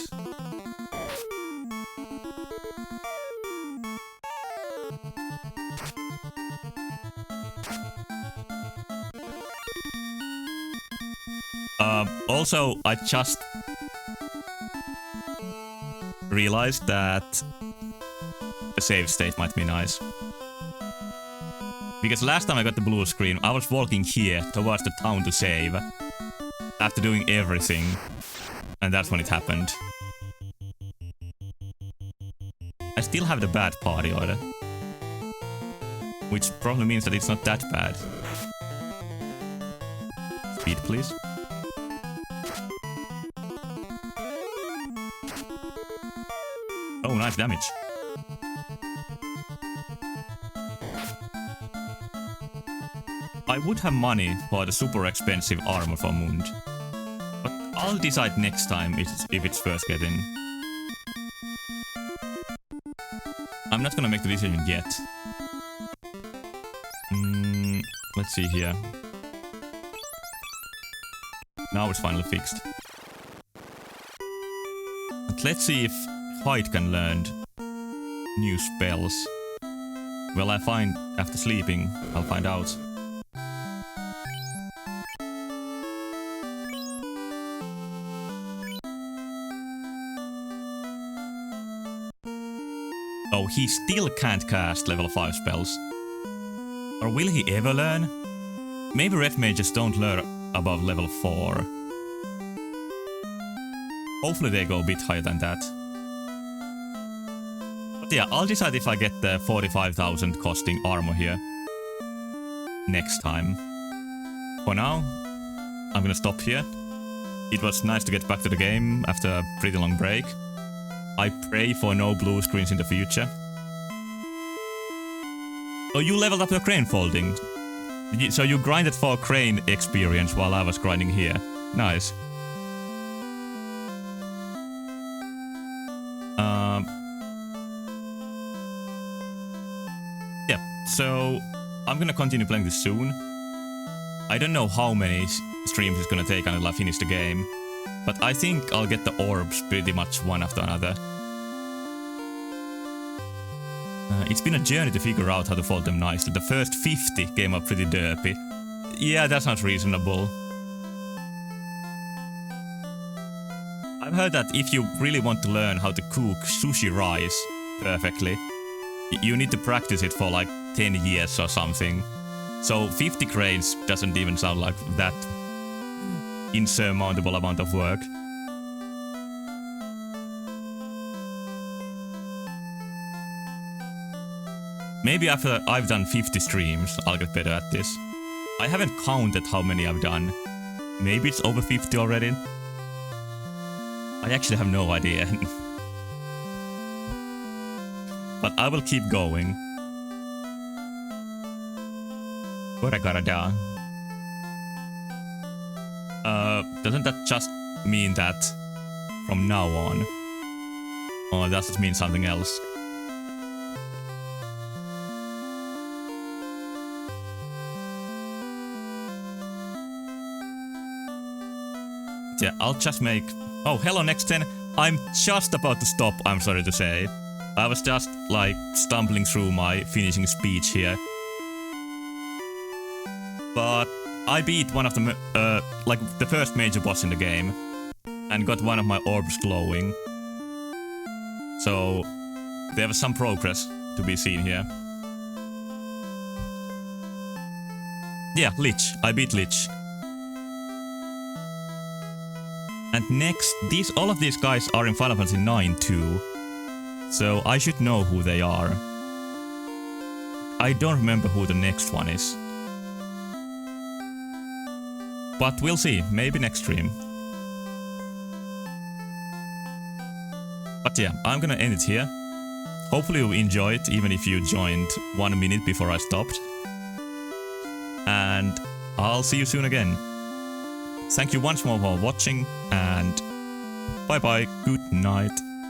Also, I just realized that the save state might be nice. Because last time I got the blue screen, I was walking here towards the town to save after doing everything, and that's when it happened. I still have the bad party order, which probably means that it's not that bad. Speed, please. Oh, nice damage. I would have money for the super expensive armor for Mund, but I'll decide next time if it's worth getting. I'm not gonna make the decision yet. Let's see here. Now it's finally fixed. But let's see if Hyde can learn new spells. Well, I find after sleeping, I'll find out. Oh, he still can't cast level 5 spells. Or will he ever learn? Maybe red mages don't learn above level 4. Hopefully they go a bit higher than that. But yeah, I'll decide if I get the 45,000 costing armor here next time. For now, I'm gonna stop here. It was nice to get back to the game after a pretty long break. I pray for no blue screens in the future. Oh, you leveled up your crane folding. So you grinded for crane experience while I was grinding here. Nice. Yeah, so I'm gonna continue playing this soon. I don't know how many streams it's gonna take until I finish the game, but I think I'll get the orbs pretty much one after another. It's been a journey to figure out how to fold them nicely. The first 50 came up pretty derpy. Yeah, that sounds reasonable. I've heard that if you really want to learn how to cook sushi rice perfectly, you need to practice it for like 10 years or something. So 50 cranes doesn't even sound like that insurmountable amount of work. Maybe after I've done 50 streams, I'll get better at this. I haven't counted how many I've done. Maybe it's over 50 already. I actually have no idea. But I will keep going. What I gotta do? Doesn't that just mean that from now on? Or does it mean something else? Yeah, I'll just make... Oh, hello, Next 10. I'm just about to stop, I'm sorry to say. I was just, like, stumbling through my finishing speech here. But I beat one of the, like, the first major boss in the game. And got one of my orbs glowing. So, there was some progress to be seen here. Yeah, Lich. I beat Lich. And next, all of these guys are in Final Fantasy IX too, so I should know who they are. I don't remember who the next one is. But we'll see, maybe next stream. But yeah, I'm gonna end it here. Hopefully you enjoyed, even if you joined 1 minute before I stopped. and I'll see you soon again. Thank you once more for watching, and bye bye, good night.